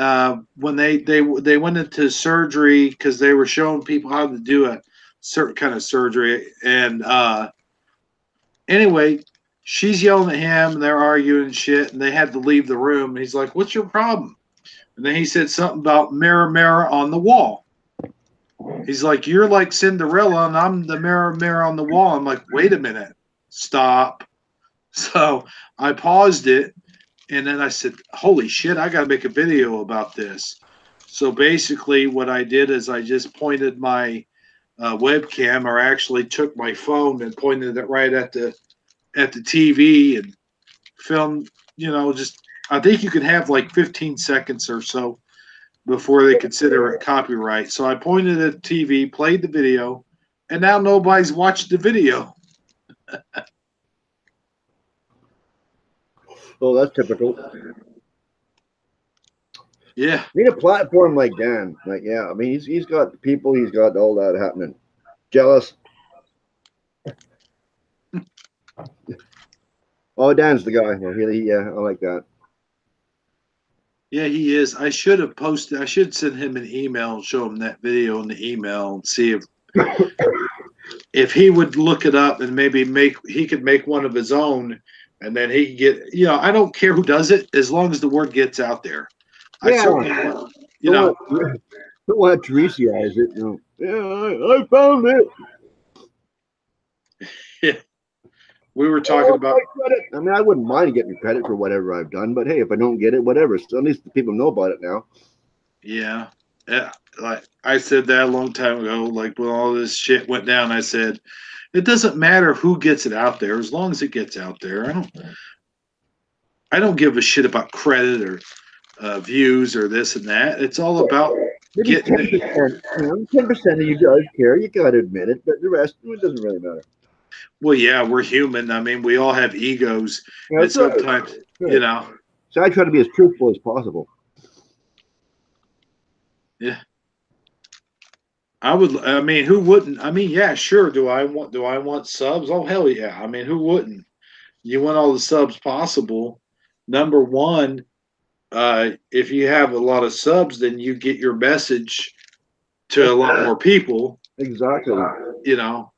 Speaker 4: when they went into surgery because they were showing people how to do a certain kind of surgery, and anyway, she's yelling at him, and they're arguing and shit, and they had to leave the room. And he's like, "What's your problem?" And then he said something about mirror, mirror on the wall. He's like, "You're like Cinderella, and I'm the mirror, mirror on the wall." I'm like, "Wait a minute, stop." So I paused it, and then I said, "Holy shit, I got to make a video about this." So basically, what I did is I just pointed my webcam, or actually took my phone and pointed it right at the TV and filmed. You know, just I think you could have like 15 seconds or so before they consider it copyright. So I pointed at the TV, played the video, and now nobody's watched the video.
Speaker 5: Oh, that's typical.
Speaker 4: Yeah.
Speaker 5: Need a platform like Dan. Like, yeah, I mean, he's got people, he's got all that happening. Jealous. Oh, Dan's the guy. Yeah, I like that.
Speaker 4: Yeah, he is. I should have posted. I should send him an email and show him that video in the email and see if he would look it up and maybe he could make one of his own, and then he could get. You know, I don't care who does it as long as the word gets out there.
Speaker 5: Yeah.
Speaker 4: I certainly, you know.
Speaker 5: Don't want to Teresize it. You know. Yeah, I found it.
Speaker 4: Yeah. We were talking about.
Speaker 5: I mean, I wouldn't mind getting credit for whatever I've done, but hey, if I don't get it, whatever. So at least the people know about it now.
Speaker 4: Yeah. Like I said that a long time ago. Like when all this shit went down, I said, it doesn't matter who gets it out there as long as it gets out there. I don't give a shit about credit or views or this and that. It's all about
Speaker 5: Maybe
Speaker 4: getting
Speaker 5: 10%. 10% of you guys care. You got to admit it, but the rest, it doesn't really matter.
Speaker 4: Well, yeah, we're human. I mean, we all have egos, and
Speaker 5: That's right.
Speaker 4: sometimes,
Speaker 5: Right.
Speaker 4: you know,
Speaker 5: So I try to be as truthful as possible.
Speaker 4: yeah. I would. I mean, who wouldn't? I mean, yeah, sure. Do I want subs? Oh, hell yeah. I mean, who wouldn't? You want all the subs possible. Number one, if you have a lot of subs, then you get your message to a lot more people.
Speaker 5: Exactly.
Speaker 4: You know,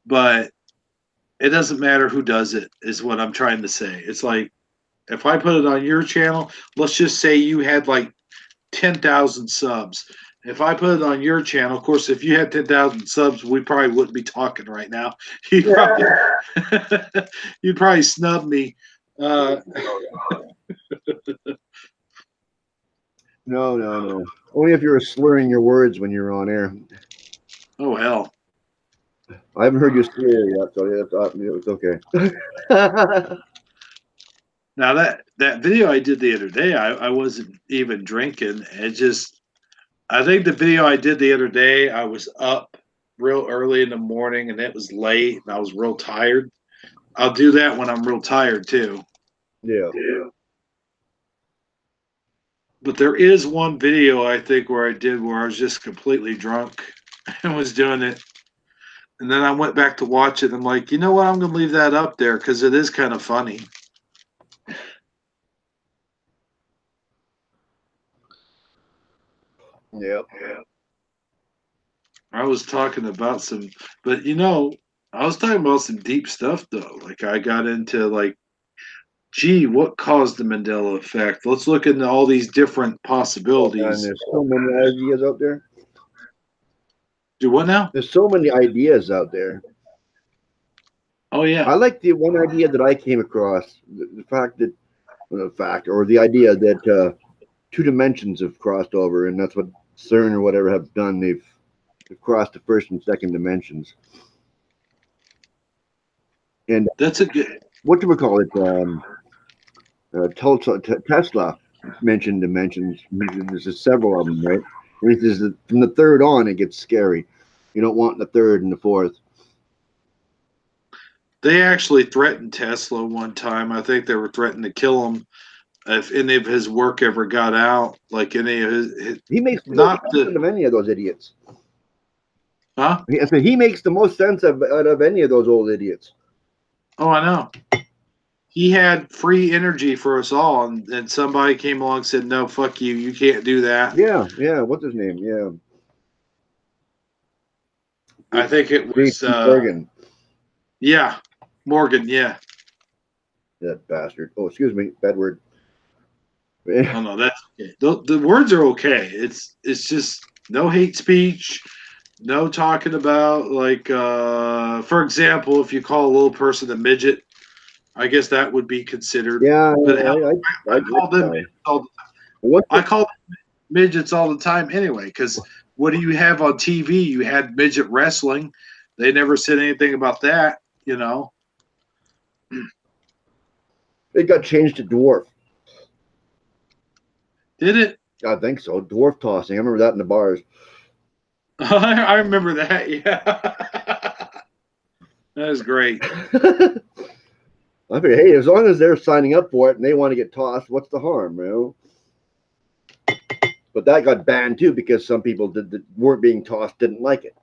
Speaker 4: but it doesn't matter who does it. Is what I'm trying to say. It's like if I put it on your channel, let's just say you had like 10,000 subs. If I put it on your channel, of course, if you had 10,000 subs, we probably wouldn't be talking right now. You'd probably snub me.
Speaker 5: No. Only if you're slurring your words when you're on air.
Speaker 4: Oh, hell.
Speaker 5: I haven't heard you slur yet, so it's okay.
Speaker 4: Now, that video I did the other day, I wasn't even drinking. I think the video I did the other day, I was up real early in the morning and it was late and I was real tired. I'll do that when I'm real tired too.
Speaker 5: Yeah.
Speaker 4: But there is one video I think where I was just completely drunk and was doing it. And then I went back to watch it. I'm like, you know what? I'm going to leave that up there because it is kind of funny.
Speaker 5: Yep.
Speaker 4: I was talking about I was talking about some deep stuff though. Like I got into like, gee, what caused the Mandela effect? Let's look into all these different possibilities.
Speaker 5: And there's so many ideas out there.
Speaker 4: Do what now?
Speaker 5: There's so many ideas out there.
Speaker 4: Oh yeah.
Speaker 5: I like the one idea that I came across. The idea that 2 dimensions have crossed over, and that's what CERN or whatever have done. They've crossed the first and second dimensions. And
Speaker 4: that's a good.
Speaker 5: What do we call it? Tesla mentioned dimensions. There's several of them, right? From the third on, it gets scary. You don't want the third and the fourth.
Speaker 4: They actually threatened Tesla one time. I think they were threatening to kill him if any of his work ever got out. Like any of his
Speaker 5: he makes no sense of any of those idiots.
Speaker 4: Huh?
Speaker 5: I said he makes the most sense out of any of those old idiots.
Speaker 4: Oh, I know. He had free energy for us all, and somebody came along and said, "No, fuck you. You can't do that."
Speaker 5: Yeah. What's his name? Yeah.
Speaker 4: I think it was
Speaker 5: Morgan.
Speaker 4: Yeah, Morgan. Yeah.
Speaker 5: That bastard. Oh, excuse me. Bad word.
Speaker 4: Oh no, that's okay. The words are okay. It's just no hate speech, no talking about like for example, if you call a little person a midget, I guess that would be considered.
Speaker 5: Yeah,
Speaker 4: but I call them midgets all the time anyway. Because what do you have on TV? You had midget wrestling. They never said anything about that. You know,
Speaker 5: it got changed to dwarf.
Speaker 4: Did it?
Speaker 5: I think so. Dwarf tossing. I remember that in the bars.
Speaker 4: I remember that. Yeah, that is great.
Speaker 5: I figured, hey, as long as they're signing up for it and they want to get tossed, what's the harm, you know? But that got banned too because some people that weren't being tossed didn't like it.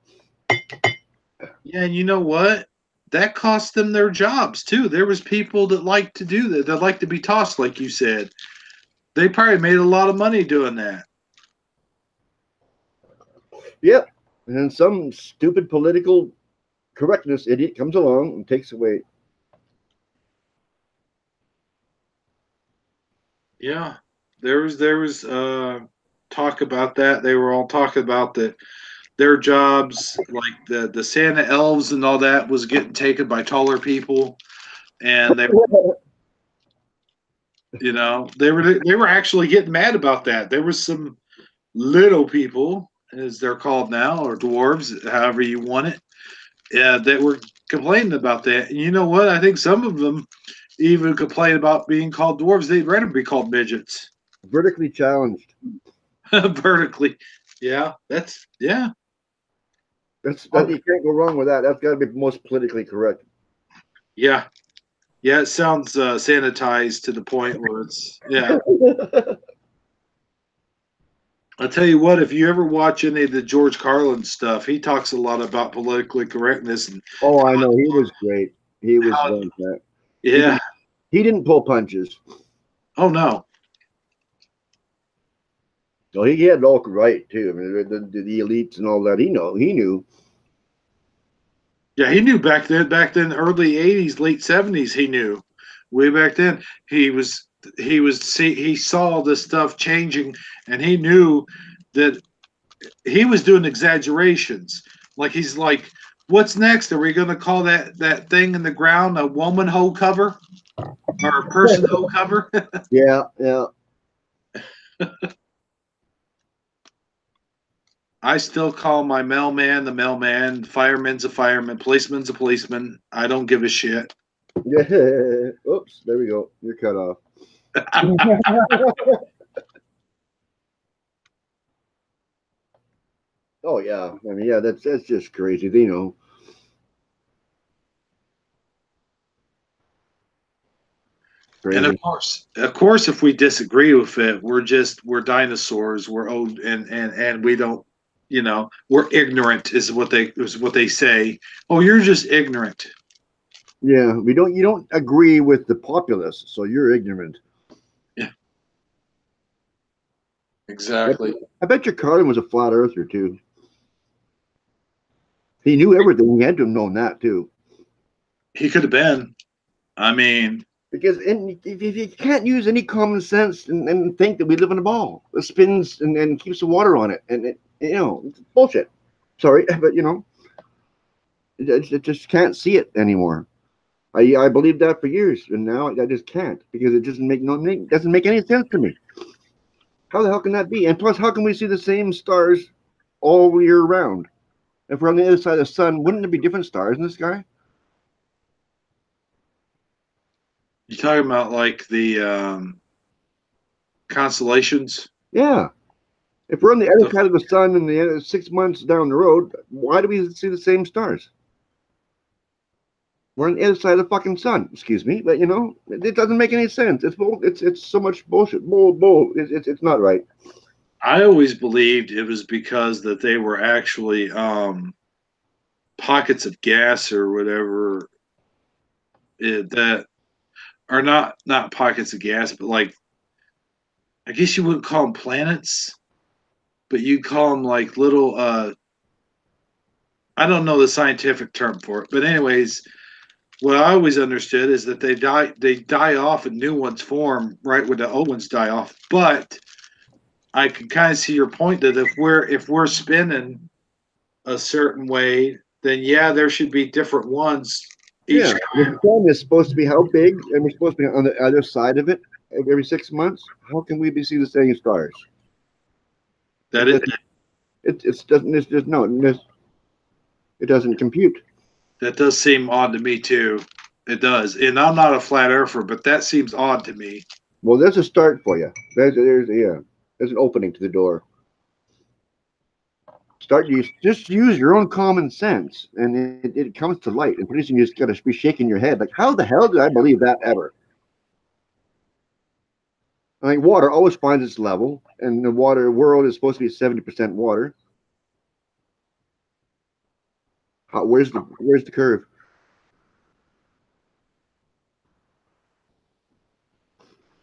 Speaker 4: Yeah, and you know what? That cost them their jobs too. There was people that like to do that, that like to be tossed, like you said. They probably made a lot of money doing that.
Speaker 5: Yep. And then some stupid political correctness idiot comes along and takes away.
Speaker 4: Yeah, there was talk about that. They were all talking about that their jobs, like the Santa elves and all that, was getting taken by taller people, and they were actually getting mad about that. There was some little people, as they're called now, or dwarves, however you want it, that were complaining about that. And you know what? I think some of them even complain about being called dwarves. They'd rather be called midgets.
Speaker 5: Vertically challenged.
Speaker 4: Vertically. Yeah, yeah.
Speaker 5: That you can't go wrong with that. That's got to be most politically correct.
Speaker 4: Yeah. Yeah, it sounds sanitized to the point where it's I'll tell you what, if you ever watch any of the George Carlin stuff, he talks a lot about politically correctness and
Speaker 5: Oh, I know. He was great. He was
Speaker 4: how,
Speaker 5: fantastic.
Speaker 4: yeah.
Speaker 5: He didn't pull punches.
Speaker 4: Oh no.
Speaker 5: No, he had it all right too. I mean, the elites and all that. He knew.
Speaker 4: Yeah, he knew back then, early '80s, late '70s. He knew way back then. He saw this stuff changing, and he knew that he was doing exaggerations. Like he's like, "What's next? Are we going to call that thing in the ground a woman hole cover or a person hole cover?"
Speaker 5: Yeah.
Speaker 4: I still call my mailman the mailman, fireman's a fireman, policeman's a policeman. I don't give a shit.
Speaker 5: Yeah. Oops. There we go. You're cut off. Oh yeah. I mean, yeah. That's just crazy. You know. Crazy.
Speaker 4: And of course, if we disagree with it, we're dinosaurs. We're old, and we don't, we're ignorant is what they say. Oh, you're just ignorant.
Speaker 5: Yeah, you don't agree with the populace, so you're ignorant.
Speaker 4: Yeah, exactly.
Speaker 5: I bet your Carlin was a flat earther too. He knew everything. He had to have known that too.
Speaker 4: He could have been. I mean,
Speaker 5: because if you can't use any common sense and think that we live in a ball that spins and keeps the water on it, and it's bullshit. Sorry, but it just can't see it anymore. I believed that for years, and now I just can't because it doesn't make any sense to me. How the hell can that be? And plus, how can we see the same stars all year round? If we're on the other side of the sun, wouldn't there be different stars in the sky?
Speaker 4: You talking about like the constellations?
Speaker 5: Yeah. If we're on the other side of the sun and the other 6 months down the road, why do we see the same stars? We're on the other side of the fucking sun. Excuse me, but it doesn't make any sense. It's so much bullshit. It's not right.
Speaker 4: I always believed it was because that they were actually pockets of gas or whatever that are not pockets of gas, but like I guess you wouldn't call them planets, but you call them like little. I don't know the scientific term for it, but anyways, what I always understood is that they die off and new ones form right when the old ones die off, but I can kind of see your point that if we're spinning a certain way, then yeah, there should be different ones.
Speaker 5: Yeah, the sun is supposed to be how big, and we're supposed to be on the other side of it every 6 months. How can we see the same stars? It doesn't compute.
Speaker 4: That does seem odd to me too. It does, and I'm not a flat earther, but that seems odd to me.
Speaker 5: Well, there's a start for you. There's an opening to the door. Just use your own common sense, and it comes to light. And pretty soon you just got to be shaking your head like, how the hell did I believe that ever? I mean, water always finds its level, and the water world is supposed to be 70% water. Where's the curve?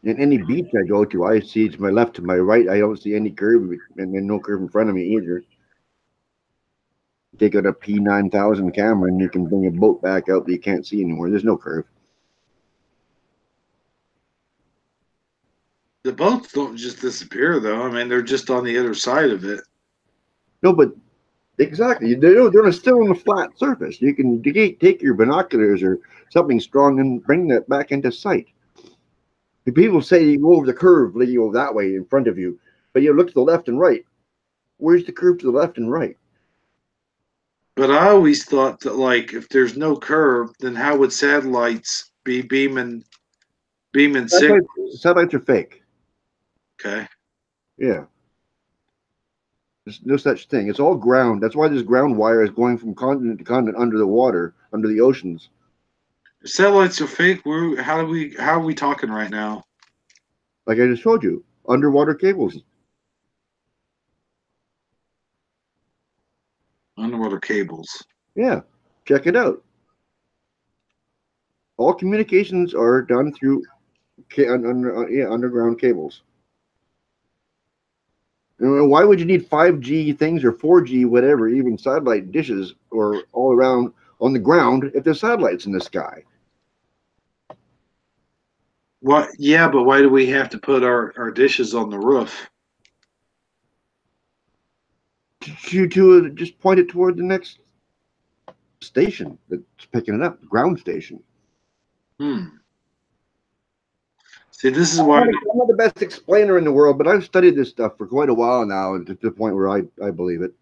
Speaker 5: In any beach I go to, I see to my left, to my right. I don't see any curve, and then no curve in front of me either. Take out a P9000 camera, and you can bring a boat back out that you can't see anymore. There's no curve.
Speaker 4: The boats don't just disappear, though. I mean, they're just on the other side of it.
Speaker 5: No, but exactly, they're still on a flat surface. You can take your binoculars or something strong and bring that back into sight. People say you go over the curve, you go that way in front of you, but you look to the left and right. Where's the curve to the left and right?
Speaker 4: But I always thought that, like, if there's no curve, then how would satellites be beaming signals?
Speaker 5: Satellites are fake.
Speaker 4: Okay.
Speaker 5: Yeah. There's no such thing. It's all ground. That's why this ground wire is going from continent to continent under the water, under the oceans.
Speaker 4: If satellites are fake, how are we talking right now?
Speaker 5: Like I just told you, underwater cables.
Speaker 4: Underwater cables.
Speaker 5: Yeah, check it out. All communications are done through underground cables. And why would you need 5G things or 4G, whatever, even satellite dishes or all around on the ground if there's satellites in the sky?
Speaker 4: What? Yeah, but why do we have to put our dishes on the roof?
Speaker 5: To just point it toward the next station that's picking it up, the ground station.
Speaker 4: See, this is why
Speaker 5: I'm not the best explainer in the world, but I've studied this stuff for quite a while now, and to the point where I believe it.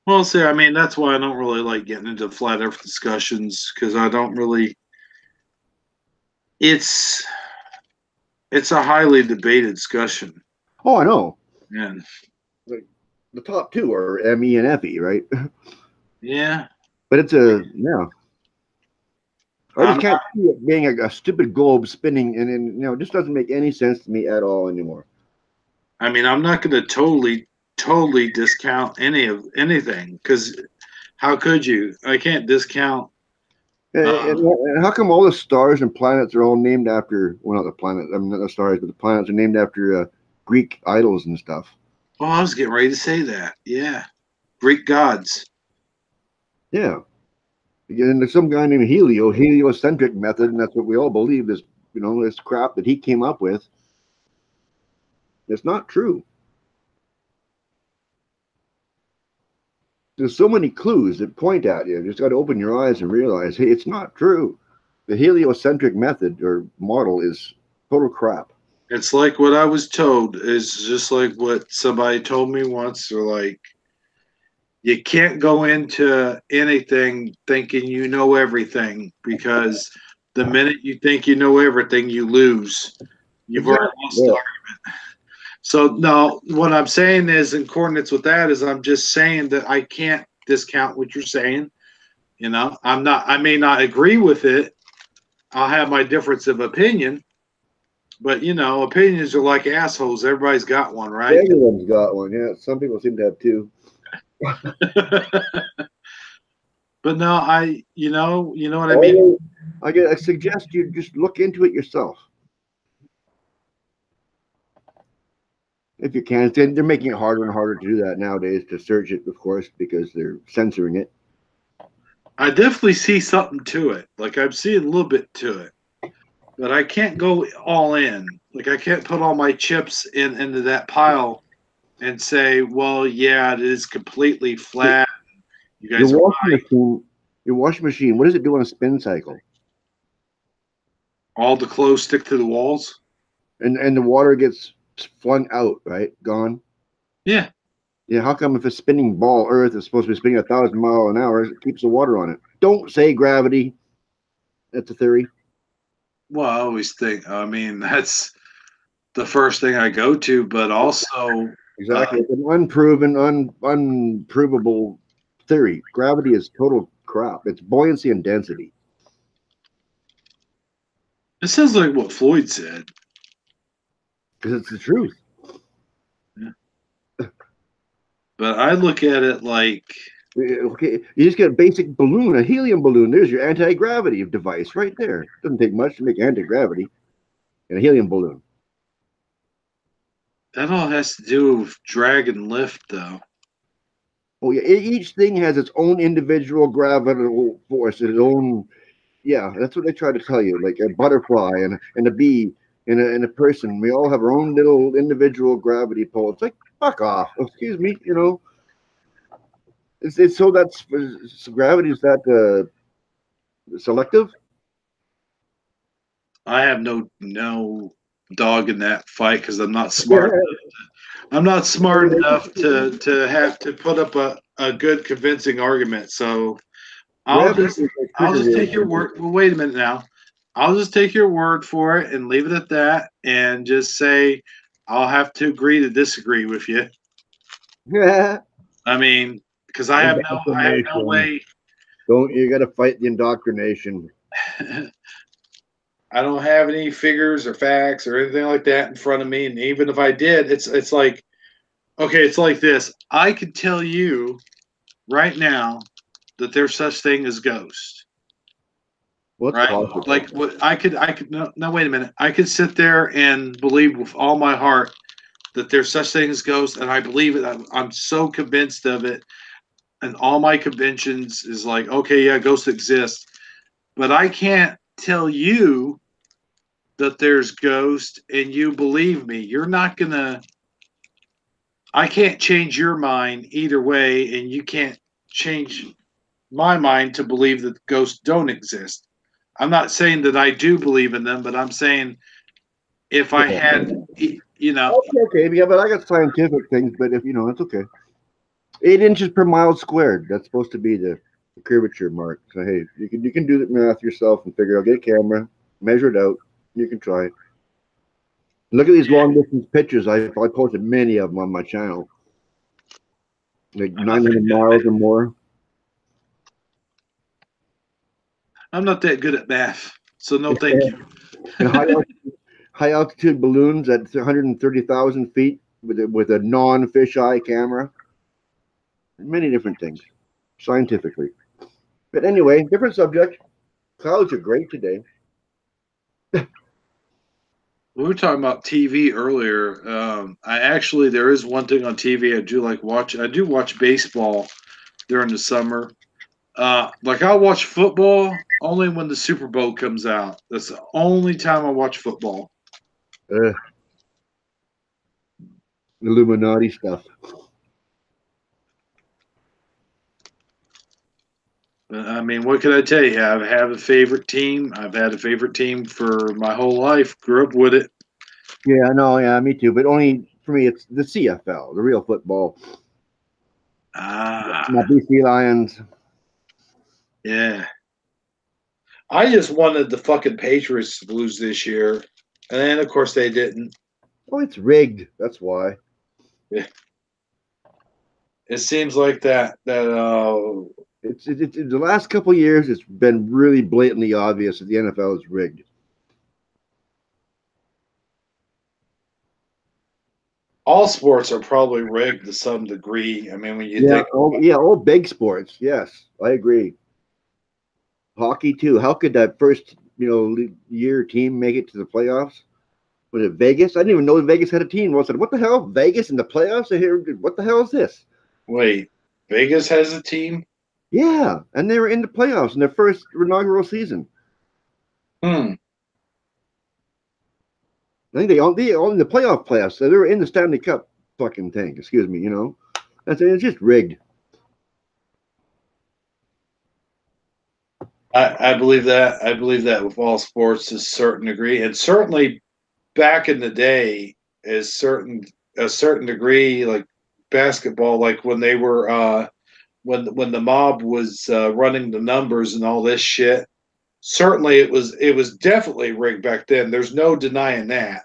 Speaker 4: Well, see, I mean, that's why I don't really like getting into flat earth discussions, because I don't really. It's a highly debated discussion.
Speaker 5: Oh, I know.
Speaker 4: And
Speaker 5: the top two are ME and FE, right?
Speaker 4: yeah.
Speaker 5: But it's I just can't see it being a stupid globe spinning, and it just doesn't make any sense to me at all anymore.
Speaker 4: I mean, I'm not going to totally discount anything, because how could you? I can't discount.
Speaker 5: And how come all the stars and planets are all named after? Well, not the planet. I mean, not the stars, but the planets are named after Greek idols and stuff.
Speaker 4: Oh, I was getting ready to say that. Yeah, Greek gods.
Speaker 5: Yeah. And there's some guy named heliocentric method, and that's what we all believe is, this crap that he came up with. It's not true. There's so many clues that point at you. You just got to open your eyes and realize, hey, it's not true. The heliocentric method or model is total crap.
Speaker 4: It's like what I was told is just like what somebody told me once. They're like, you can't go into anything thinking you know everything, because the minute you think you know everything, you lose. You've already lost the argument. So no, what I'm saying is, in coordinates with that, is I'm just saying that I can't discount what you're saying. I may not agree with it. I'll have my difference of opinion. But, opinions are like assholes. Everybody's got one, right?
Speaker 5: Everyone's got one, yeah. Some people seem to have two.
Speaker 4: But no, you know what I mean?
Speaker 5: I suggest you just look into it yourself. If you can. They're making it harder and harder to do that nowadays, to search it, of course, because they're censoring it.
Speaker 4: I definitely see something to it. Like, I'm seeing a little bit to it. But I can't go all in. Like, I can't put all my chips into that pile and say, well, yeah, it is completely flat. You guys
Speaker 5: your washing machine, what does it do on a spin cycle?
Speaker 4: All the clothes stick to the walls?
Speaker 5: And the water gets flung out, right? Gone?
Speaker 4: Yeah.
Speaker 5: Yeah, how come if a spinning ball Earth is supposed to be spinning 1,000 miles an hour, it keeps the water on it? Don't say gravity. That's a theory.
Speaker 4: Well, I always think, that's the first thing I go to, but also...
Speaker 5: Exactly. It's an unproven, unprovable theory. Gravity is total crap. It's buoyancy and density.
Speaker 4: It sounds like what Floyd said.
Speaker 5: Because it's the truth.
Speaker 4: Yeah. But I look at it like...
Speaker 5: Okay, you just get a basic balloon, a helium balloon. There's your anti-gravity device right there. Doesn't take much to make anti-gravity. And a helium balloon.
Speaker 4: That all has to do with drag and lift, though.
Speaker 5: Oh, yeah. Each thing has its own individual gravitational force, its own... Yeah, that's what they try to tell you. Like a butterfly and a bee and a person. We all have our own little individual gravity pull. It's like, fuck off. Excuse me, It's so gravity is that selective?
Speaker 4: I have no dog in that fight because I'm not smart. I'm not smart enough to have to put up a good convincing argument. So I'll just take your word. Well, wait a minute now. I'll just take your word for it and leave it at that, and just say I'll have to agree to disagree with you.
Speaker 5: Yeah.
Speaker 4: I mean, because I have no way.
Speaker 5: You got to fight the indoctrination.
Speaker 4: I don't have any figures or facts or anything like that in front of me, and even if I did, it's like, okay, it's like this. I could tell you right now that there's such thing as ghosts.
Speaker 5: What's
Speaker 4: right?
Speaker 5: possible?
Speaker 4: Like what I could no, wait a minute. I could sit there and believe with all my heart that there's such thing as ghosts, and I believe it. I'm so convinced of it, and all my conventions is like, okay, yeah, ghosts exist, but I can't tell you that there's ghosts and you believe me. You're not gonna. I can't change your mind either way, and you can't change my mind to believe that ghosts don't exist. I'm not saying that I do believe in them, but I'm saying if I had,
Speaker 5: Okay, yeah, but I got scientific things, but if it's okay. 8 inches per mile squared. That's supposed to be the curvature mark. So hey, you can do the math yourself and figure out. Get a camera, measure it out. You can try. Look at these long distance pictures. I posted many of them on my channel, like 900 miles or more.
Speaker 4: I'm not that good at math, so no thank you.
Speaker 5: And high altitude balloons at 130,000 feet with a non fisheye camera. Many different things, scientifically. But anyway, different subject. Clouds are great today.
Speaker 4: We were talking about TV earlier. There is one thing on TV I do like watch. I do watch baseball during the summer. Like I'll watch football only when the Super Bowl comes out. That's the only time I watch football.
Speaker 5: Illuminati stuff.
Speaker 4: I mean, what can I tell you? I have a favorite team. I've had a favorite team for my whole life. Grew up with it.
Speaker 5: Yeah, no, yeah, me too. But only for me, it's the CFL, the real football. My BC Lions.
Speaker 4: Yeah. I just wanted the fucking Patriots to lose this year, and then of course they didn't.
Speaker 5: Oh, it's rigged. That's why.
Speaker 4: Yeah. It seems like that.
Speaker 5: It's the last couple of years. It's been really blatantly obvious that the NFL is rigged.
Speaker 4: All sports are probably rigged to some degree. I mean, when you think,
Speaker 5: all big sports. Yes, I agree. Hockey too. How could that first year team make it to the playoffs? Was it Vegas? I didn't even know Vegas had a team. I said, what the hell? Vegas in the playoffs? I hear, what the hell is this?
Speaker 4: Wait, Vegas has a team?
Speaker 5: Yeah, and they were in the playoffs in their first inaugural season.
Speaker 4: I
Speaker 5: think they all in the playoffs. So they were in the Stanley Cup fucking thing. Excuse me, it's just rigged.
Speaker 4: I believe that. I believe that with all sports to a certain degree, and certainly back in the day, a certain degree, like basketball, like when they were when the mob was running the numbers and all this shit. Certainly, it was definitely rigged back then. There's no denying that.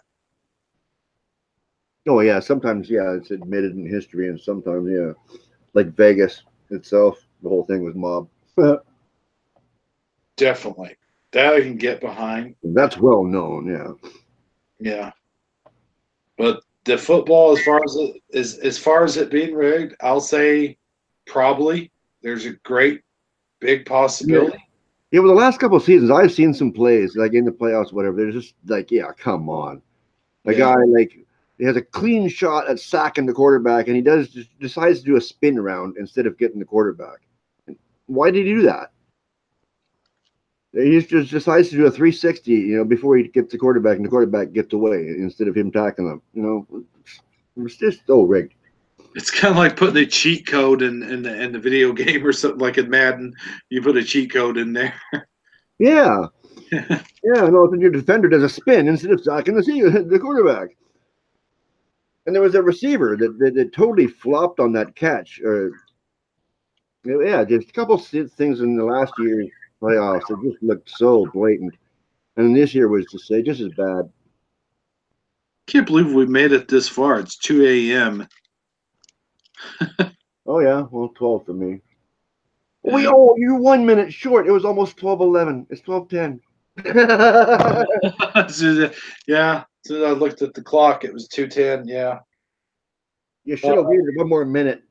Speaker 5: Oh yeah, sometimes it's admitted in history, and sometimes like Vegas itself, the whole thing was mob.
Speaker 4: Definitely, that I can get behind.
Speaker 5: That's well known,
Speaker 4: yeah. But the football, as far as it being rigged, I'll say probably there's a great big possibility.
Speaker 5: Yeah, well, the last couple of seasons, I've seen some plays like in the playoffs, whatever. They're just like, come on, guy he has a clean shot at sacking the quarterback, and he decides to do a spin around instead of getting the quarterback. Why did he do that? He just decides to do a 360, before he gets the quarterback, and the quarterback gets away instead of him tackling him. It's just so rigged.
Speaker 4: It's kind of like putting a cheat code in the video game or something like in Madden. You put a cheat code in there.
Speaker 5: Yeah. No, your defender does a spin instead of sacking the quarterback. And there was a receiver that totally flopped on that catch. Just a couple things in the last year's playoffs that just looked so blatant. And this year was just as bad.
Speaker 4: Can't believe we made it this far. It's 2 a.m.
Speaker 5: Oh yeah, well 12 for me.
Speaker 4: Yeah.
Speaker 5: Oh, you're 1 minute short. It was almost 12:11. It's 12:10.
Speaker 4: Yeah. So I looked at the clock. It was 2:10. Yeah.
Speaker 5: You should have waited one more minute.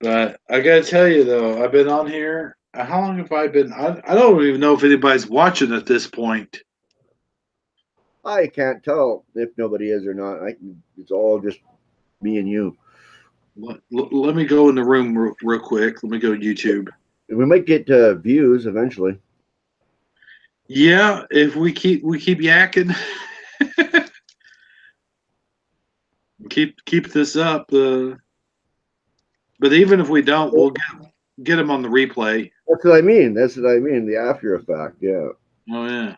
Speaker 4: But I gotta tell you though, I've been on here. How long have I been? I don't even know if anybody's watching at this point.
Speaker 5: I can't tell if nobody is or not. It's all just me and you.
Speaker 4: Let me go in the room real quick. Let me go YouTube.
Speaker 5: We might get views eventually.
Speaker 4: Yeah, if we keep yakking, keep this up. But even if we don't, we'll get them on the replay.
Speaker 5: That's what I mean. The after effect. Yeah.
Speaker 4: Oh yeah.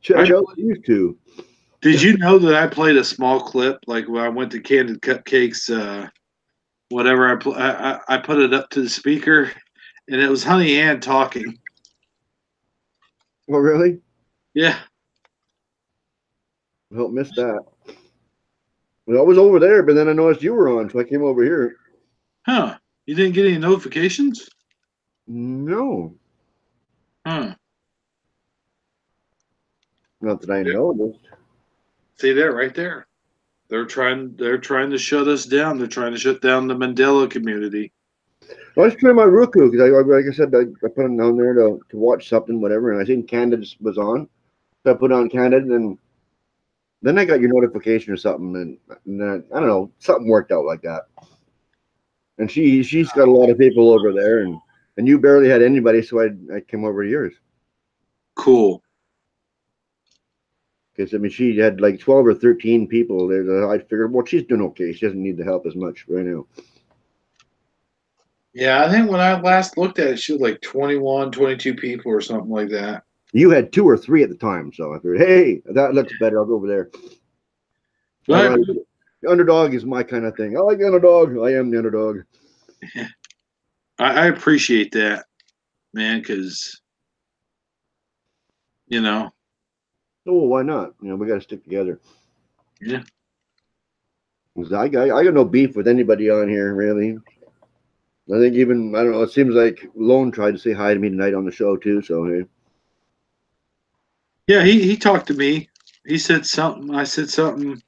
Speaker 5: Check out these two.
Speaker 4: Did you know that I played a small clip, like when I went to Candid Cupcakes, whatever, I put it up to the speaker, and it was Honey Ann talking.
Speaker 5: Oh, really?
Speaker 4: Yeah.
Speaker 5: I don't miss that. Well, I was over there, but then I noticed you were on, so I came over here.
Speaker 4: Huh. You didn't get any notifications?
Speaker 5: No.
Speaker 4: Huh.
Speaker 5: Not that I noticed.
Speaker 4: See that right there. They're trying to shut us down. They're trying to shut down the Mandela community.
Speaker 5: I was trying my Roku because like I said, I put it down there to watch something, whatever, and I seen Candid was on. So I put on Candid, and then I got your notification or something, and then I don't know, something worked out like that. And she's got a lot of people over there, and you barely had anybody, so I came over to yours.
Speaker 4: Cool.
Speaker 5: Because I mean, she had like 12 or 13 people there. I figured, well, she's doing okay. She doesn't need the help as much right now.
Speaker 4: Yeah, I think when I last looked at it, she was like 21, 22 people or something like that.
Speaker 5: You had 2 or 3 at the time, so I figured, hey, that looks better. I'll go over there.
Speaker 4: Right.
Speaker 5: The underdog is my kind of thing. I like the underdog. I am the underdog.
Speaker 4: I appreciate that, man, because, you know.
Speaker 5: Oh, why not? You know, we got to stick together.
Speaker 4: Yeah.
Speaker 5: I got no beef with anybody on here, really. I think even, I don't know, it seems like Lone tried to say hi to me tonight on the show, too, so hey.
Speaker 4: Yeah, he talked to me. He said something. I said something.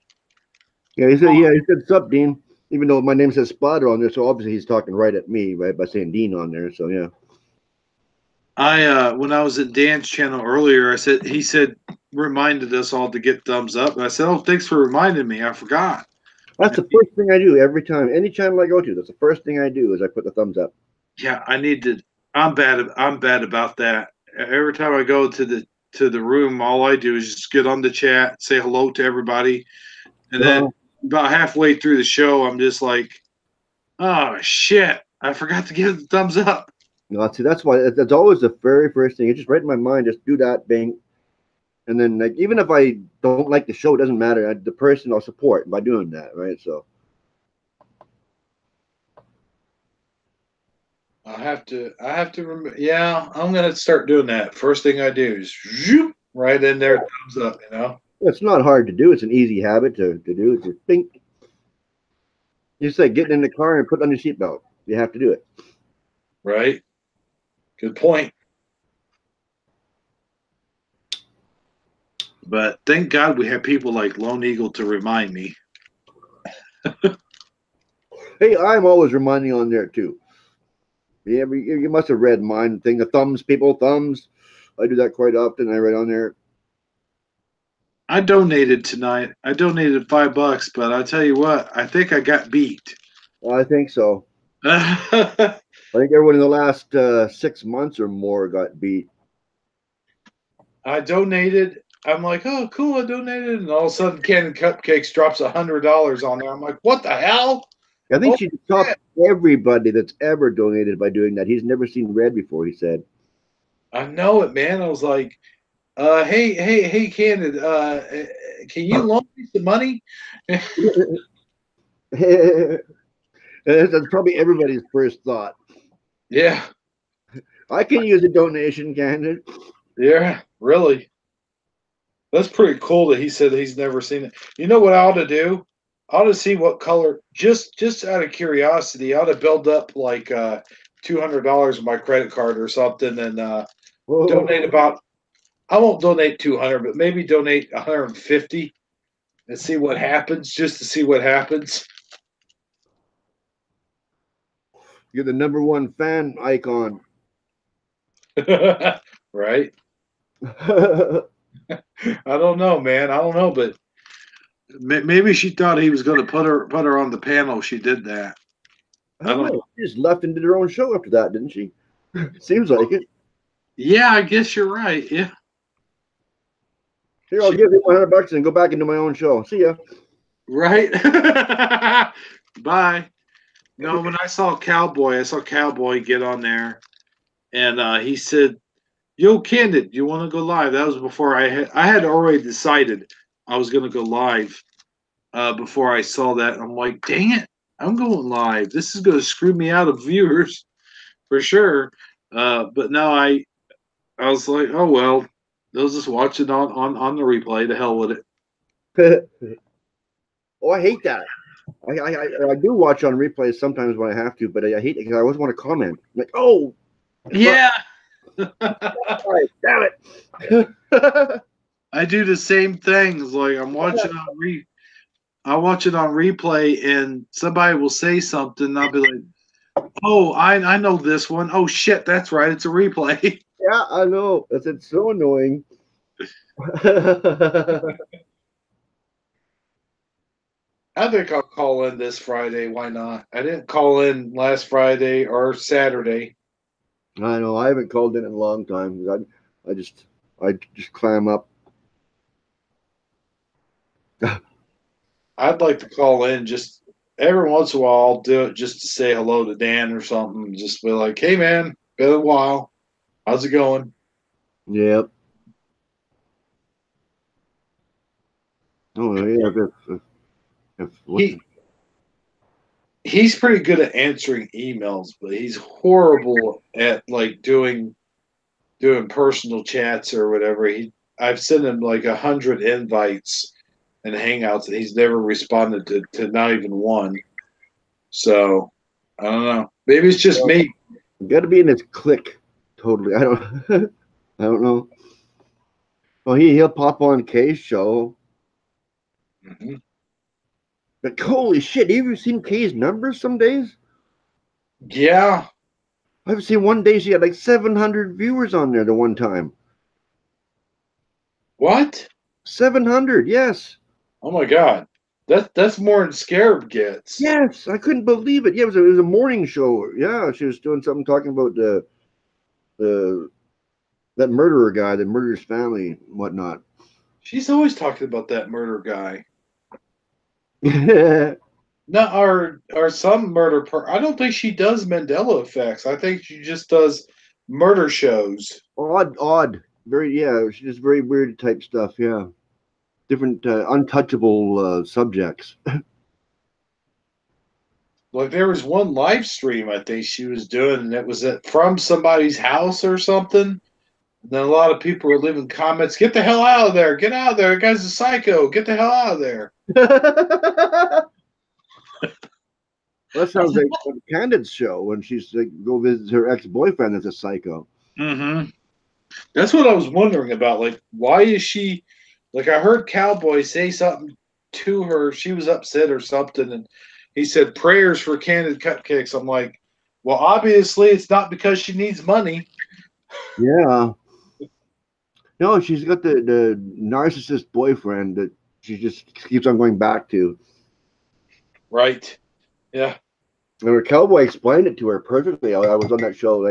Speaker 5: Yeah, he said, sup, Dean? Even though my name says Spotter on there, so obviously he's talking right at me, right, by saying Dean on there, so yeah.
Speaker 4: When I was at Dan's channel earlier, he said reminded us all to get thumbs up. And I said, oh, thanks for reminding me. I forgot.
Speaker 5: That's the first thing I do every time. Any channel I go to, that's the first thing I do is I put the thumbs up.
Speaker 4: Yeah, I need to. I'm bad about that. Every time I go to the room, all I do is just get on the chat, say hello to everybody, and then about halfway through the show, I'm just like, oh shit, I forgot to give the thumbs up.
Speaker 5: No, see, that's why that's always the very first thing. It's just right in my mind. Just do that, bang, and then like even if I don't like the show, it doesn't matter. The person I'll support by doing that, right? So
Speaker 4: I have to remember. Yeah, I'm gonna start doing that. First thing I do is zoop, right in there, thumbs up. You know,
Speaker 5: it's not hard to do. It's an easy habit to do. It's just think. Just like getting in the car and put on your seatbelt. You have to do it.
Speaker 4: right? Good point. But thank God we have people like Lone Eagle to remind me.
Speaker 5: Hey, I'm always reminding on there too. Yeah, you must have read mine thing. The thumbs, people, thumbs. I do that quite often. I write on there.
Speaker 4: I donated tonight. I donated $5, but I tell you what, I think I got beat.
Speaker 5: I think so. I think everyone in the last 6 months or more got beat.
Speaker 4: I donated. I'm like, oh, cool, I donated. And all of a sudden, Candid Cupcakes drops $100 on there. I'm like, what the hell?
Speaker 5: I think she topped everybody that's ever donated by doing that. He's never seen red before, he said.
Speaker 4: I know it, man. I was like, hey, Candid, can you loan me some money?
Speaker 5: That's probably everybody's first thought.
Speaker 4: Yeah.
Speaker 5: I can use a donation, Candid.
Speaker 4: Yeah, really. That's pretty cool that he said that he's never seen it. You know what I ought to do? I ought to see what color. Just out of curiosity, I ought to build up like $200 on my credit card or something, and donate about. I won't donate 200, but maybe donate 150, and see what happens. Just to see what happens.
Speaker 5: You're the #1 fan icon.
Speaker 4: Right? I don't know, man. I don't know, but maybe she thought he was going to put her on the panel. She did that. I don't know.
Speaker 5: She just left and did her own show after that, didn't she? Seems like it.
Speaker 4: Yeah, I guess you're right. Yeah.
Speaker 5: Here, I'll give you $100 and go back into my own show. See ya.
Speaker 4: Right. Bye. No, when I saw Cowboy get on there, and he said, "Yo, Candid, you want to go live?" That was before I had already decided I was going to go live. Before I saw that, I'm like, "Dang it, I'm going live. This is going to screw me out of viewers for sure." But now I was like, "Oh well, they'll just watch it on the replay. To hell with it."
Speaker 5: Oh, I hate that. I do watch on replays sometimes when I have to, but I hate it because I always want to comment. I'm like, oh,
Speaker 4: Yeah.
Speaker 5: sorry, damn it.
Speaker 4: I do the same things. Like I watch it on replay, and somebody will say something, and I'll be like, "Oh, I know this one. Oh shit, that's right. It's a replay."
Speaker 5: Yeah, I know. It's so annoying.
Speaker 4: I think I'll call in this Friday. Why not? I didn't call in last Friday or Saturday.
Speaker 5: I know. I haven't called in a long time. I just clam up.
Speaker 4: I'd like to call in just every once in a while. I'll do it just to say hello to Dan or something. Just be like, "Hey, man, been a while. How's it going?"
Speaker 5: Yep. Oh yeah.
Speaker 4: He's pretty good at answering emails, but he's horrible at like doing personal chats or whatever. I've sent him like 100 invites and hangouts, and he's never responded to not even one. So I don't know. Maybe it's just me.
Speaker 5: Got to be in his clique. Totally. I don't. I don't know. Well, he'll pop on Kay's show.
Speaker 4: Mm-hmm.
Speaker 5: But holy shit, have you ever seen Kay's numbers some days?
Speaker 4: Yeah.
Speaker 5: I've seen one day she had like 700 viewers on there the one time.
Speaker 4: What?
Speaker 5: 700, yes.
Speaker 4: Oh my god. That's more than Scarab gets.
Speaker 5: Yes, I couldn't believe it. Yeah, it was a morning show. Yeah, she was doing something talking about that murderer guy that murdered his family and whatnot.
Speaker 4: She's always talking about that murder guy.
Speaker 5: Yeah.
Speaker 4: No, or some murder I don't think she does Mandela effects. I think she just does murder shows.
Speaker 5: Odd. Very, yeah, she does very weird type stuff, yeah. Different untouchable subjects.
Speaker 4: Like there was one live stream I think she was doing, and it was from somebody's house or something. And then a lot of people were leaving comments, "Get the hell out of there! Get out of there! The guy's a psycho! Get the hell out of there!"
Speaker 5: That sounds like Candid's show when she's like go visit her ex-boyfriend that's a psycho.
Speaker 4: Mm-hmm. That's what I was wondering about. Like, why is she? Like, I heard Cowboy say something to her. She was upset or something, and he said prayers for Candid Cupcakes. I'm like, well, obviously it's not because she needs money.
Speaker 5: Yeah. No, she's got the narcissist boyfriend that she just keeps on going back to.
Speaker 4: Right. Yeah.
Speaker 5: And her Cowboy explained it to her perfectly. I was on that show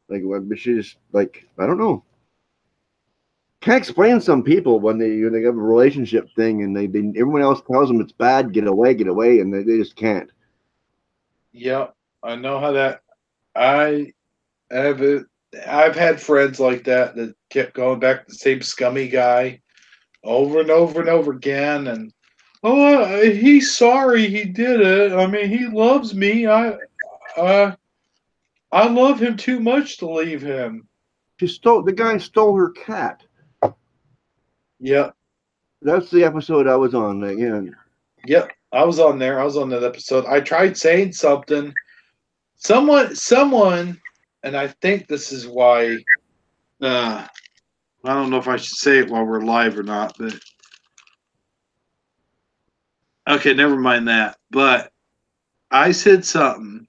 Speaker 5: but she's like, I don't know. Can't explain some people when they have a relationship thing and they everyone else tells them it's bad, get away, and they just can't.
Speaker 4: Yeah, I know how that. I've had friends like that kept going back to the same scummy guy over and over and over again, and he's sorry he did it. I mean, he loves me. I love him too much to leave him.
Speaker 5: The guy stole her cat.
Speaker 4: Yep.
Speaker 5: That's the episode I was on. Yeah.
Speaker 4: Yep. I was on there. I was on that episode. I tried saying something. Someone, and I think this is why. I don't know if I should say it while we're live or not, but okay, never mind that. But I said something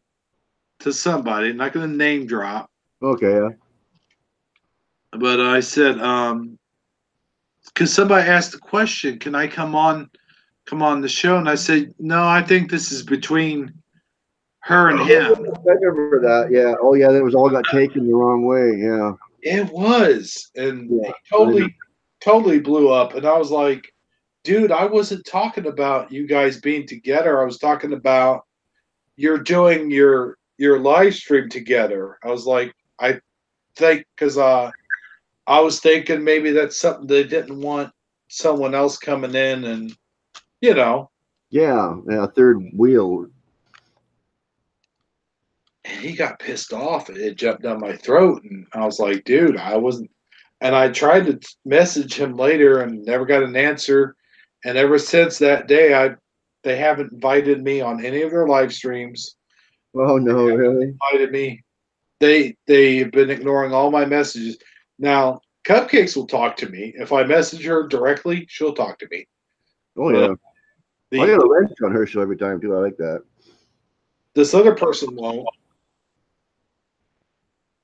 Speaker 4: to somebody. I'm not going to name drop,
Speaker 5: Okay. Yeah.
Speaker 4: but I said, because somebody asked the question, "Can I come on the show?" And I said, "No, I think this is between her and him."
Speaker 5: I remember that. Yeah. Oh, yeah. That was all got taken the wrong way. Yeah.
Speaker 4: It was, and
Speaker 5: Yeah.
Speaker 4: he totally blew up. And I was like, dude, I wasn't talking about you guys being together. I was talking about you're doing your live stream together. I was like, I think because I was thinking maybe that's something they didn't want someone else coming in and
Speaker 5: Yeah. Yeah. Third wheel.
Speaker 4: and he got pissed off and it jumped down my throat. And I was like, dude, I wasn't. And I tried to message him later and never got an answer. And ever since that day, they haven't invited me on any of their live streams.
Speaker 5: Oh no, really?
Speaker 4: Invited me. They've been ignoring all my messages. Now, Cupcakes will talk to me. If I message her directly, she'll talk to me.
Speaker 5: Oh yeah.
Speaker 4: The,
Speaker 5: I get a wrench on her show every time too. I like that.
Speaker 4: this other person won't.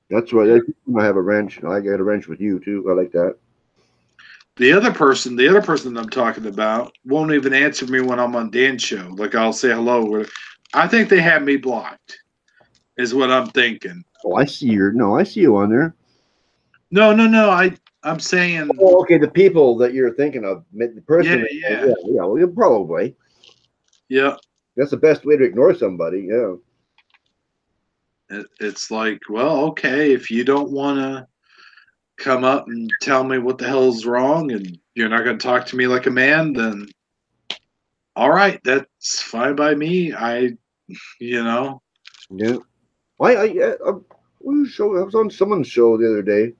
Speaker 5: That's right. I have a wrench. I get a wrench with you too. I like that.
Speaker 4: The other person I'm talking about won't even answer me when I'm on Dan's show. Like I'll say hello. I think they have me blocked, is what I'm thinking.
Speaker 5: Oh, I see you on there.
Speaker 4: No. I'm saying.
Speaker 5: Oh, okay. The people that you're thinking of, the person.
Speaker 4: Yeah.
Speaker 5: Well, you probably.
Speaker 4: Yeah.
Speaker 5: That's the best way to ignore somebody. Yeah.
Speaker 4: It's like, well, okay, if you don't want to come up and tell me what the hell's wrong and you're not going to talk to me like a man, then all right, that's fine by me.
Speaker 5: Yeah. I was on someone's show the other day,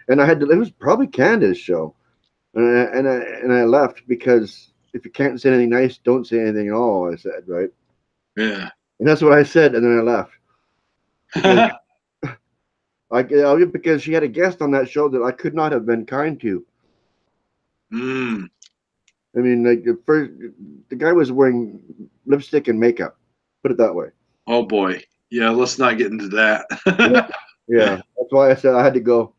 Speaker 5: and it was probably Candace's show, and I left because if you can't say anything nice, don't say anything at all. I said, right?
Speaker 4: Yeah.
Speaker 5: And that's what I said, and then I left. Because she had a guest on that show that I could not have been kind to.
Speaker 4: Mm.
Speaker 5: I mean, like the guy was wearing lipstick and makeup. Put it that way.
Speaker 4: Oh boy. Yeah, let's not get into that.
Speaker 5: Yeah, that's why I said I had to go.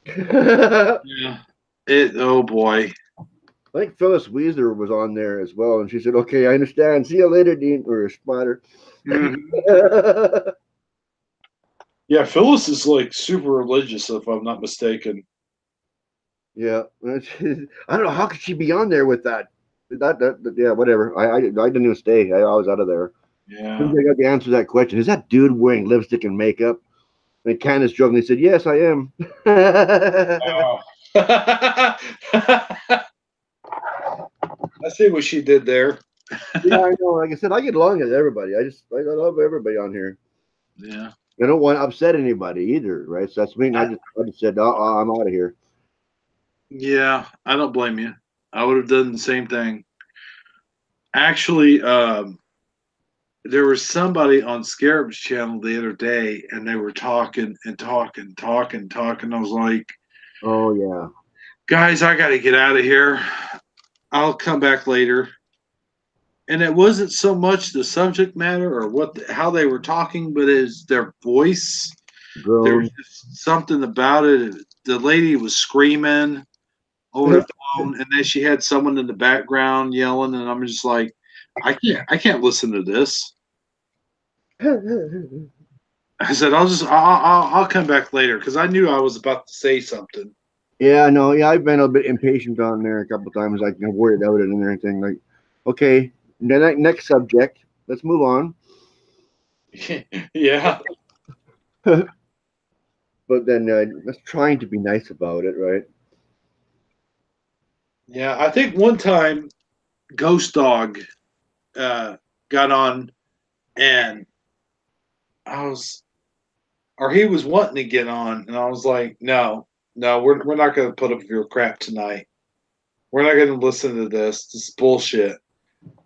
Speaker 4: Yeah. Oh boy.
Speaker 5: I think Phyllis Weezer was on there as well, and she said, "Okay, I understand. See you later, Dean or Spider."
Speaker 4: Mm-hmm. Yeah, Phyllis is like super religious, if I'm not mistaken.
Speaker 5: Yeah, I don't know how could she be on there with that. Yeah, whatever. I didn't even stay. I was out of there.
Speaker 4: Yeah.
Speaker 5: I got the answer to that question. Is that dude wearing lipstick and makeup? And Candace jokingly said, "Yes, I am."
Speaker 4: Oh. I see what she did there.
Speaker 5: Yeah, I know. Like I said, I get along with everybody. I love everybody on here.
Speaker 4: Yeah.
Speaker 5: I don't want to upset anybody either, right? So that's me. I just said, I'm out of here.
Speaker 4: Yeah, I don't blame you. I would have done the same thing. Actually, there was somebody on Scarab's channel the other day, and they were talking. I was like,
Speaker 5: "Oh yeah,
Speaker 4: guys, I got to get out of here. I'll come back later." And it wasn't so much the subject matter or how they were talking, but it's their voice.
Speaker 5: Girl.
Speaker 4: There was just something about it. The lady was screaming over the phone, and then she had someone in the background yelling, and I'm just like, I can't listen to this. I said, I'll come back later because I knew I was about to say something.
Speaker 5: Yeah, no, yeah, I've been a bit impatient on there a couple of times. I can worried about it and everything. Like, okay, next subject. Let's move on.
Speaker 4: Yeah.
Speaker 5: But then that's trying to be nice about it, right?
Speaker 4: Yeah, I think one time Ghost Dog got on, and I was or he was wanting to get on, and I was like, no, we're not going to put up with your crap tonight. We're not going to listen to this. This is bullshit.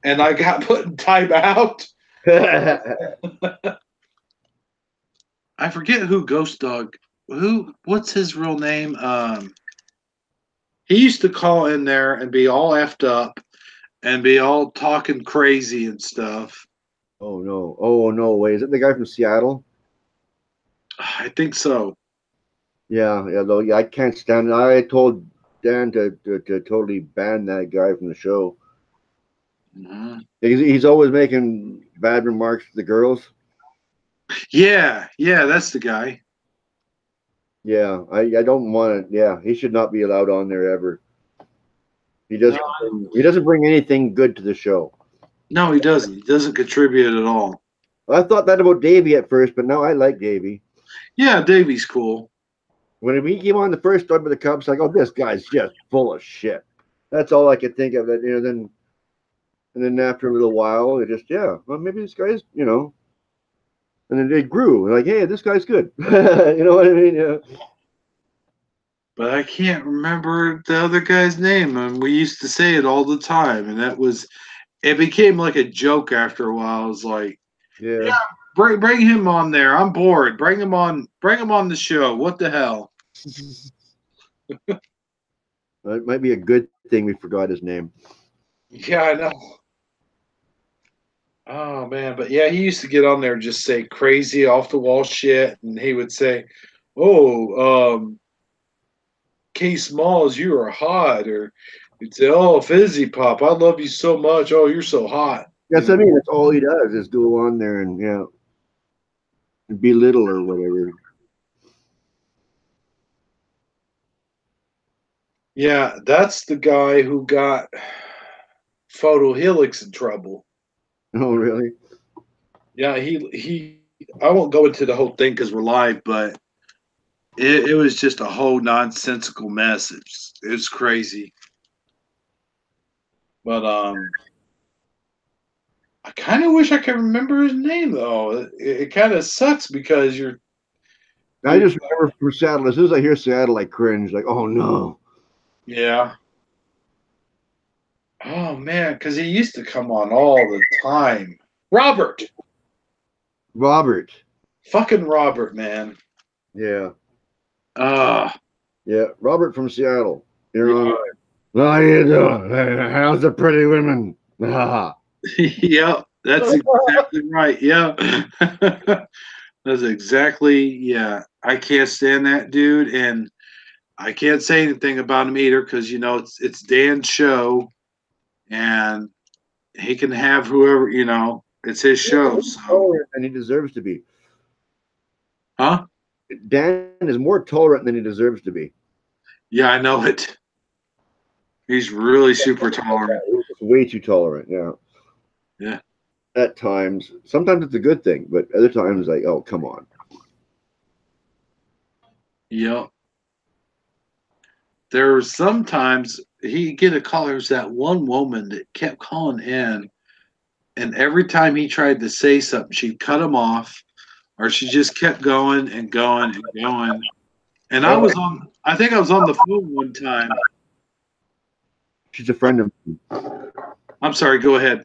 Speaker 4: And I got put in timeout. I forget who Ghost Dog. What's his real name? He used to call in there and be all effed up and be all talking crazy and stuff.
Speaker 5: Oh no! Oh no! Wait, is it the guy from Seattle?
Speaker 4: I think so.
Speaker 5: Yeah, yeah. Though, yeah, I can't stand it. I told Dan to totally ban that guy from the show.
Speaker 4: Mm-hmm.
Speaker 5: He's always making bad remarks to the girls.
Speaker 4: Yeah, that's the guy.
Speaker 5: Yeah, I don't want it. Yeah, he should not be allowed on there ever. He doesn't bring anything good to the show.
Speaker 4: No, he doesn't. He doesn't contribute at all.
Speaker 5: I thought that about Davey at first, but now I like Davey.
Speaker 4: Yeah, Davey's cool.
Speaker 5: When he came on the first start with the Cubs, like, oh, this guy's just full of shit. That's all I could think of. It, and then after a little while, it just well, maybe this guy's, and then it grew. Like, hey, this guy's good. You know what I mean? Yeah.
Speaker 4: But I can't remember the other guy's name, and we used to say it all the time, and it became like a joke after a while. I was like,
Speaker 5: Yeah.
Speaker 4: Bring him on there. I'm bored. Bring him on the show. What the hell?
Speaker 5: It might be a good thing we forgot his name.
Speaker 4: Yeah, I know. Oh man, but yeah, he used to get on there and just say crazy off the wall shit, and he would say, "Oh, K Smalls, you are hot," or he'd say, "Oh, Fizzy Pop, I love you so much. Oh, you're so hot."
Speaker 5: That's what I mean. That's all he does is go on there and belittle or whatever.
Speaker 4: Yeah, that's the guy who got Photo Helix in trouble.
Speaker 5: Oh, really?
Speaker 4: Yeah, he. I won't go into the whole thing because we're live, but it was just a whole nonsensical mess. It's crazy. But I kind of wish I could remember his name though. It kind of sucks because
Speaker 5: I just remember from Seattle. As soon as I hear Seattle, I cringe. Like, oh no.
Speaker 4: Yeah. Oh man, because he used to come on all the time. Robert. Fucking Robert, man.
Speaker 5: Yeah.
Speaker 4: Yeah,
Speaker 5: Robert from Seattle. You're on. How you doing? How's the pretty women?
Speaker 4: Yeah, that's exactly right. Yeah. That's exactly, yeah. I can't stand that dude, and I can't say anything about him either because it's Dan's show, and he can have whoever it's his show. So,
Speaker 5: And he deserves to be.
Speaker 4: huh?
Speaker 5: Dan is more tolerant than he deserves to be.
Speaker 4: Yeah, I know it. He's really super tolerant.
Speaker 5: Way too tolerant. Yeah.
Speaker 4: Yeah.
Speaker 5: At times, sometimes it's a good thing, but other times, like, oh, come on.
Speaker 4: Yep. There were sometimes he'd get a call. There's that one woman that kept calling in, and every time he tried to say something, she'd cut him off, or she just kept going and going and going. And I think I was on the phone one time.
Speaker 5: She's a friend of mine.
Speaker 4: I'm sorry, go ahead.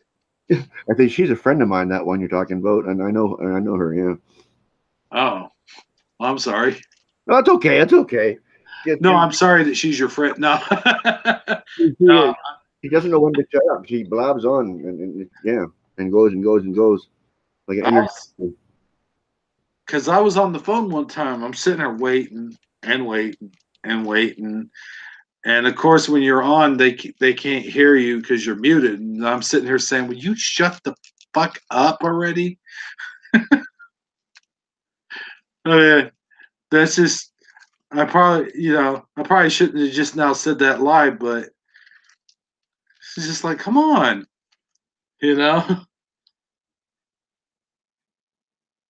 Speaker 5: I think she's a friend of mine, that one you're talking about, and I know her, yeah.
Speaker 4: Oh, I'm sorry.
Speaker 5: No, it's okay. It's okay.
Speaker 4: No, I'm sorry that she's your friend. No.
Speaker 5: No. She doesn't know when to shut up. She blabs on and goes and goes and goes. Like an energy.
Speaker 4: Because I was on the phone one time. I'm sitting there waiting and waiting and waiting. And of course, when you're on, they can't hear you because you're muted. And I'm sitting here saying, "Will you shut the fuck up already?" That's just. I probably shouldn't have just now said that live, but it's just like, come on,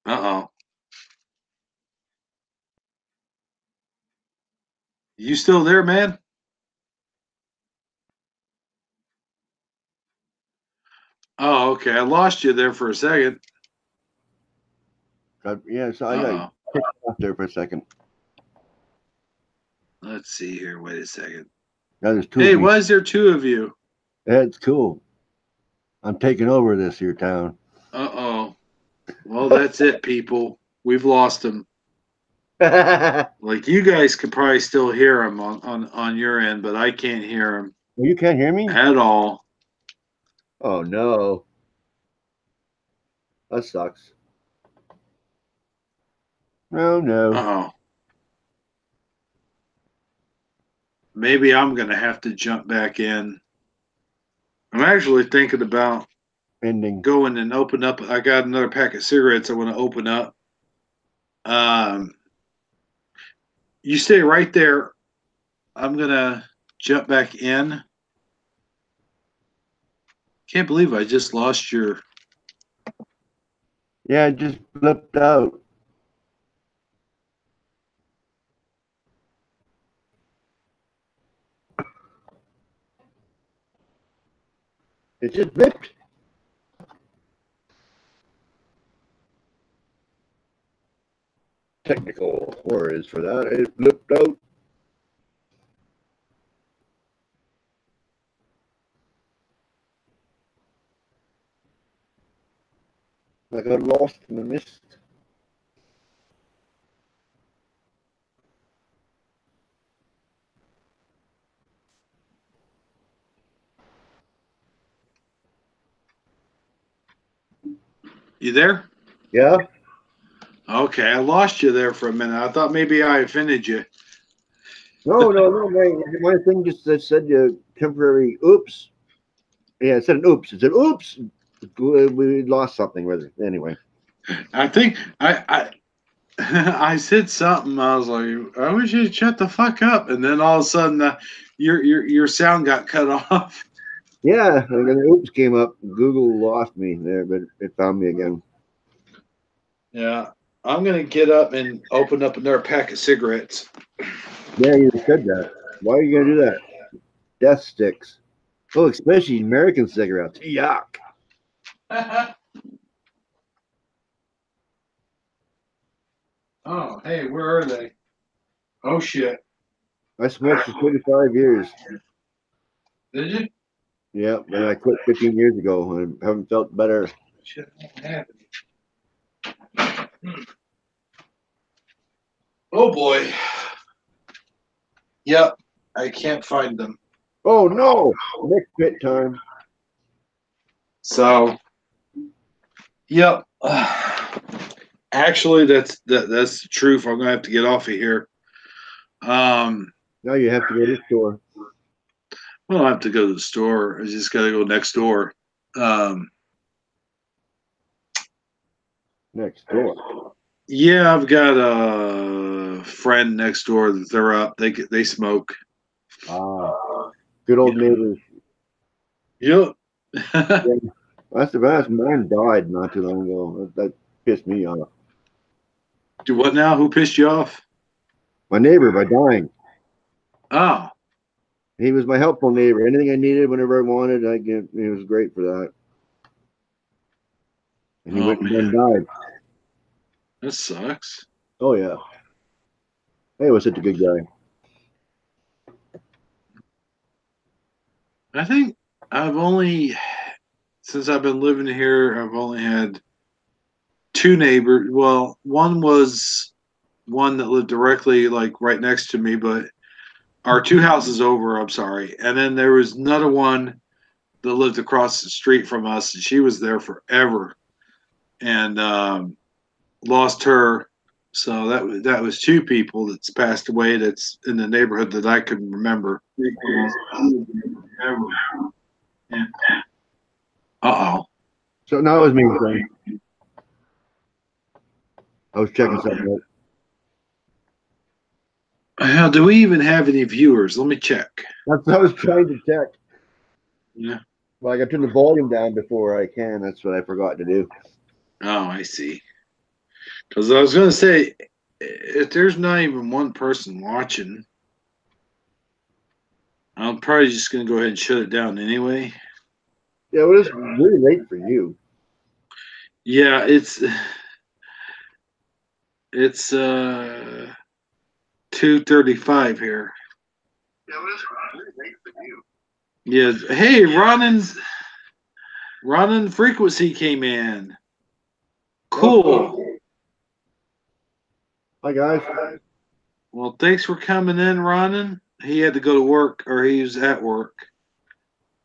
Speaker 4: Uh-oh. You still there, man? Oh, okay. I lost you there for a second.
Speaker 5: Yeah, so Up there for a second.
Speaker 4: Let's see here. Wait a second.
Speaker 5: Now there's two.
Speaker 4: Hey,
Speaker 5: of me.
Speaker 4: why is there two of you?
Speaker 5: That's cool. I'm taking over this here town.
Speaker 4: Uh-oh. Well, that's it, people. We've lost him.
Speaker 5: Well,
Speaker 4: Like, you guys could probably still hear him on your end, but I can't hear him
Speaker 5: you can't hear me?
Speaker 4: at all.
Speaker 5: Oh no. That sucks. Oh no.
Speaker 4: Uh-oh. Maybe I'm going to have to jump back in. I'm actually thinking about
Speaker 5: Ending.
Speaker 4: going and open up. I got another pack of cigarettes I want to open up. You stay right there. I'm going to jump back in. Can't believe I just lost your...
Speaker 5: Yeah, it just flipped out. It just flipped. Technical horrors for that. It flipped out. I got lost in the mist.
Speaker 4: You there?
Speaker 5: Yeah?
Speaker 4: Okay, I lost you there for a minute. I thought maybe I offended you.
Speaker 5: No. My thing just said temporary oops. Yeah, it said an oops. It said oops. We lost something with it. Anyway.
Speaker 4: I think I I said something. I was like, I wish you'd shut the fuck up. And then all of a sudden, your sound got cut off.
Speaker 5: Yeah, and then oops came up. Google lost me there, but it found me again.
Speaker 4: Yeah, I'm gonna get up and open up another pack of cigarettes.
Speaker 5: Yeah, you said that. Why are you gonna do that? Death sticks. Oh, especially American cigarettes. Yuck.
Speaker 4: Oh, hey, where are they? Oh shit!
Speaker 5: I smoked for 35 years.
Speaker 4: Did you?
Speaker 5: Yeah, and I quit 15 years ago and haven't felt better.
Speaker 4: Shit, I don't have any. Oh boy. Yep, I can't find them.
Speaker 5: Oh no! Next pit time.
Speaker 4: So, yep. Actually, that's the truth. I'm gonna have to get off of here.
Speaker 5: Now you have to go to the store.
Speaker 4: I don't have to go to the store. I just gotta go next door.
Speaker 5: Next door.
Speaker 4: Yeah, I've got a friend next door that they're up. They smoke.
Speaker 5: Ah, good old neighbors.
Speaker 4: Yep.
Speaker 5: That's the best. Mine died not too long ago. That pissed me off.
Speaker 4: Do what now? Who pissed you off?
Speaker 5: My neighbor by dying.
Speaker 4: Oh,
Speaker 5: He was my helpful neighbor. Anything I needed, whenever I wanted, I get. He was great for that. And he
Speaker 4: Oh,
Speaker 5: went and then
Speaker 4: man.
Speaker 5: died.
Speaker 4: That sucks.
Speaker 5: Oh yeah. He was such a good guy.
Speaker 4: I think since I've been living here, I've only had two neighbors. Well, one was one that lived directly like right next to me, but our two houses over, I'm sorry. And then there was another one that lived across the street from us, and she was there forever. And lost her. So that was two people that's passed away that's in the neighborhood that I can remember. Uh-oh.
Speaker 5: So now it was me. Son. I was checking something out.
Speaker 4: Hell, do we even have any viewers? Let me check.
Speaker 5: That's what I was trying to check.
Speaker 4: Yeah.
Speaker 5: Well, I got to turn the volume down before I can. That's what I forgot to do.
Speaker 4: Oh, I see. Because I was going to say, if there's not even one person watching, I'm probably just going to go ahead and shut it down anyway.
Speaker 5: Yeah, well, it's really late for you.
Speaker 4: Yeah, It's 2:35 here. Yeah. Hey, Ronan Frequency came in. Cool.
Speaker 5: Hi guys.
Speaker 4: Well, thanks for coming in, Ronan. He had to go to work, or he was at work.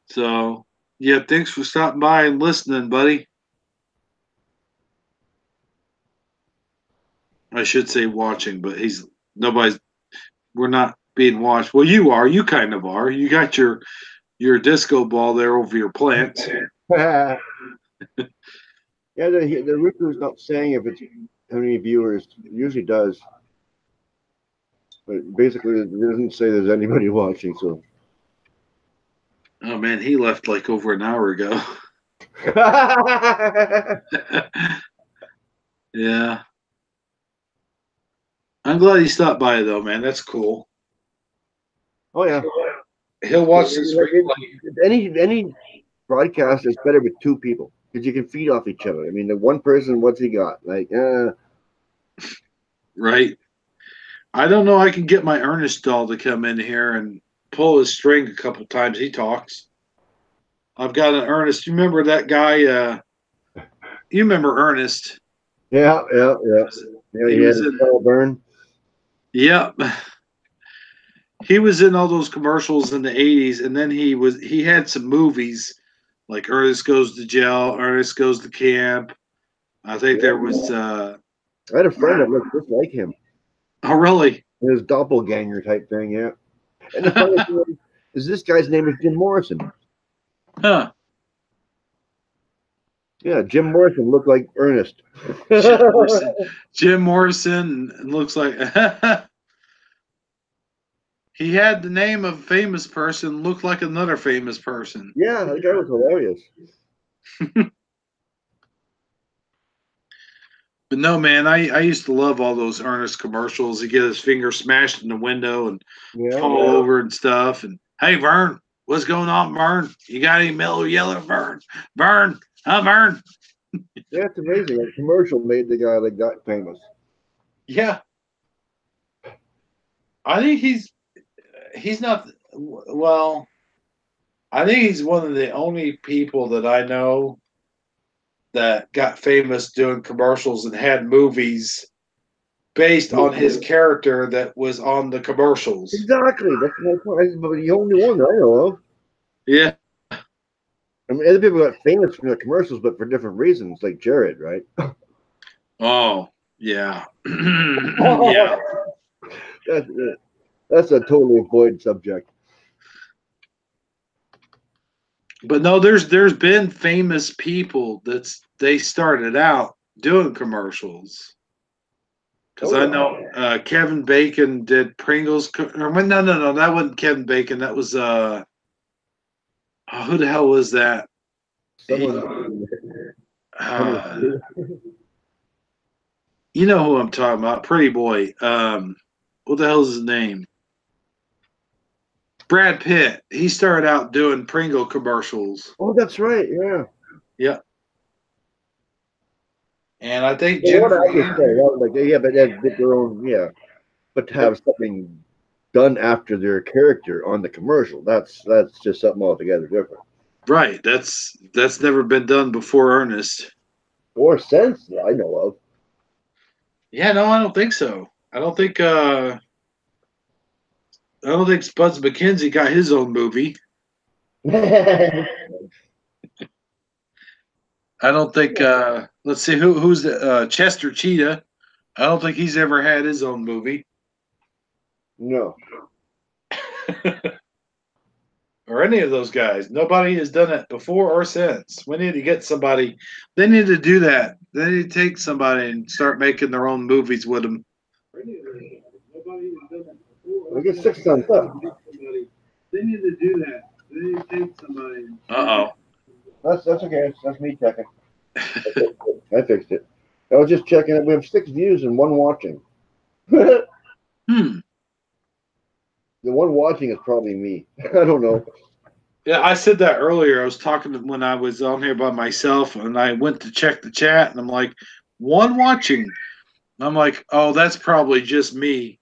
Speaker 4: So, yeah, thanks for stopping by and listening, buddy. I should say watching, but we're not being watched. Well, you are. You kind of are. You got your disco ball there over your plants.
Speaker 5: Yeah, the Ricker's not saying if it's how many viewers. It usually does. But basically, it doesn't say there's anybody watching, so.
Speaker 4: Oh, man, he left like over an hour ago. Yeah. I'm glad he stopped by, though, man. That's cool.
Speaker 5: Oh, yeah.
Speaker 4: He'll watch this replay.
Speaker 5: Any broadcast is better with two people because you can feed off each other. I mean, the one person, what's he got? Like,
Speaker 4: Right. I don't know. I can get my Ernest doll to come in here and pull his string a couple times. He talks. I've got an Ernest. You remember that guy? You remember Ernest?
Speaker 5: Yeah. He was in Burn.
Speaker 4: Yep. He was in all those commercials in the 80s, and then he had some movies like Ernest Goes to Jail, Ernest Goes to Camp. I think there was
Speaker 5: I had a friend that looked just like him.
Speaker 4: Oh, really?
Speaker 5: His doppelganger type thing, yeah. And the funny thing is this guy's name is Jim Morrison.
Speaker 4: Huh.
Speaker 5: Yeah, Jim Morrison looked like Ernest.
Speaker 4: Jim Morrison looks like he had the name of a famous person, looked like another famous person.
Speaker 5: Yeah, that guy was hilarious.
Speaker 4: But no, man, I used to love all those Ernest commercials. He get his finger smashed in the window and fall over and stuff. And hey, Vern, what's going on, Vern? You got any mellow yellow, Vern? Vern, Vern.
Speaker 5: Yeah, it's amazing. A commercial made the guy like that famous.
Speaker 4: Yeah, I think he's not. Well, I think he's one of the only people that I know that got famous doing commercials and had movies based on his character that was on the commercials.
Speaker 5: Exactly. That's my point. But the only one I know of.
Speaker 4: Yeah.
Speaker 5: I mean, other people got famous from the commercials, but for different reasons, like Jared, right?
Speaker 4: Oh, yeah. Yeah.
Speaker 5: That's a totally avoid subject.
Speaker 4: But no, there's been famous people they started out doing commercials. Because I know Kevin Bacon did Pringles. No, that wasn't Kevin Bacon. That was who the hell was that? You know who I'm talking about? Pretty boy. What the hell is his name? Brad Pitt. He started out doing Pringle commercials.
Speaker 5: Oh, that's right. Yeah.
Speaker 4: Yeah. And I think
Speaker 5: but they did their own, but to have something done after their character on the commercial, that's just something altogether different.
Speaker 4: Right. That's never been done before Ernest.
Speaker 5: Or since that I know of.
Speaker 4: Yeah, no, I don't think so. I don't think Spuds McKenzie got his own movie. I don't think let's see who's the Chester Cheetah. I don't think he's ever had his own movie.
Speaker 5: No.
Speaker 4: Or any of those guys. Nobody has done it before or since. We need to get somebody. They need to do that. They need to take somebody and start making their own movies with them.
Speaker 5: I get 6 times up.
Speaker 4: They need to do that. They need to take somebody. Uh-oh.
Speaker 5: That's okay. That's me checking. I fixed it. I was just checking it. We have 6 views and 1 watching. The one watching is probably me. I don't know.
Speaker 4: Yeah, I said that earlier. I was talking when I was on here by myself, and I went to check the chat, and I'm like, 1 watching. I'm like, oh, that's probably just me.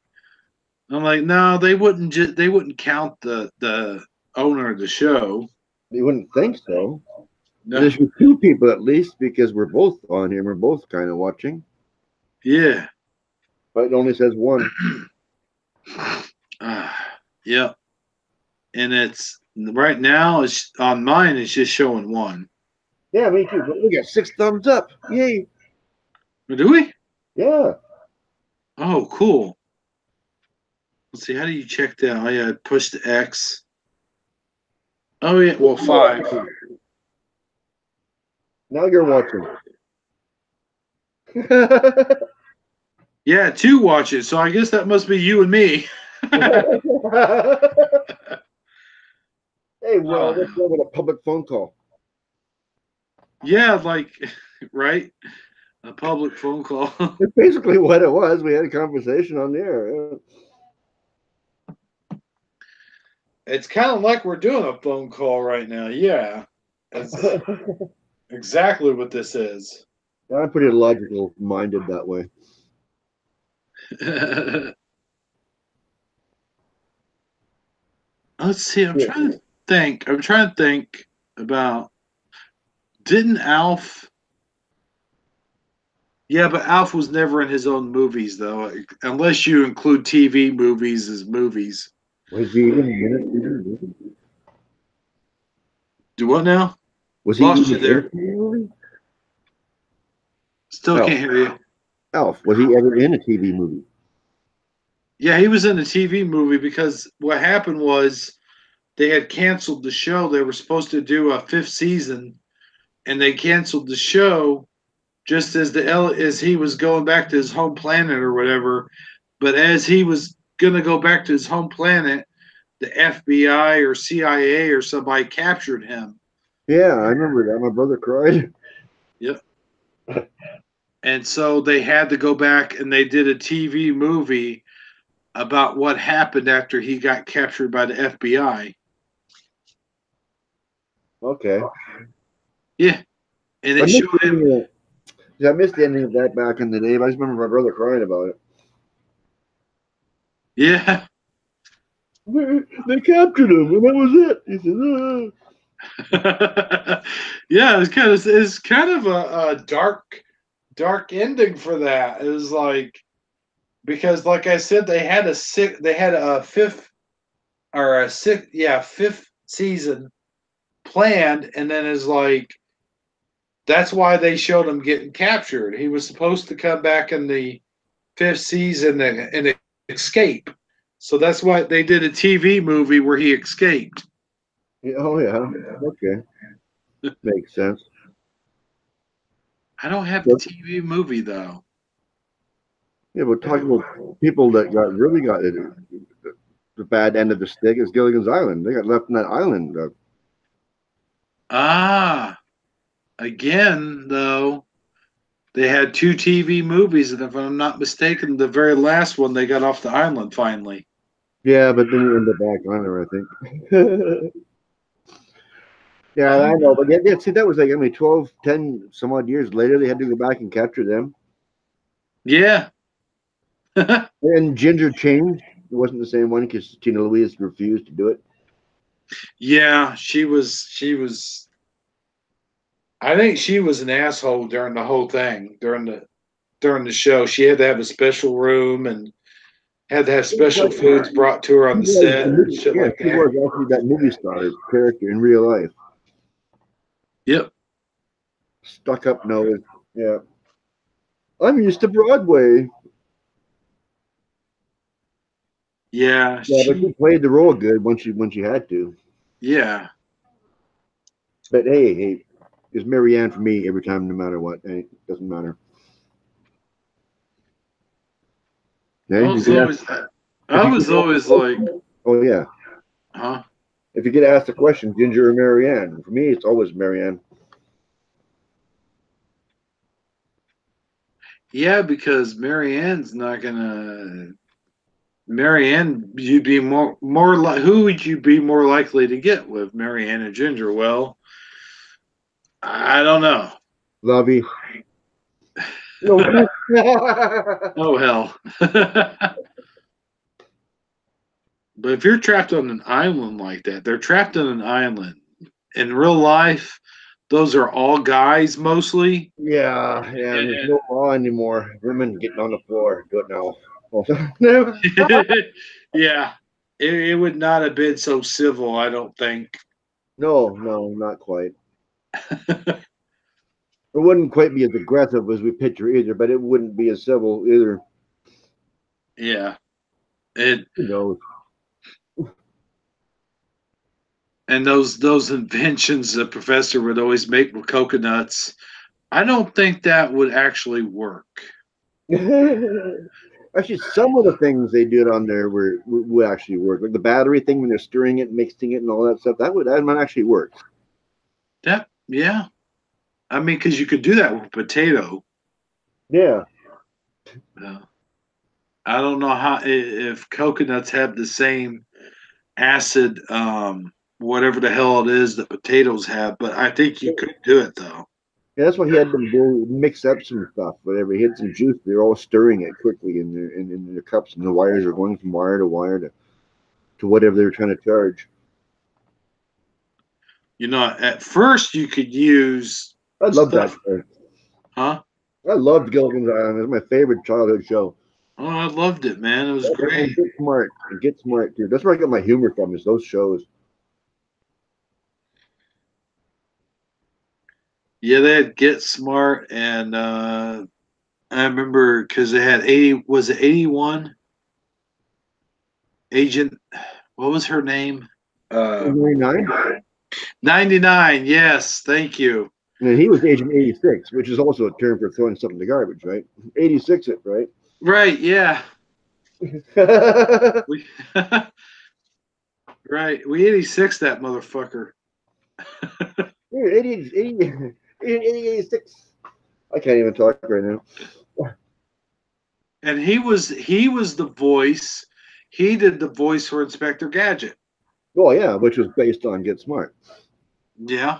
Speaker 4: I'm like, no, they wouldn't count the owner of the show.
Speaker 5: You wouldn't think so.
Speaker 4: No.
Speaker 5: There should be two people at least because we're both on here. We're both kind of watching,
Speaker 4: Yeah.
Speaker 5: but it only says one.
Speaker 4: Yeah. And it's right now. It's on mine. It's just showing one.
Speaker 5: Yeah, me too. We got 6 thumbs up. Yay!
Speaker 4: Do we?
Speaker 5: Yeah.
Speaker 4: Oh, cool. Let's see. How do you check that? Oh yeah, push the X. Oh yeah. Well, 5.
Speaker 5: Now you're watching.
Speaker 4: Yeah, 2 watches. So I guess that must be you and me.
Speaker 5: Hey, well, let's go with a public phone call.
Speaker 4: Yeah, like, right? A public phone call.
Speaker 5: That's basically what it was. We had a conversation on the air.
Speaker 4: It's kind of like we're doing a phone call right now. Yeah. That's exactly what this is.
Speaker 5: I'm pretty logical minded that way.
Speaker 4: Let's see. I'm trying to think about. Didn't Alf? Yeah, but Alf was never in his own movies, though, unless you include TV movies as movies.
Speaker 5: Was he even in it?
Speaker 4: Do what now?
Speaker 5: Was he
Speaker 4: Lost
Speaker 5: even
Speaker 4: you there.
Speaker 5: in a TV movie?
Speaker 4: Still
Speaker 5: Alf.
Speaker 4: can't hear you.
Speaker 5: Alf, was he ever in a TV movie?
Speaker 4: Yeah, he was in a TV movie because what happened was they had canceled the show. They were supposed to do a 5th season, and they canceled the show just as he was going back to his home planet or whatever. But as he was going to go back to his home planet, the FBI or CIA or somebody captured him.
Speaker 5: Yeah, I remember that. My brother cried.
Speaker 4: Yep. And so they had to go back and they did a TV movie about what happened after he got captured by the FBI.
Speaker 5: Okay.
Speaker 4: Yeah. And it showed him.
Speaker 5: I missed the ending of that back in the day, but I just remember my brother crying about it.
Speaker 4: Yeah.
Speaker 5: They captured him, and that was it. He said,
Speaker 4: Yeah, it's kind of a dark ending for that. It was like, because like I said, they had a 5th or a 5th season planned, and then it's like that's why they showed him getting captured. He was supposed to come back in the 5th season and escape. So that's why they did a TV movie where he escaped.
Speaker 5: oh, yeah. Okay. Makes sense.
Speaker 4: I don't have the TV movie, though.
Speaker 5: Yeah, but talking about people that really got it, the bad end of the stick is Gilligan's Island. They got left on that island.
Speaker 4: Again, though, they had 2 TV movies, and if I'm not mistaken, the very last one, they got off the island finally.
Speaker 5: Yeah, but then you end up back on there, I think. Yeah, I know. But yeah, see, that was like, 12, 10 some odd years later, they had to go back and capture them.
Speaker 4: Yeah.
Speaker 5: And Ginger changed. It wasn't the same one because Tina Louise refused to do it.
Speaker 4: Yeah, she was. I think she was an asshole during the whole thing, during the show. She had to have a special room and had to have special foods brought to her on the set and shit like
Speaker 5: she was actually that movie star character in real life.
Speaker 4: Yep.
Speaker 5: Stuck up nose. Yeah. I'm used to Broadway.
Speaker 4: Yeah.
Speaker 5: Yeah, but she played the role good when she had to.
Speaker 4: Yeah.
Speaker 5: But hey, it's Marianne for me every time, no matter what. It doesn't matter.
Speaker 4: I was always like,
Speaker 5: oh yeah.
Speaker 4: huh?
Speaker 5: If you get asked a question, Ginger or Marianne, for me, it's always Marianne.
Speaker 4: Yeah, because Marianne's not gonna. Marianne, you'd be more like, who would you be more likely to get with, Marianne and Ginger? Well, I don't know.
Speaker 5: Lovey. No.
Speaker 4: Oh hell. But if you're trapped on an island like that, they're trapped on an island. In real life, those are all guys mostly.
Speaker 5: Yeah, and there's no law anymore. Women getting on the floor. Do it now.
Speaker 4: Yeah. It would not have been so civil, I don't think.
Speaker 5: No, not quite. It wouldn't quite be as aggressive as we picture either, but it wouldn't be as civil either.
Speaker 4: Yeah. It
Speaker 5: Who knows?
Speaker 4: and those inventions the professor would always make with coconuts, I don't think that would actually work.
Speaker 5: Actually, some of the things they did on there would actually work, like the battery thing when they're stirring it, mixing it, and all that stuff. That might actually work.
Speaker 4: That yeah. I mean, because you could do that with potato.
Speaker 5: Yeah.
Speaker 4: I don't know how if coconuts have the same acid, whatever the hell it is that potatoes have, but I think you could do it though.
Speaker 5: Yeah, that's why he had them go mix up some stuff, whatever. He had some juice. They're all stirring it quickly in their cups, and the wires are going from wire to wire to whatever they were trying to charge.
Speaker 4: You know, at first you could use
Speaker 5: I love that
Speaker 4: stuff,
Speaker 5: show.
Speaker 4: huh?
Speaker 5: I loved Gilligan's Island. It was my favorite childhood show.
Speaker 4: Oh, I loved it, man. It was great.
Speaker 5: And Get Smart. And Get Smart, too. That's where I got my humor from, is those shows.
Speaker 4: Yeah, they had Get Smart, and I remember because they had 80. Was it 81? Agent, what was her name?
Speaker 5: 99?
Speaker 4: 99. Yes, thank you.
Speaker 5: And he was Agent 86, which is also a term for throwing stuff in the garbage, right? 86 it, right?
Speaker 4: Right, yeah. We right. We 86 that motherfucker.
Speaker 5: 86. I can't even talk right now.
Speaker 4: And he was the voice. He did the voice for Inspector Gadget.
Speaker 5: Oh, yeah, which was based on Get Smart.
Speaker 4: Yeah.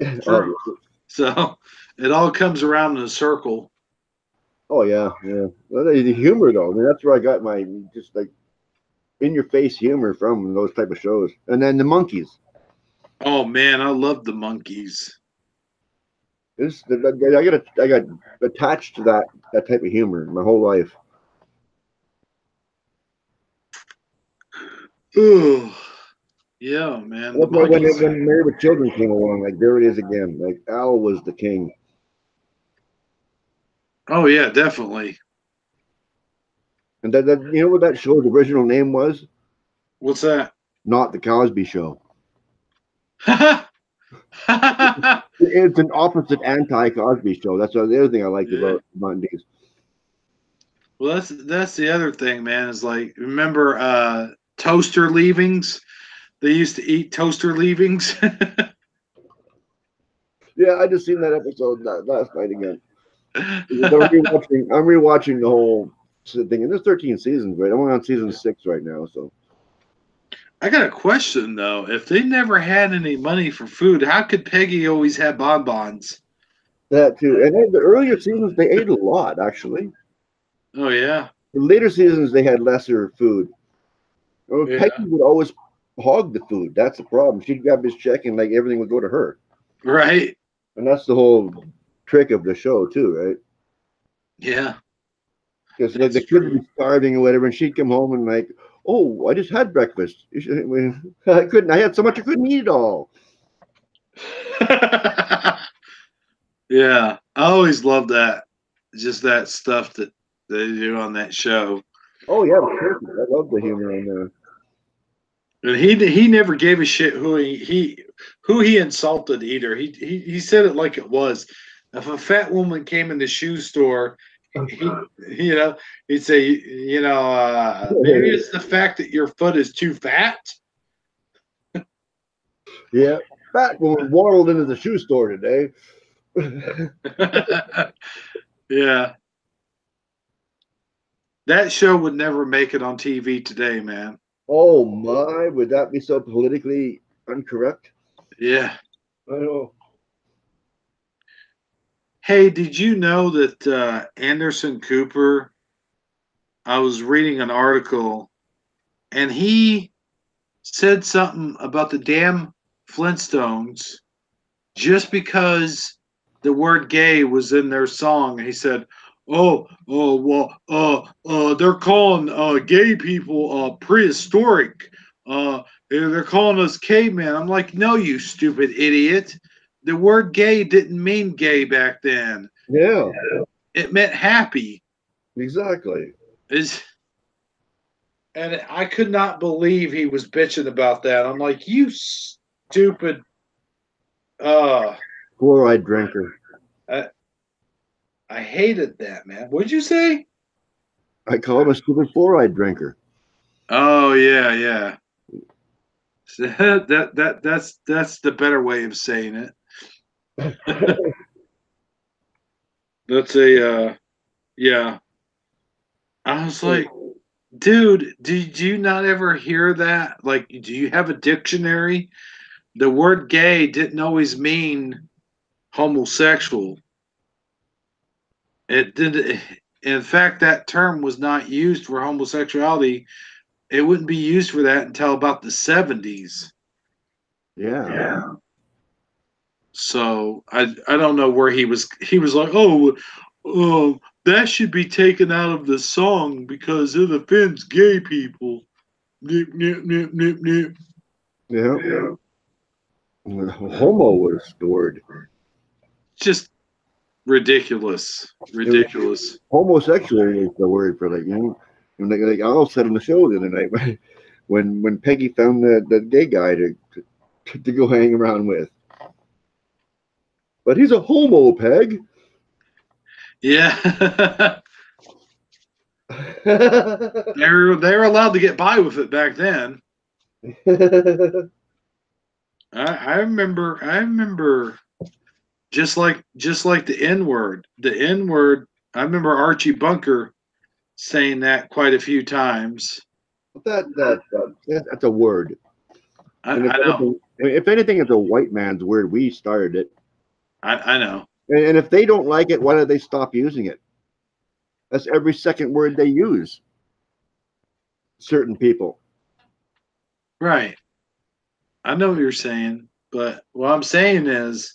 Speaker 4: True.
Speaker 5: Obviously.
Speaker 4: So it all comes around in a circle.
Speaker 5: Oh, yeah, yeah. Well, the humor, though, I mean, that's where I got my just like in your face humor from those type of shows. And then the monkeys.
Speaker 4: Oh man, I love the monkeys.
Speaker 5: I got attached to that type of humor my whole life.
Speaker 4: Ooh, yeah, man. The
Speaker 5: That's why
Speaker 4: monkeys.
Speaker 5: when Married with Children came along, like there it is again. Like Al was the king.
Speaker 4: Oh yeah, definitely.
Speaker 5: And that you know what that show's original name was?
Speaker 4: What's that?
Speaker 5: Not the Cosby Show. It's an opposite anti-Cosby show. That's the other thing I liked about Mondays.
Speaker 4: Well, that's the other thing, man. Is like remember toaster leavings? They used to eat toaster leavings.
Speaker 5: Yeah, I just seen that episode last night again. I'm rewatching the whole thing, and there's 13 seasons, right? I'm on season 6 right now, so.
Speaker 4: I got a question though. If they never had any money for food, how could Peggy always have bonbons?
Speaker 5: That too, and then the earlier seasons they ate a lot actually.
Speaker 4: Oh yeah.
Speaker 5: The later seasons they had lesser food.
Speaker 4: Yeah.
Speaker 5: Peggy would always hog the food. That's the problem. She'd grab his check and like everything would go to her.
Speaker 4: Right.
Speaker 5: And that's the whole trick of the show too, right?
Speaker 4: Yeah.
Speaker 5: Because like the kids would be starving or whatever, and she'd come home and like, oh, I just had breakfast. I couldn't. I had so much I couldn't eat it all.
Speaker 4: Yeah, I always love that. Just that stuff that they do on that show.
Speaker 5: Oh yeah, perfect. I love the humor on there.
Speaker 4: And he never gave a shit who he insulted either. He said it like it was. If a fat woman came in the shoe store, he'd say, maybe it's the fact that your foot is too fat.
Speaker 5: Yeah, fat woman waddled into the shoe store today.
Speaker 4: Yeah. That show would never make it on TV today, man.
Speaker 5: Oh my, would that be so politically incorrect?
Speaker 4: Yeah.
Speaker 5: I know.
Speaker 4: Hey, did you know that Anderson Cooper? I was reading an article, and he said something about the damn Flintstones just because the word gay was in their song. He said, they're calling gay people prehistoric. They're calling us cavemen. I'm like, no, you stupid idiot. The word gay didn't mean gay back then.
Speaker 5: Yeah,
Speaker 4: It meant happy.
Speaker 5: exactly.
Speaker 4: And I could not believe he was bitching about that. I'm like, you stupid.
Speaker 5: Fluoride drinker.
Speaker 4: I hated that, man. What'd you say?
Speaker 5: I call him a stupid fluoride drinker.
Speaker 4: Oh yeah, yeah. That's the better way of saying it. That's a yeah. I was like, dude, did you not ever hear that? Like, do you have a dictionary? The word gay didn't always mean homosexual. It did. In fact, that term was not used for homosexuality. It wouldn't be used for that until about the 70s.
Speaker 5: Yeah.
Speaker 4: So I don't know where he was. He was like, that should be taken out of the song because it offends gay people. Nip, nip, nip, nip, nip.
Speaker 5: Yeah. Homo was the word.
Speaker 4: Just ridiculous. Ridiculous.
Speaker 5: Homosexual is the word for like, you know. And like I almost said on the show the other night when Peggy found the gay guy to go hang around with. But he's a homo, Peg.
Speaker 4: Yeah. they were allowed to get by with it back then. I remember just like the N-word. The N-word, I remember Archie Bunker saying that quite a few times.
Speaker 5: That's a word.
Speaker 4: I know.
Speaker 5: If anything, it's a white man's word. We started it.
Speaker 4: I know.
Speaker 5: And if they don't like it, why do they stop using it? That's every second word they use. Certain people.
Speaker 4: Right. I know what you're saying, but what I'm saying is,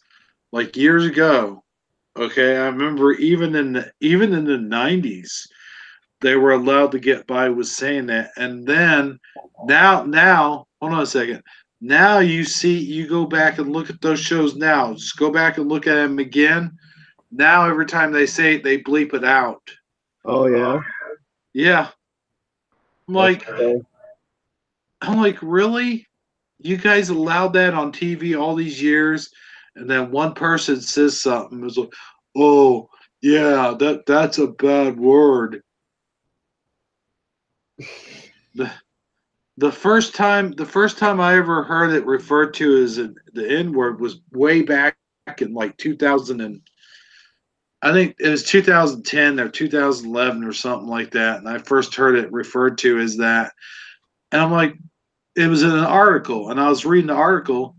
Speaker 4: like years ago, okay, I remember even in the 90s, they were allowed to get by with saying that, and then now, hold on a second. Now you go back and look at those shows now. Just go back and look at them again. Now every time they say it, they bleep it out.
Speaker 5: Oh yeah.
Speaker 4: Yeah. I'm like, really? You guys allowed that on TV all these years, and then one person says something. It's like, oh yeah, that's a bad word. The first time I ever heard it referred to as the N word was way back in like 2000 and I think it was 2010 or 2011 or something like that, and I first heard it referred to as that, and I'm like, it was in an article, and I was reading the article,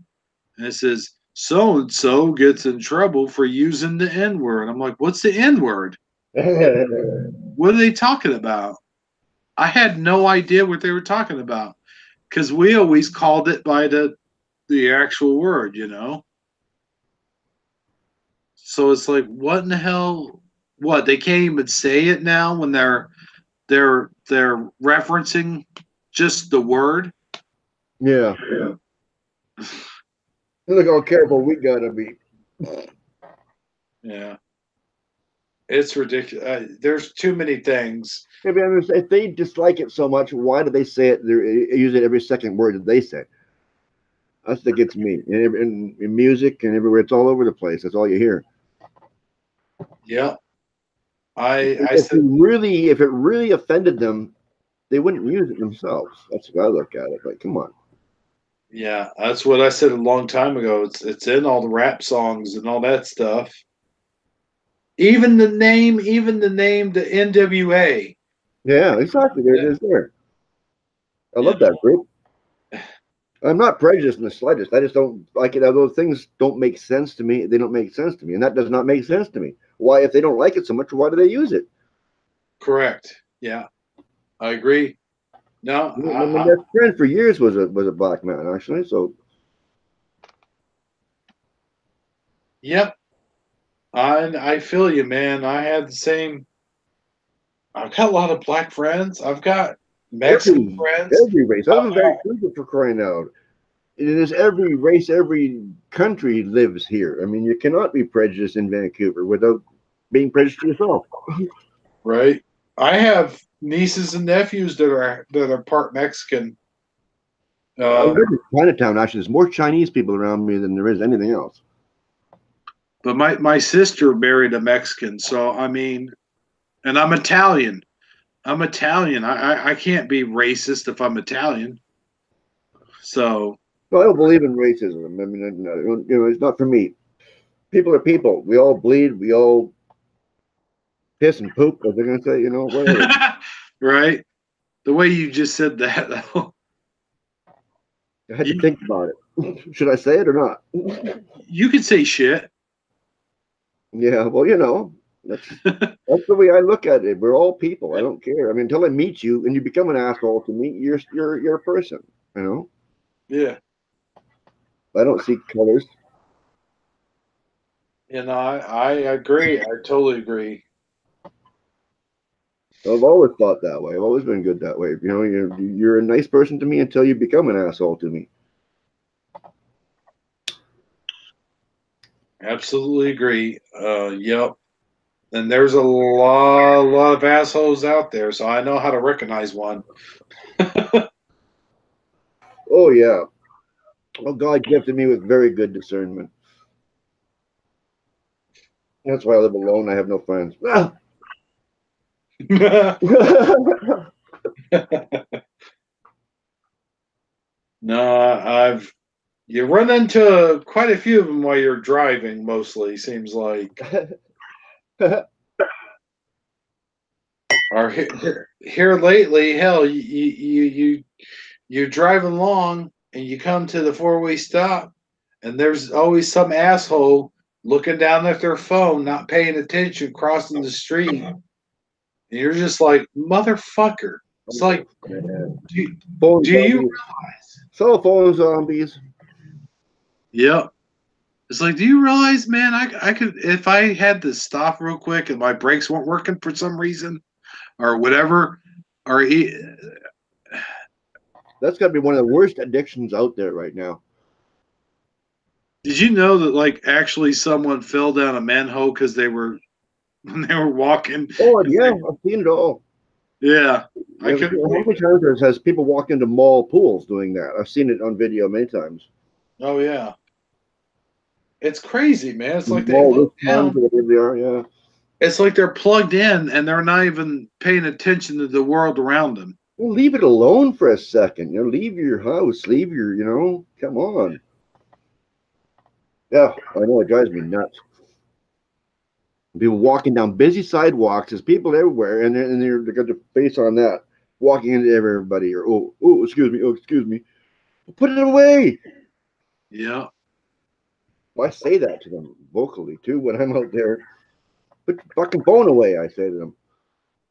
Speaker 4: and it says so and so gets in trouble for using the N word. I'm like, what's the N word? What are they talking about? I had no idea what they were talking about because we always called it by the actual word, you know. So it's like, what in the hell? What, they can't even say it now when they're referencing just the word.
Speaker 5: Yeah. Look how careful we gotta be.
Speaker 4: Yeah, it's ridiculous. There's too many things.
Speaker 5: If they dislike it so much, why do they say it? They use it every second word that they say. That's what gets me. In music and everywhere, it's all over the place. That's all you hear.
Speaker 4: Yeah,
Speaker 5: If it really offended them, they wouldn't use it themselves. That's the way I look at it. Like, come on.
Speaker 4: Yeah, that's what I said a long time ago. It's in all the rap songs and all that stuff. Even the name, the NWA.
Speaker 5: Yeah, exactly. There it is there. I love that group. I'm not prejudiced in the slightest. I just don't like it. Those things don't make sense to me. They don't make sense to me, and that does not make sense to me. Why, if they don't like it so much, why do they use it?
Speaker 4: Correct. Yeah, I agree. No,
Speaker 5: My best friend for years was a black man, actually. So,
Speaker 4: yep. I feel you, man. I had the same. I've got a lot of black friends. I've got Mexican friends.
Speaker 5: every race. I'm Vancouver, for crying out. It is every race, every country lives here. I mean, you cannot be prejudiced in Vancouver without being prejudiced yourself.
Speaker 4: Right. I have nieces and nephews that are part Mexican.
Speaker 5: I live in Chinatown. Actually, there's more Chinese people around me than there is anything else.
Speaker 4: But my sister married a Mexican, so I mean, and I'm Italian. I'm Italian. I can't be racist if I'm Italian. So.
Speaker 5: Well, I don't believe in racism. I mean, it's not for me. People are people. We all bleed. We all piss and poop, as they're going to say, whatever.
Speaker 4: Right? The way you just said that, though.
Speaker 5: I had to think about it. Should I say it or not?
Speaker 4: You could say shit.
Speaker 5: Yeah, well, that's the way I look at it. We're all people. I don't care. I mean, until I meet you and you become an asshole to me, you're a person,
Speaker 4: Yeah.
Speaker 5: I don't see colors.
Speaker 4: I agree. I totally agree.
Speaker 5: I've always thought that way. I've always been good that way. You're a nice person to me until you become an asshole to me.
Speaker 4: Absolutely agree. Yep. And there's a lot of assholes out there, so I know how to recognize one.
Speaker 5: Oh yeah. Well, God gifted me with very good discernment. That's why I live alone. I have no friends.
Speaker 4: No, you run into quite a few of them while you're driving. Mostly, seems like. Or here lately, hell, you're driving along and you come to the four-way stop, and there's always some asshole looking down at their phone, not paying attention, crossing the street. And you're just like, motherfucker. It's like, do you realize?
Speaker 5: Cell phone zombies.
Speaker 4: Yep. It's like, do you realize, man, I could, if I had to stop real quick and my brakes weren't working for some reason or whatever,
Speaker 5: that's got to be one of the worst addictions out there right now.
Speaker 4: Did you know that, like, actually someone fell down a manhole because they were walking?
Speaker 5: Oh yeah, I've seen it all.
Speaker 4: Yeah,
Speaker 5: How many times has people walked into mall pools doing that? I've seen it on video many times.
Speaker 4: Oh yeah, it's crazy, man. It's like they
Speaker 5: yeah.
Speaker 4: It's like they're plugged in and they're not even paying attention to the world around them.
Speaker 5: Well, leave it alone for a second. Leave your house. Leave your, come on. Yeah, I know, it drives me nuts. People walking down busy sidewalks, there's people everywhere, and they got their face on that, walking into everybody, or excuse me, put it away.
Speaker 4: Yeah.
Speaker 5: Well, I say that to them vocally too when I'm out there. Put your fucking phone away, I say to them.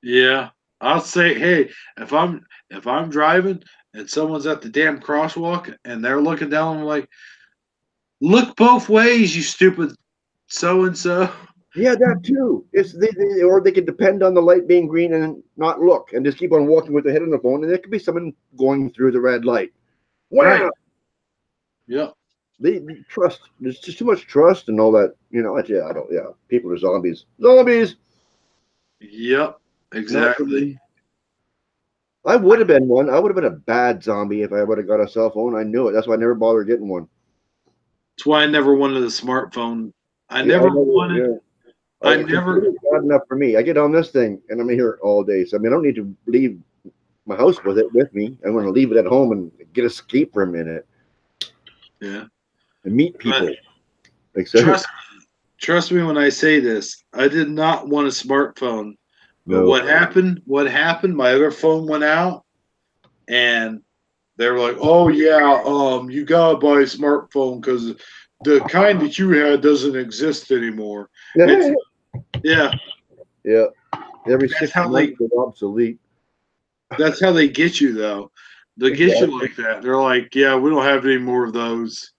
Speaker 4: Yeah, I'll say, hey, if I'm driving and someone's at the damn crosswalk and they're looking down, I'm like, look both ways, you stupid so and so.
Speaker 5: Yeah, that too. Or they could depend on the light being green and not look and just keep on walking with their head on the phone, and there could be someone going through the red light. Wow.
Speaker 4: Right. Yeah.
Speaker 5: They trust. There's just too much trust and all that. Yeah, people are zombies. Zombies.
Speaker 4: Yep. Exactly.
Speaker 5: I would have been one. I would have been a bad zombie if I would have got a cell phone. I knew it. That's why I never bothered getting one.
Speaker 4: That's why I never wanted a smartphone. I never wanted. I never.
Speaker 5: It's not enough for me. I get on this thing and I'm here all day. So I mean, I don't need to leave my house with me. I want to leave it at home and get escape for a minute.
Speaker 4: Yeah.
Speaker 5: And meet people.
Speaker 4: Trust me when I say this. I did not want a smartphone. But what happened? My other phone went out, and They were like, "Oh yeah, you gotta buy a smartphone because the kind that you had doesn't exist anymore." It's, yeah,
Speaker 5: Yeah. Every
Speaker 4: That's
Speaker 5: 6
Speaker 4: how
Speaker 5: months they're obsolete.
Speaker 4: that's how they get you though. They get you like that. They're like, "Yeah, we don't have any more of those."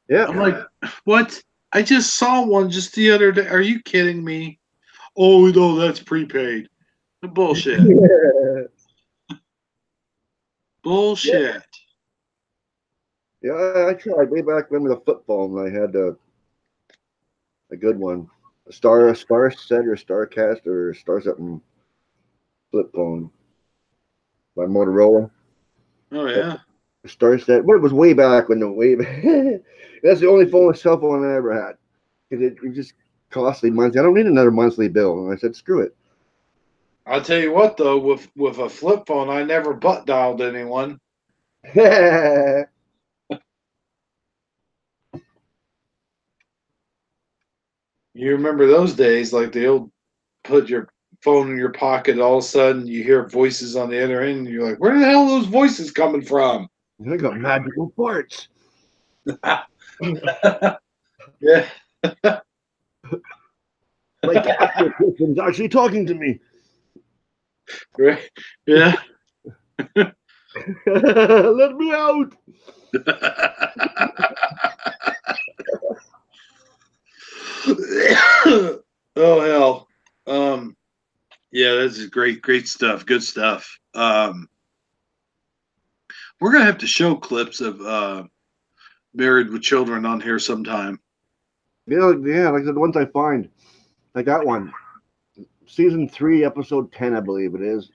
Speaker 5: Yeah.
Speaker 4: I'm like, "What? I just saw one just the other day. Are you kidding me?" Oh no, that's prepaid. Bullshit. Bullshit.
Speaker 5: Yeah, I tried way back when with a flip phone. I had a good one, a Star Set or Starcast or Star something flip phone by Motorola.
Speaker 4: Oh yeah.
Speaker 5: Star Set. But it was way back when the way back. That's the only cell phone I ever had because it just costly monthly. I don't need another monthly bill, and I said screw it.
Speaker 4: I'll tell you what though, with a flip phone, I never butt dialed anyone. You remember those days, like they'll put your phone in your pocket, all of a sudden you hear voices on the other end, and you're like, where the hell are those voices coming from?
Speaker 5: I got magical parts.
Speaker 4: Yeah.
Speaker 5: Like actual person's actually talking to me.
Speaker 4: Right. Yeah.
Speaker 5: Let me out.
Speaker 4: Oh hell. Yeah, this is great stuff. Good stuff. We're gonna have to show clips of Married with Children on here sometime.
Speaker 5: Yeah, like the ones I find. Like that one. Season 3, episode 10, I believe it is.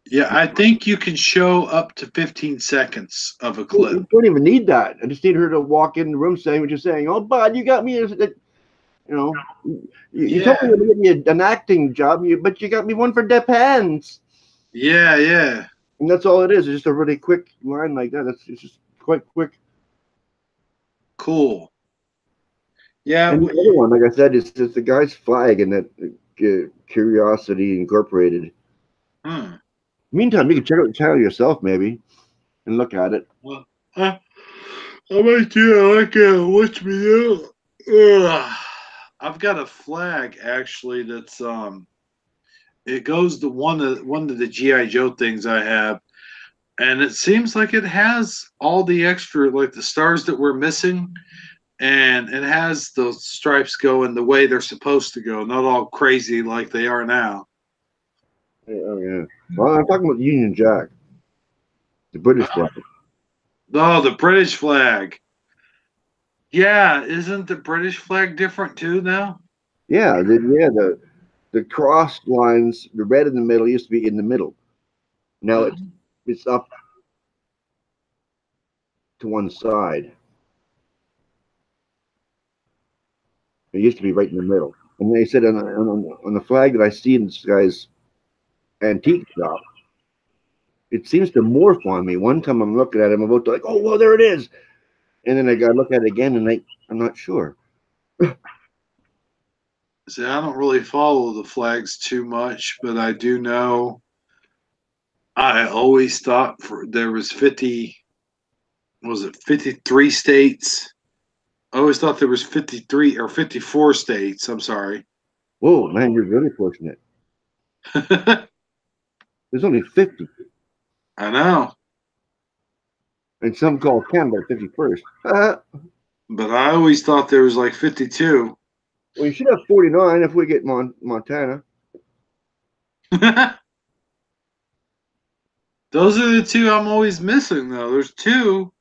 Speaker 4: Yeah, I think you can show up to 15 seconds of a clip.
Speaker 5: You don't even need that. I just need her to walk in the room saying what you're saying. Oh, bud, you got me. You told me to get me an acting job, but you got me one for Depends.
Speaker 4: Yeah.
Speaker 5: And that's all it is. It's just a really quick line like that. It's just quite quick.
Speaker 4: Cool. Yeah.
Speaker 5: And the other one, like I said, is the guy's flag in that Curiosity Incorporated. Meantime, you can check out the channel yourself, maybe, and look at it.
Speaker 4: Well, I might do like watch me out. I've got a flag actually that's it goes to one of the GI Joe things I have, and it seems like it has all the extra, like the stars that we're missing, and it has those stripes going the way they're supposed to go, not all crazy like they are now.
Speaker 5: Oh yeah. Well, I'm talking about Union Jack, the British flag.
Speaker 4: Oh, the British flag. Yeah, isn't the British flag different too now?
Speaker 5: Yeah, the cross lines, the red in the middle used to be in the middle. Now it's up to one side. It used to be right in the middle. And they said on the flag that I see in this guy's antique shop, it seems to morph on me. One time I'm looking at it, I'm about to like, oh well, there it is, and then I got to look at it again, and I'm not sure.
Speaker 4: See, I don't really follow the flags too much, but I do know. I always thought there was 53 states? I always thought there was 53 or 54 states. I'm sorry.
Speaker 5: Whoa, man, you're really pushing it. There's only 50.
Speaker 4: I know.
Speaker 5: And some call Canada 51st.
Speaker 4: But I always thought there was like 52.
Speaker 5: Well, you should have 49 if we get Montana.
Speaker 4: Those are the two I'm always missing, though. There's two.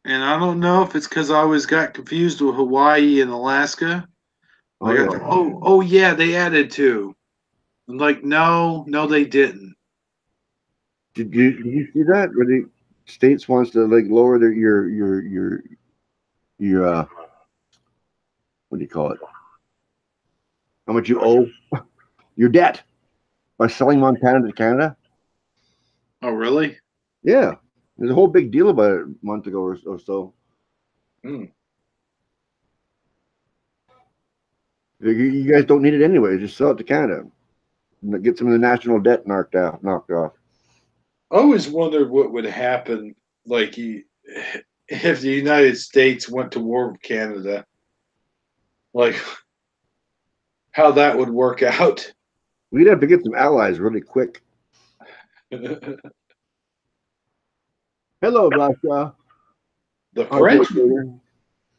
Speaker 4: And I don't know if it's because I always got confused with Hawaii and Alaska. Oh yeah, they added two. I'm like, no, they didn't.
Speaker 5: Did you see that? Where the states wants to like lower their your what do you call it? How much you owe? Your debt by selling Montana to Canada?
Speaker 4: Oh really?
Speaker 5: Yeah. There's a whole big deal about it a month ago or so. You guys don't need it anyway. Just sell it to Canada. Get some of the national debt knocked off.
Speaker 4: I always wondered what would happen, like if the United States went to war with Canada, like how that would work out.
Speaker 5: We'd have to get some allies really quick. Hello, Russia.
Speaker 4: The
Speaker 5: Hi,
Speaker 4: French,
Speaker 5: Peter.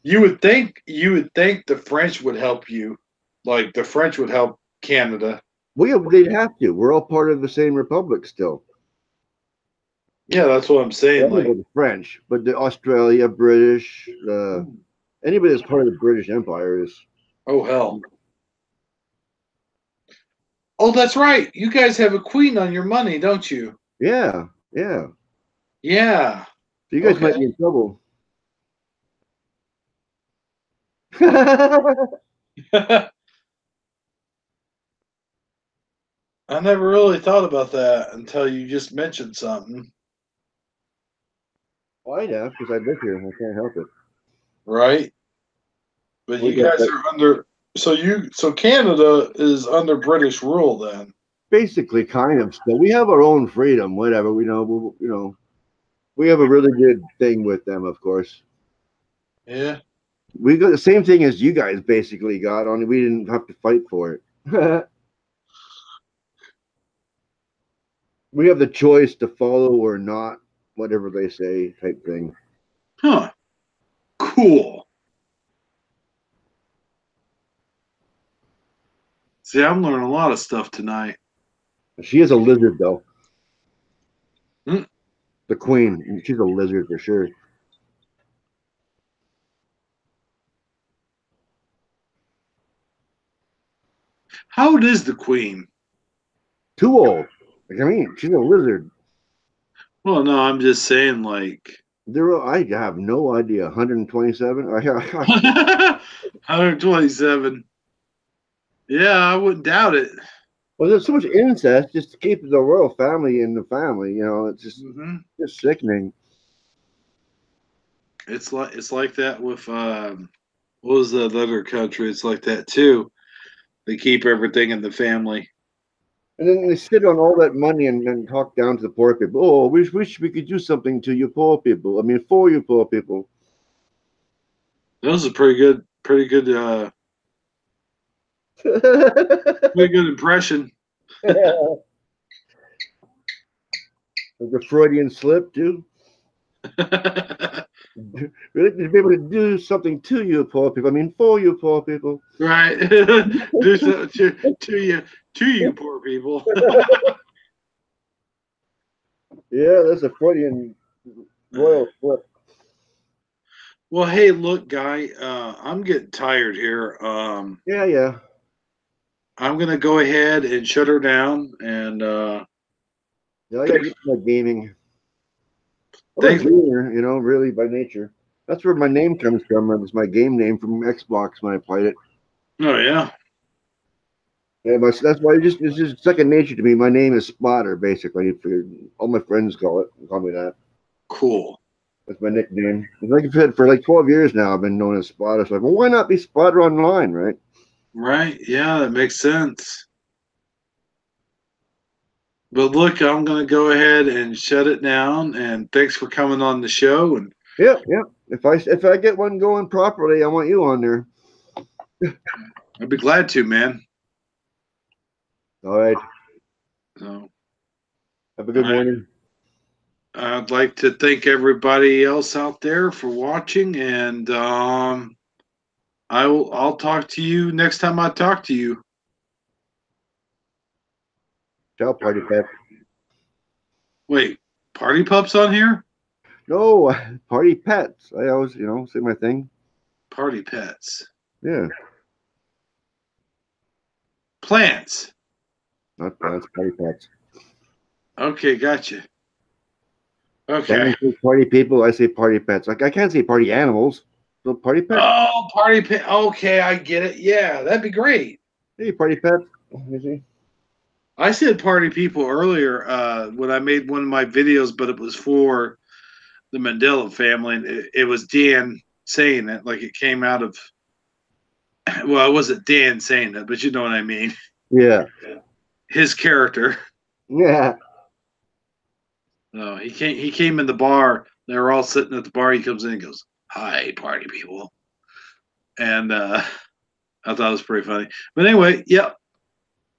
Speaker 4: you would think the French would help you, like the French would help Canada.
Speaker 5: They'd have to. We're all part of the same republic still.
Speaker 4: Yeah, that's what I'm
Speaker 5: I
Speaker 4: saying.
Speaker 5: don't know
Speaker 4: Like,
Speaker 5: about the French, but the Australia, British, anybody that's part of the British Empire is.
Speaker 4: oh hell. Oh, that's right. You guys have a queen on your money, don't you?
Speaker 5: Yeah, yeah.
Speaker 4: Yeah.
Speaker 5: So you guys
Speaker 4: Okay.
Speaker 5: might be in trouble.
Speaker 4: I never really thought about that until you just mentioned something.
Speaker 5: Well, I'd have because I live here and I can't help it.
Speaker 4: Right? But
Speaker 5: We
Speaker 4: you
Speaker 5: got
Speaker 4: guys
Speaker 5: that-
Speaker 4: are under so Canada is under British rule then.
Speaker 5: Basically, kind of. Still, we have our own freedom. Whatever we know. We have a really good thing with them, of course.
Speaker 4: Yeah.
Speaker 5: We got the same thing as you guys basically got. Only we didn't have to fight for it. We have the choice to follow or not, whatever they say, type thing.
Speaker 4: Huh. Cool. See, I'm learning a lot of stuff tonight.
Speaker 5: She is a lizard, though.
Speaker 4: Hmm.
Speaker 5: The queen. She's a lizard for sure.
Speaker 4: How old is the queen?
Speaker 5: Too old. Like, I mean, she's a lizard.
Speaker 4: Well, no, I'm just saying, like,
Speaker 5: I have no idea. 127.
Speaker 4: 127. Yeah, I wouldn't doubt it.
Speaker 5: Well, there's so much incest just to keep the royal family in the family. It's just sickening.
Speaker 4: It's like that with what was that other country? It's like that too. They keep everything in the family.
Speaker 5: And then they sit on all that money and talk down to the poor people. Oh, we wish we could do something to you poor people. I mean, for you poor people.
Speaker 4: That was a pretty good pretty good impression.
Speaker 5: The Freudian slip, too. Really, to be able to do something to you poor people. I mean, for you poor people.
Speaker 4: Right. Do something to you poor people.
Speaker 5: Yeah, that's a Freudian royal slip.
Speaker 4: Well, hey, look, guy, I'm getting tired here.
Speaker 5: Yeah.
Speaker 4: I'm gonna go ahead and shut her down, and
Speaker 5: Yeah, I gotta get to my gaming. I'm
Speaker 4: Thanks.
Speaker 5: a gamer, really by nature. That's where my name comes from. It's my game name from Xbox when I played it.
Speaker 4: oh yeah,
Speaker 5: Yeah, that's why it's just second nature to me. My name is Spotter, basically. All my friends call me that.
Speaker 4: cool.
Speaker 5: That's my nickname. Like I said, for like 12 years now, I've been known as Spotter. So, well, why not be Spotter online, right?
Speaker 4: Right? Yeah, that makes sense. But look, I'm gonna go ahead and shut it down. And thanks for coming on the show. And
Speaker 5: Yeah. If I get one going properly, I want you on there.
Speaker 4: I'd be glad to, man.
Speaker 5: All right.
Speaker 4: So
Speaker 5: Have a good
Speaker 4: All right.
Speaker 5: morning.
Speaker 4: I'd like to thank everybody else out there for watching, and I'll talk to you next time I talk to you.
Speaker 5: Ciao, party pet.
Speaker 4: Wait, Party Pup's on here?
Speaker 5: No, party pets. I always, say my thing.
Speaker 4: Party Pets.
Speaker 5: Yeah,
Speaker 4: Plants.
Speaker 5: not plants, party pets.
Speaker 4: Okay, gotcha. Okay.
Speaker 5: Danny says party people. I say party pets. Like I can't say party animals. So party pet.
Speaker 4: Oh, Party Pet. Okay, I get it. Yeah, that'd be great.
Speaker 5: Hey, party pet. You see?
Speaker 4: I said party people earlier when I made one of my videos, but it was for the Mandela family. And it was Dan saying it, like it came out of. Well, it wasn't Dan saying it, but you know what I mean.
Speaker 5: Yeah.
Speaker 4: His character.
Speaker 5: Yeah.
Speaker 4: No, he came in the bar. They were all sitting at the bar. He comes in and goes, "Hi, party people," and I thought it was pretty funny. But anyway, yep.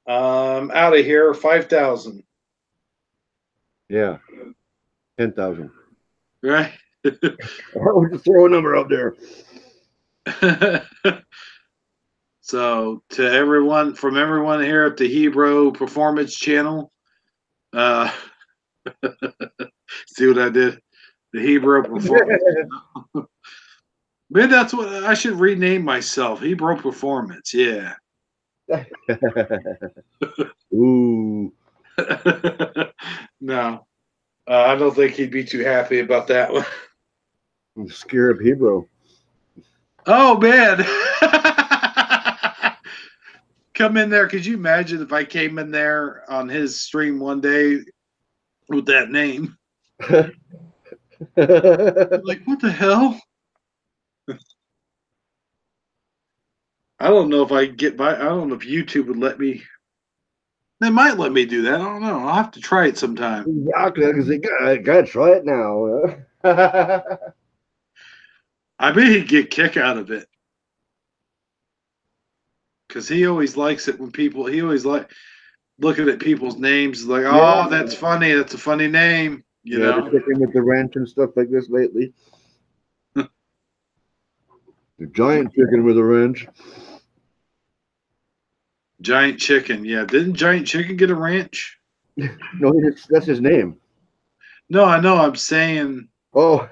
Speaker 4: Out of here, 5,000.
Speaker 5: Yeah. 10,000.
Speaker 4: Right.
Speaker 5: We'll just throw a number out there.
Speaker 4: So to everyone here at the Hebrew Performance Channel, see what I did? The Hebrew Performance. Maybe that's what I should rename myself. Hebrew Performance. Yeah.
Speaker 5: Ooh.
Speaker 4: No, I don't think he'd be too happy about that one.
Speaker 5: Scarab Hebrew.
Speaker 4: Oh man. Come in there. Could you imagine if I came in there on his stream one day with that name? Like, what the hell? I don't know if I can get by. I don't know if YouTube would let me. They might let me do that. I don't know. I'll have to try it sometime.
Speaker 5: Exactly. Gotta try it now.
Speaker 4: I bet he'd get a kick out of it. Because he always likes it when people, he always like looking at people's names like, oh, that's funny. That's a funny name. You know?
Speaker 5: The chicken with the wrench and stuff like this lately. The giant chicken with a wrench.
Speaker 4: Giant Chicken. Yeah. Didn't Giant Chicken get a ranch?
Speaker 5: No, that's his name.
Speaker 4: No, I know. I'm saying.
Speaker 5: Oh.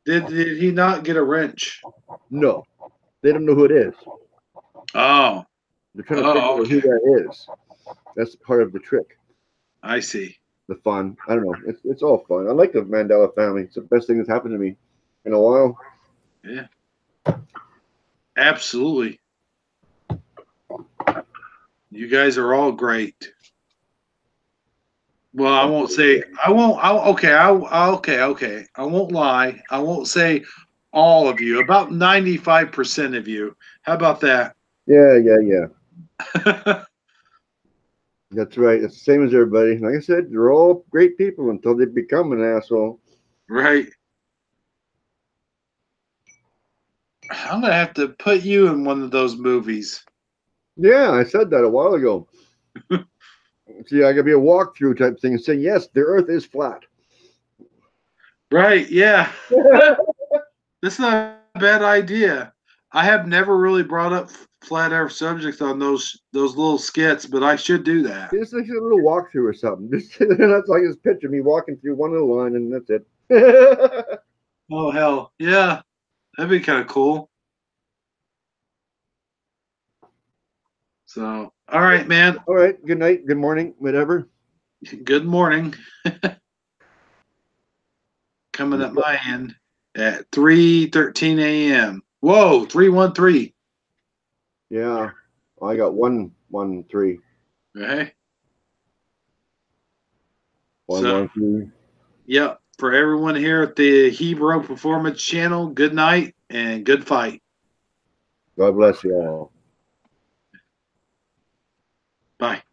Speaker 4: Did he not get a wrench?
Speaker 5: No. They don't know who it is.
Speaker 4: Oh.
Speaker 5: They're trying to figure out who that is. That's part of the trick.
Speaker 4: I see.
Speaker 5: The fun. I don't know. It's all fun. I like the Mandela family. It's the best thing that's happened to me in a while.
Speaker 4: Yeah. Absolutely. You guys are all great. Well, I won't say. Okay. I won't lie. I won't say all of you. About 95% of you. How about that?
Speaker 5: Yeah. That's right. It's the same as everybody. Like I said, they're all great people until they become an asshole.
Speaker 4: Right. I'm gonna have to put you in one of those movies.
Speaker 5: Yeah, I said that a while ago. See, I could be a walkthrough type thing and say, yes, the earth is flat.
Speaker 4: Right, yeah. That's not a bad idea. I have never really brought up flat earth subjects on those little skits, but I should do that.
Speaker 5: Just like a little walkthrough or something. That's like this picture of me walking through one little line and that's it.
Speaker 4: Oh, hell. Yeah. That'd be kind of cool. So, all right, man.
Speaker 5: All right. Good night. Good morning. Whatever.
Speaker 4: Good morning. Coming at my end at 3:13 a.m. Whoa, 313.
Speaker 5: Yeah. Well, I got 113.
Speaker 4: Okay.
Speaker 5: 113.
Speaker 4: Yep. For everyone here at the Hebrew Performance Channel, good night and good fight.
Speaker 5: God bless you all.
Speaker 4: Bye.